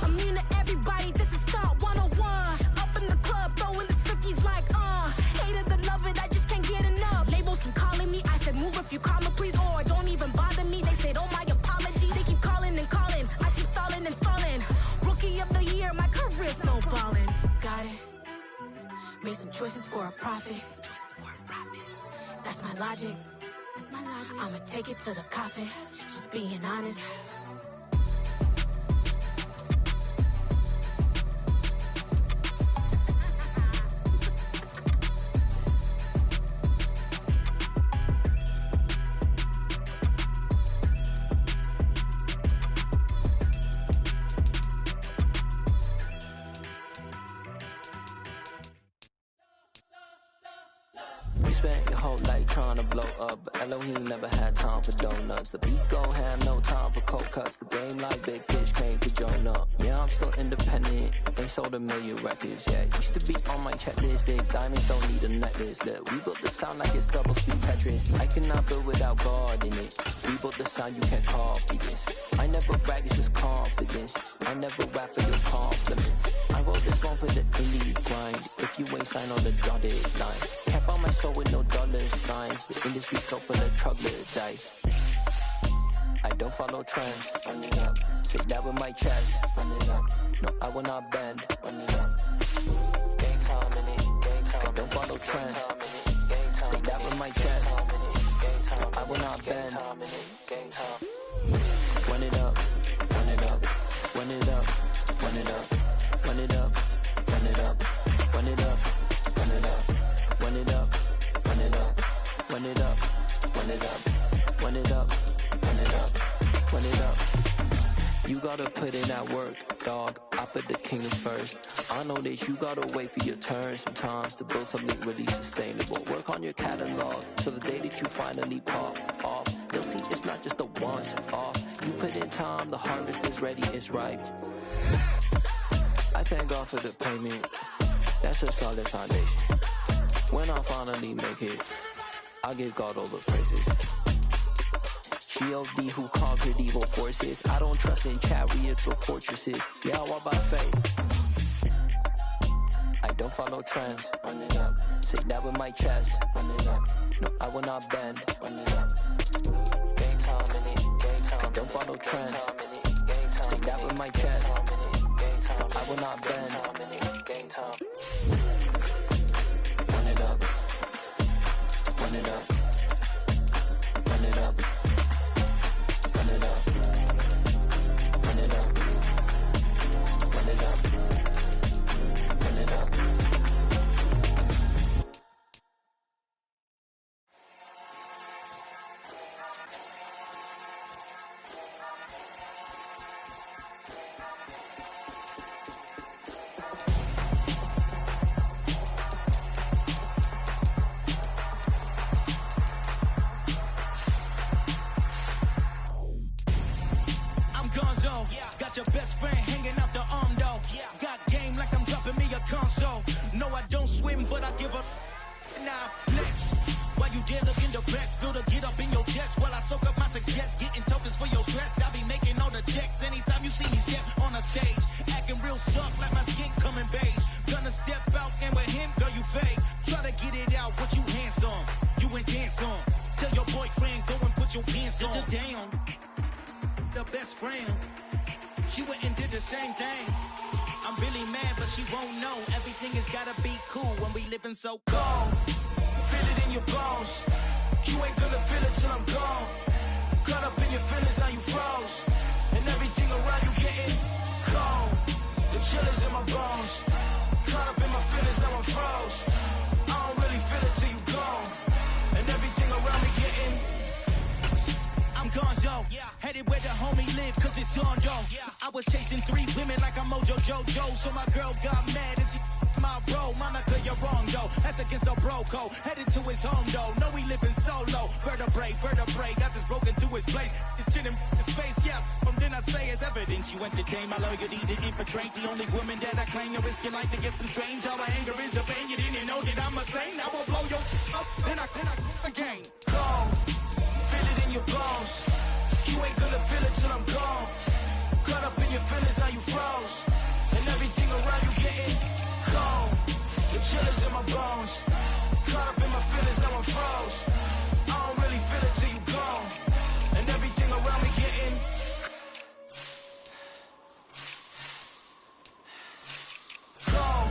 immune to everybody, this is stunt 101. Up in the club, throwing this 50s like hate it or love it, I just can't get enough. Labels from calling me, I said move if you call me please, or don't even bother me. They said oh my apologies, they keep calling and calling. I keep stalling and stalling. Rookie of the year, my career snowballing. Got it. Made some choices for a profit. That's my logic. I'ma take it to the coffin, just being honest. You spent your whole life trying to blow up, but Elohim never had time for donuts. The beat go ham, no time for cold cuts. The game like Big Pitch came to Jonah. Yeah, I'm still independent, ain't sold 1 million records. Yeah, used to be on my checklist. Big diamonds don't need a necklace. Look, we built the sound like it's double speed Tetris. I cannot build without God in it. We built the sound, you can't copy this. I never brag, it's just confidence. I never rap for your compliments. I wrote this one for the indie grind. If you ain't signed on the dotted line, can't buy my soul with no dollar signs. The industry so full of troglodytes. I don't follow trends. Say that with my chest. No, I will not bend. Gang time in it. I don't follow trends. Say that with my chest. No, I will not bend. Run it up, run it up, run it up, run it up, run it up, run it up, run it up, run it up. run it up, run it up, run it up, run it up, run it up. You gotta put in that work, dog. I put the kingdoms first. I know that you gotta wait for your turn sometimes to build something really sustainable. Work on your catalog, so the day that you finally pop off, they'll see it's not just a once off. You put in time, the harvest is ready, it's ripe. I thank God for the payment. That's a solid foundation. When I finally make it, I give God all the praises. G.O.D. who conquered evil forces. I don't trust in chariots or fortresses. Yeah, I walk by faith. I don't follow trends. Run it up. Say that with my chest. Run it up. No, I will not bend. Run it up. Game time in it. Game time. I don't follow trends. Say that with my chest. I will not bend. Game time. Run it up. Run it up. Run it up. Run it up. Run it up. Run it up. Run it up. Got your best friend hanging out the arm though. Got game like I'm dropping me a console. No, I don't swim, but I give up. Nah, flex. While you there looking the best, feel the get up in your chest while I soak up my success. Getting tokens for your stress. I be making all the checks anytime you see me step on a stage. Acting real suck like my skin coming beige. Gonna step out and with him, girl, you fake. Try to get it out, but you handsome. You and dance on. Tell your boyfriend, go and put your pants on. Down. The best friend. She went and did the same thing. I'm really mad, but she won't know. Everything has gotta be cool when we living so cold. Feel it in your bones. You ain't gonna feel it till I'm gone. Caught up in your feelings, now you froze. And everything around you getting cold. The chill is in my bones. Caught up in my feelings, now I'm froze. I don't really feel it till you gone. And everything around me getting I'm gonzo, headed where the homie live, cause it's on though. I was chasing 3 women like I'm Mojo Jojo, so my girl got mad and she my bro. Monica, you're wrong though, that's against a bro code. Headed to his home though, no we living solo. Vertebrae, got this broken to his place. It's chillin' his face, yeah. From then I say it's evidence you entertain my loyalty to infiltrate. The only woman that I claim to risk your life to get some strange. All my anger is a pain, you didn't know that I'm a saint. I will blow your up, then I again. Go. Feel it in your bones. You ain't gonna feel it till I'm gone. Caught up in your feelings, now you froze. And everything around you getting cold. The chill is in my bones. Caught up in my feelings, now I'm froze. I don't really feel it till you gone. And everything around me getting cold.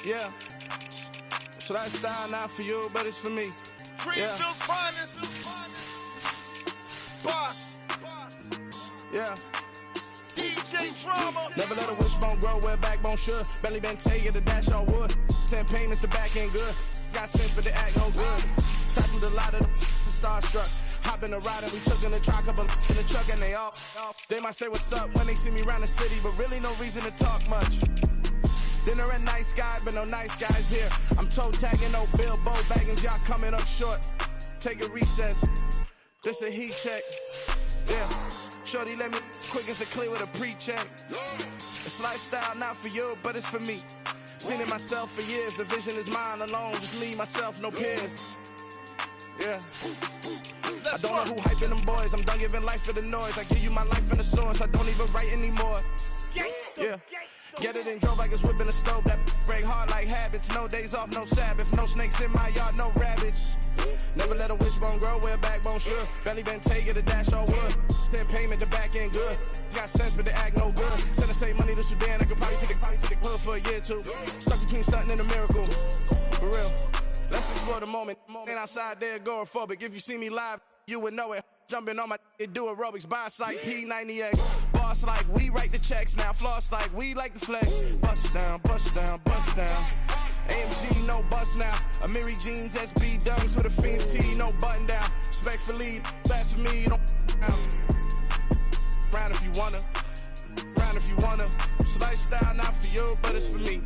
Yeah, so that style not for you, but it's for me. Greenfield's finest. Boss. Yeah. DJ Drama. Never let a wishbone grow where a backbone should. Belly been taking the dash all wood. 10 payments, the back ain't good. Got sense, but the act no good. Shot through the lot of the starstruck. Hop in the ride and we took in the truck, couple in the truck and they off. They might say what's up when they see me around the city, but really no reason to talk much. Dinner at Nice Guy, but no nice guys here. I'm toe tagging, no Bilbo baggins, y'all coming up short. Take a recess. This a heat check. Yeah. Shorty let me quick as a clean with a pre-check. It's lifestyle not for you, but it's for me. Seen it myself for years. The vision is mine alone. Just me, myself, no peers. Yeah. I don't know who hyping them boys. I'm done giving life for the noise. I give you my life in the source. I don't even write anymore. Yeah. Get it and drove like it's whipping a stove. That break hard like habits. No days off, no Sabbath. No snakes in my yard, no rabbits. Never let a wishbone grow where a backbone should. Belly been taking the dash all wood. 10 payment, the back ain't good. Got sense, but the act no good. Send the same money to Sudan. I could probably take the hood hood for a year or two. Stuck between stunting and a miracle. For real. Let's explore the moment. Ain't outside there agoraphobic. If you see me live, you would know it. Jumping on my do aerobics, boss like P90X. Boss like we write the checks now. Floss like we like the flex. Bust down, bust down, bust down. AMG, no bust now. Amiri jeans, SB dunks with a Fiends tee, no button down. Respectfully, best for me, you don't round if you wanna. Round if you wanna. It's lifestyle, not for you, but it's for me.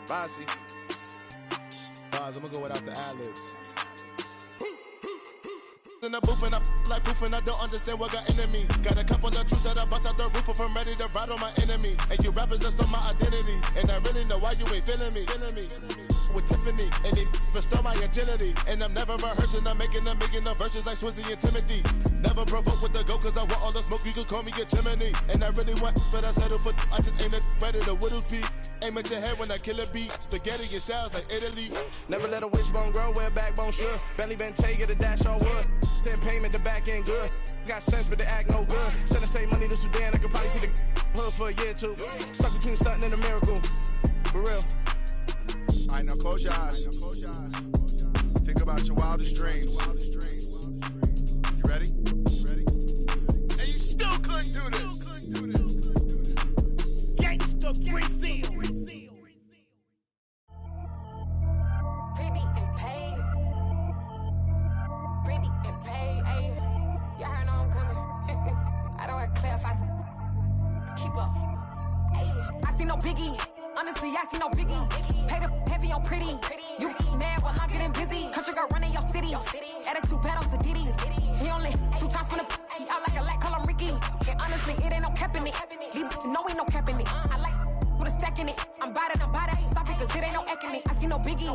Bossy. I'm gonna go without the ad-libs. In the booth and I like proof and I don't understand what got into me. Got a couple of truths that I bust out the roof if I'm ready to ride on my enemy. And you rappers just stole my identity. And I really know why you ain't feeling me. With Tiffany and they restore my agility. And I'm never rehearsing, I'm making a million of verses like Swizzy and Timothy. Never provoke with the go cause I want all the smoke, you can call me a chimney. And I really want, but I settle for I just ain't ready to whittle peak. Aim at your head when I kill a beat. Spaghetti and shells like Italy. Never let a wishbone grow where a backbone should. Bentley Bentayga, the dash all wood. 10 payment, the back end good. Got sense, but the act no good. Send the same money to Sudan, I could probably see the hood for a year or two. Stuck between stunting and a miracle. For real. All right, now close your eyes. Think about your wildest dreams. You ready? And you still couldn't do this. Gangsta Brazil. Pretty and paid. Pretty and paid. Ayy, y'all heard I'm coming. I don't want to clarify. Keep up. Ayy, I see no biggie. Honestly, I see no biggie. Pay the heavy on pretty. You mad while I'm getting busy. Country girl running your city. Attitude bad on the Diddy. He only 2 times from the he out like a light, call him Ricky. And honestly, it ain't no cap in it. Leave no ain't no cap in it. I like with a stack in it. I'm biting, stop it cause it ain't no eck in it. I see no biggie.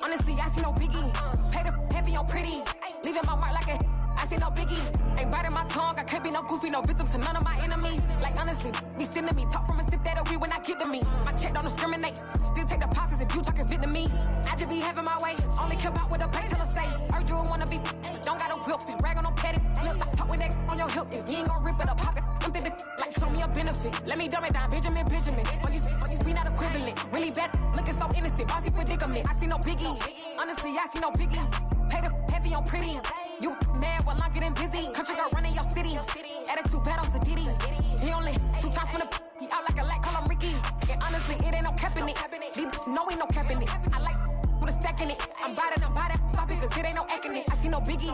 Honestly, I see no biggie. Pay the heavy on pretty. Leaving my mark like a I see no biggie. Ain't biting my tongue, I can't be no goofy, no victim to none of my enemies. Like honestly, be sending me talk from a sip that'll be when I get to me. My check don't discriminate, still take deposits if you talking Vietnamese. I just be having my way, only come out with a pay till I say. Heard you wanna be, don't got no whip, and rag on no petty lips. I talk with that on your hip, if you ain't gon' rip it up, pop it. I'm thinking like show me a benefit. Let me dumb it down, Benjamin. We not equivalent, really bad, looking so innocent, bossy predicament. I see no biggie, honestly, I see no biggie. Pay the heavy on pretty. You mad while I'm getting busy. Country girl running your city. Attitude bad on the Diddy. He only 2 times from the he out like a light, call him Ricky. And honestly, it ain't no cap in it. No ain't no cap in it. I like with a stack in it. I'm biting, stop it cause it ain't no eck in it. I see no biggie.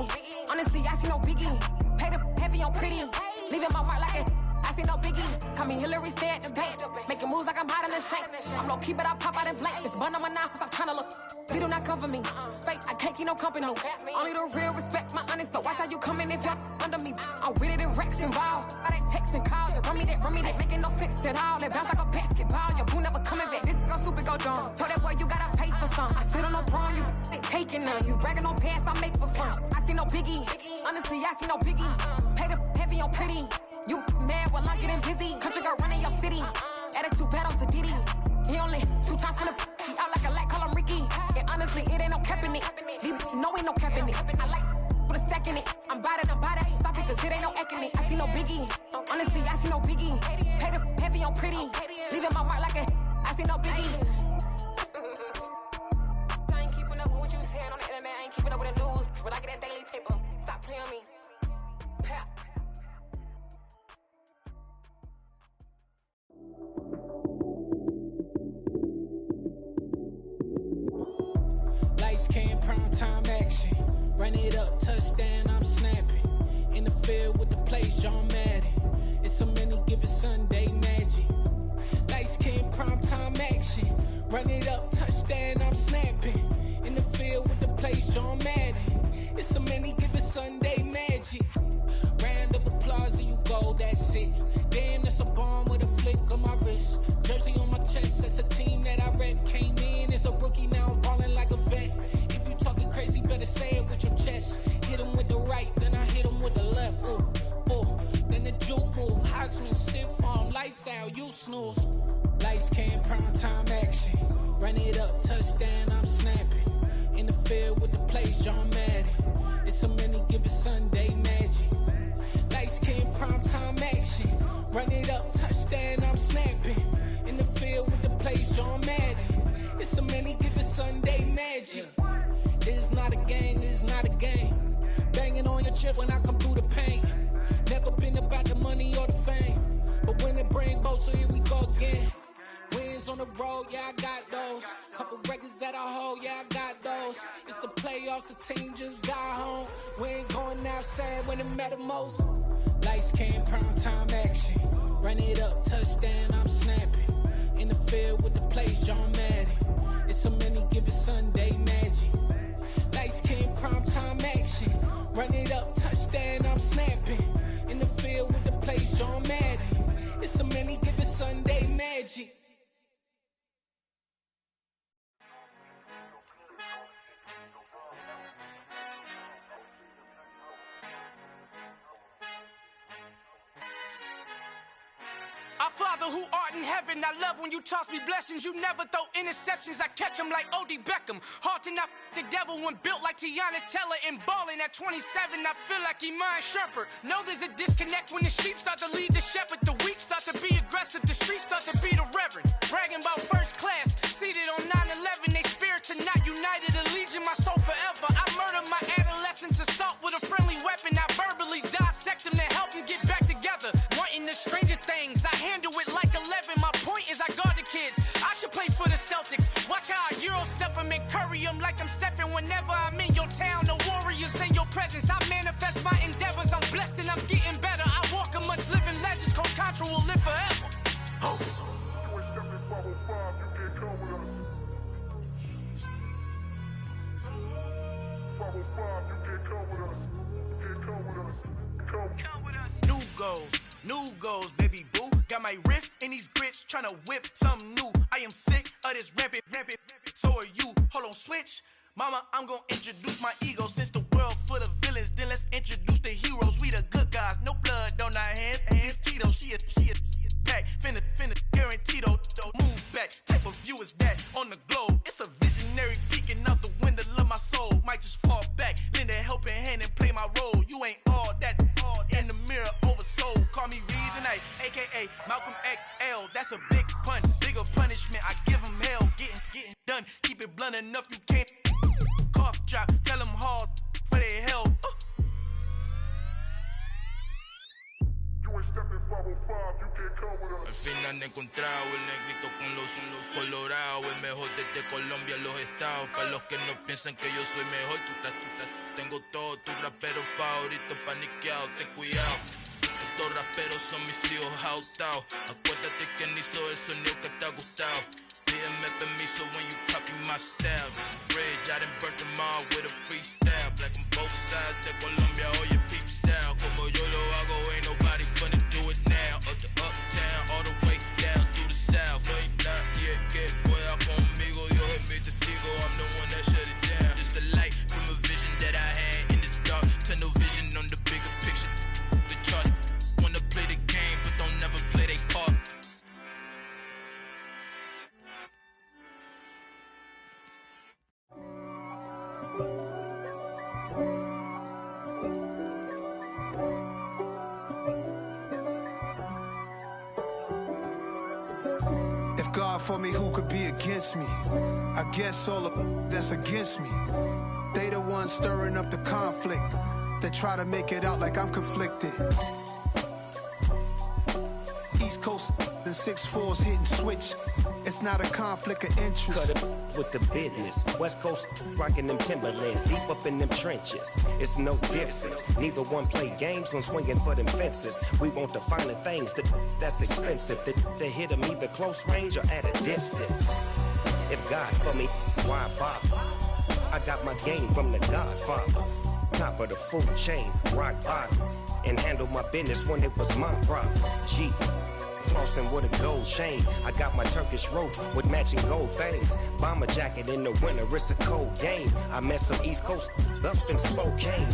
Honestly, I see no biggie. Pay the heavy on pretty. Leaving my mark like a I see no biggie. Call me Hillary, stay at the bank. Making moves like I'm hot in the shank. I'm low key, but I pop out in blank. It's bun on my knife, I'm trying to look. They do not cover me. Fake, I can't keep no company. Only the real respect my honest. So watch how you coming if you're under me. I'm with it and Rex involved. All they texts and calls. Run me that making no sense at all. They bounce like a basketball. Your boo never coming back. This go stupid, go dumb. Told that boy you gotta pay for some. I sit on no throne, you they taking none. You bragging on pants, I make for fun. I see no biggie. Honestly, I see no biggie. Pay the heavy on pretty. You mad while I'm getting busy. Country girl running your city. Attitude bad on the Diddy. He only 2 times from the he out like a light, call him Ricky. And honestly, it ain't no cap in it. No ain't no cap in it. I like with a stack in it. I'm biting, stop it cause it ain't no eck in it. I see no biggie. Honestly, I see no biggie. Pay the heavy on pretty. Leaving my mark like a I see no biggie. I ain't keeping up with what you saying on the internet. I ain't keeping up with the news. But I get that daily paper. Stop playing me. Pap. Lights came, prime time action. Run it up, touchdown, I'm snapping. In the field with the plays, John Madden. It's so many, give it Sunday magic. Lights came, prime time action. Run it up, touchdown, I'm snapping. In the field with the plays, John Madden. It's so many, give it Sunday magic. Round of applause and you go, that's it. Damn, that's a bomb with a flick on my wrist. Jersey on my chest, that's a team that I rep. Came in as a rookie, now I'm ballin' like a vet. If you talking crazy, better say it with your chest. Hit him with the right, then I hit him with the left. Then the juke move, Heisman, stiff arm, lights out, you snooze. Lights came, prime time action. Run it up, touchdown, I'm snapping. In the field with the plays, John Madden. It's so many, give it Sunday magic. Lights came, prime time action. Run it up, touchdown, I'm snapping. In the field with the plays, John Sunday magic. This is not a game, this is not a game. Banging on your chest when I come through the pain. Never been about the money or the fame, but when it bring both, so here we go again. Wins on the road, yeah, I got those. Couple records that I hold, yeah, I got those. It's the playoffs, the team just got home. We ain't going outside when it matter most. Lights came, prime time action. Run it up, touchdown, I'm snapping. In the field with the plays, John Madden. It's so many, give it Sunday magic. Lights came, prime time action. Run it up, touchdown, I'm snapping. In the field with the plays, John Madden. It's so many, give it Sunday magic. Our Father who art in heaven, I love when you toss me blessings. You never throw interceptions, I catch them like O.D. Beckham. Hard to not the devil when built like Tiana Teller and balling at 27. I feel like Iman Shumpert. Know there's a disconnect when the sheep start to lead the shepherd. The weak start to be aggressive, the streets start to be the reverend. Bragging about first class, seated on 9/11. They spirits are not united, allegiant my soul forever. I murdered my adolescence, assault with a friendly weapon. I verbally dissect them to help them get back together. Wanting the stranger things, I handle it like 11. My point is I guard the kids. I should play for the Celtics. Watch how I Euro step them and curry them like I'm stepping. Whenever I'm in your town, the Warriors in your presence. I manifest my endeavors. I'm blessed and I'm getting better. I walk amongst living legends. Coach Contra will live forever. Oh. New goals, baby boo. Got my wrist in these grits, tryna whip something new. I am sick of this rampant. So are you. Hold on, switch. Mama, I'm gonna introduce my ego. Since the world full of villains, then let's introduce the heroes. We the good guys, no blood on our hands. Hands Tito, she a pack. Finna guarantee though. Move back. Type of view is that on the globe? It's a visionary peeking out the window of my soul. Might just fall back, lend a helping hand and play my role. You ain't all that in the mirror oversold. Call me Reason A, aka Malcolm XL. That's a big pun, bigger punishment. I give him hell, getting done. Keep it blunt enough, you can't cough drop. Tell them hard for their health. Al fin han encontrado el negrito con los colorados, el mejor desde Colombia, los estados. Para los que no piensan que yo soy mejor, tengo todos tus raperos favoritos paniqueados, ten cuidado. Estos raperos son mis hijos jautados. Acuérdate que ni hizo el sonido que te ha gustado. Pídeme permiso when you copy my style. This bridge, I done burnt them all with a freestyle. Black on both sides de Colombia, oye peep style. Como yo lo hago, ain't nobody finna do it now. Up to uptown, all the way down through the south. No hay nadie que pueda conmigo, Dios es mi testigo. I'm the one that shut it down. Just the light from a vision that I had in the dark. Tunnel vision on the bigger picture. The charts wanna play the game, but don't never play their part. God for me, who could be against me? I guess all of that's against me. They the ones stirring up the conflict. They try to make it out like I'm conflicted. East Coast and 6'4's hitting switch. It's not a conflict of interest. Cut it with the business. West Coast rocking them Timberlands, deep up in them trenches. It's no difference. Neither one play games when swinging for them fences. We want the finer things that's expensive. They hit them either close range or at a distance. If God for me, why bother? I got my game from the Godfather. Top of the food chain, rock bottom. And handle my business when it was my problem. G. Flossing with a gold chain. I got my Turkish rope with matching gold things. Bomber jacket in the winter, it's a cold game. I met some East Coast up in Spokane.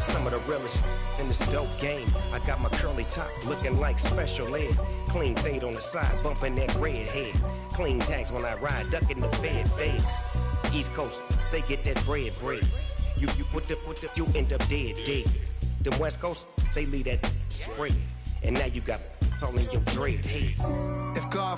Some of the realest in this dope game. I got my curly top looking like special ed. Clean fade on the side, bumping that red head. Clean tags when I ride, ducking the feds. East Coast, they get that bread. You you end up dead. The West Coast, they leave that spread. And now you got calling your dread head. If God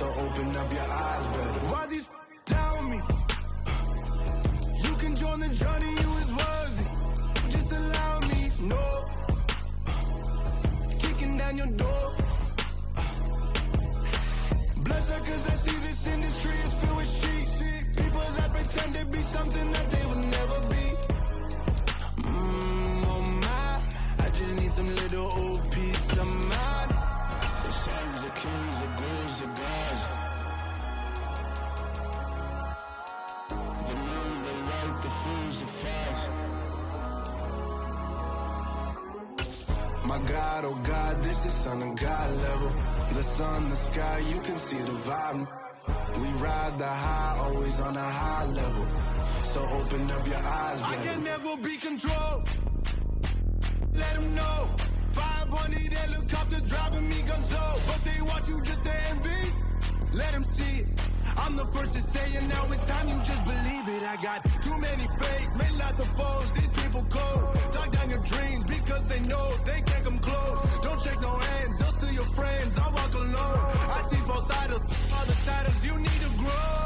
So open up your eyes better. Why these down with me? You can join the journey, you is worthy. Just allow me, no. Kicking down your door. Bloodsuckers, I see this industry is filled with sheep. People that pretend to be something that they will never be. Oh my, I just need some little old peace of mind. The sons of kings, the ghouls, the gods. The moon, the light, the fools, the facts. My God, oh God, this is Son of God level. The sun, the sky, you can see the vibe. We ride the high, always on a high level. So open up your eyes, baby. I can never be controlled. Let them know. 500 helicopters driving me gonzo. But they want you just to envy. Let them see it. I'm the first to say it, now it's time you just believe it. I got too many fakes, made lots of foes. These people cold. Talk down your dreams because they know they can't come close. Don't shake no hands, they'll steal your friends. I walk alone. I see false idols, other titles you need to grow.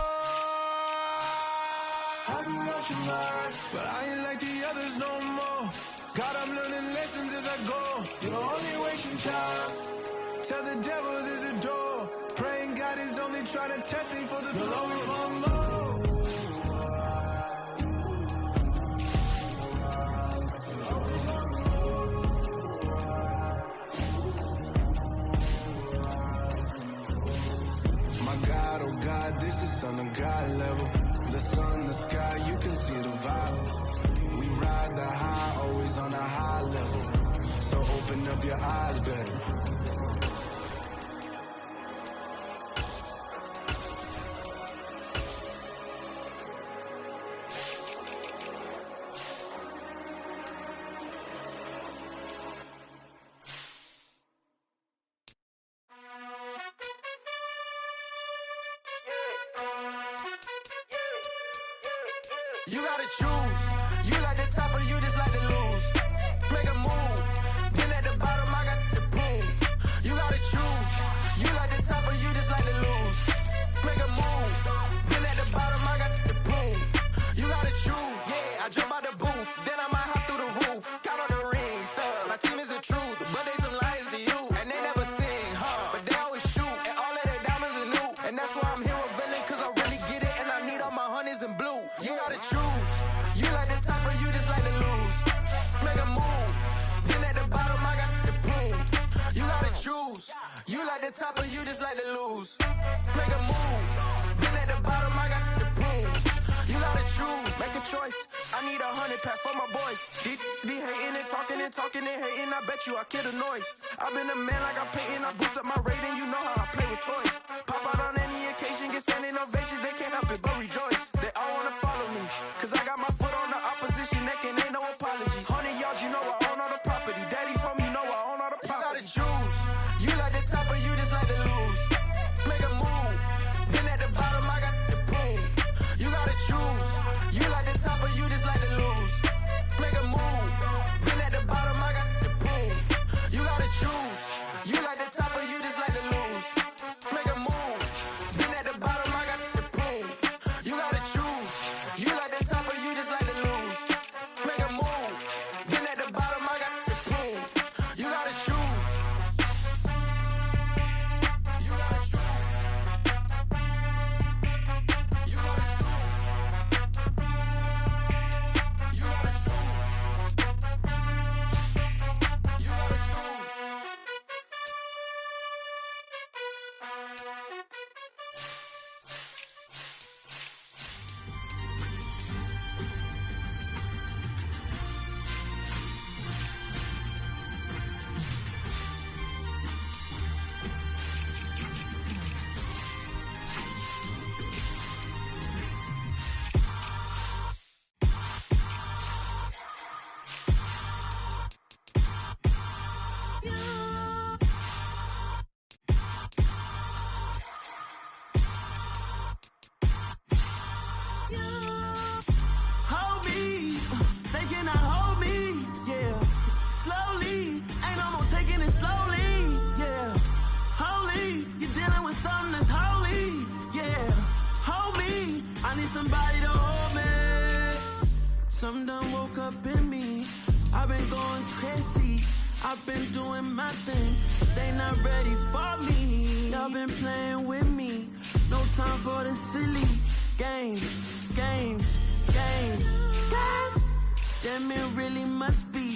I've been watching mine, but I ain't like the others no more. God, I'm learning lessons as I go. You're only wasting time. Tell the devil there's a door. Praying God is only trying to test me for the glory of my mom. My God, oh God, this is Son of God level. The sun, the sky, you can see the vibe. We ride the high, always on a high level. So open up your eyes better. You gotta choose. You like the top or you just like to lose. Make a move. Been at the bottom, I got the proof. You gotta choose. You like the top or you just like to lose. Make a move. Been at the bottom, I got the proof. You gotta choose. Yeah, I jump out the booth. Then I might hop through the roof. Count on the rings, stuff. My team is the truth, but they some liars to you. And they never sing, huh? But they always shoot. And all of their diamonds are new. And that's why I'm here with Villain, cause I really get it. And I need all my honeys in blue. You gotta choose. You like the top or you just like to lose. Make a move. Been at the bottom, I got the proof. You gotta choose. You like the top or you just like to lose. Make a move. Been at the bottom, I got the proof. You gotta choose. Make a choice. I need 100 pack for my boys. Be hating and talking and hating. I bet you I kill the noise. I've been a man like I'm Peyton. I boost up my rating. You know how I play with toys. Pop out on any occasion, get standing ovations. They can't help it but rejoice. They all wanna follow me, cause I got my foot on the opposition neck and ain't no apologies. 100 yards, you know I own all the property. Daddy's home, you know I own all the property. You gotta choose. You like the top or you just like to lose. Make a move. Been at the bottom, I got the proof. You gotta choose. You like the top or you just like to lose. Make a move. Been at the bottom, I got the proof. You gotta choose. You like the top or you just like to lose. Make a move. been going crazy. I've been doing my thing. They not ready for me. Y'all been playing with me. No time for the silly games. Damn, it really must be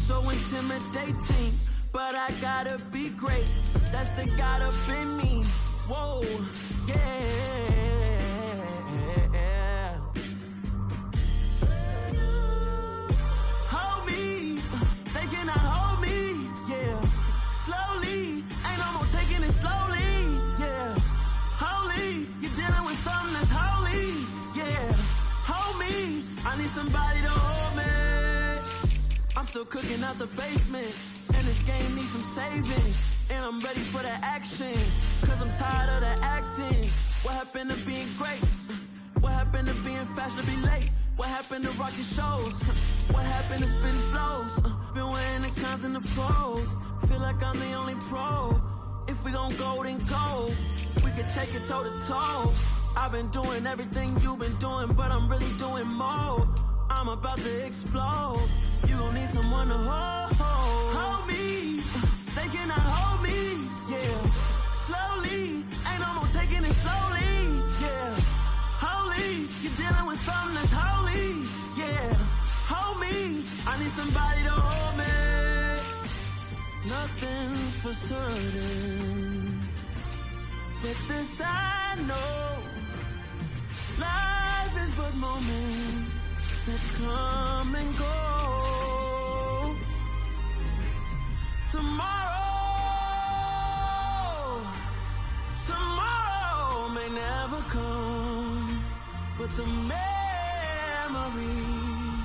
so intimidating. But I gotta be great. That's the God up in me. Whoa, yeah. Hold me, they cannot hold me, yeah. Slowly, ain't no more taking it slowly, yeah. Holy, you're dealing with something that's holy, yeah. Hold me, I need somebody to hold me. I'm still cooking out the basement, and this game needs some saving. And I'm ready for the action, cause I'm tired of the acting. What happened to being great? What happened to being fashionably late? What happened to rocking shows? What happened to spitting flows? Been wearing the cons and the pros. Feel like I'm the only pro. If we gon' go, then go. We could take it toe to toe. I've been doing everything you've been doing, but I'm really doing more. I'm about to explode. You gon' need someone to hold me. They cannot hold me, yeah. Slowly, ain't no more taking it slowly, yeah. Holy, you're dealing with something that's holy, yeah. Hold me, I need somebody to hold me. Nothing's for certain, but this I know. Life is but moments that come and go. Tomorrow may never come, but the memories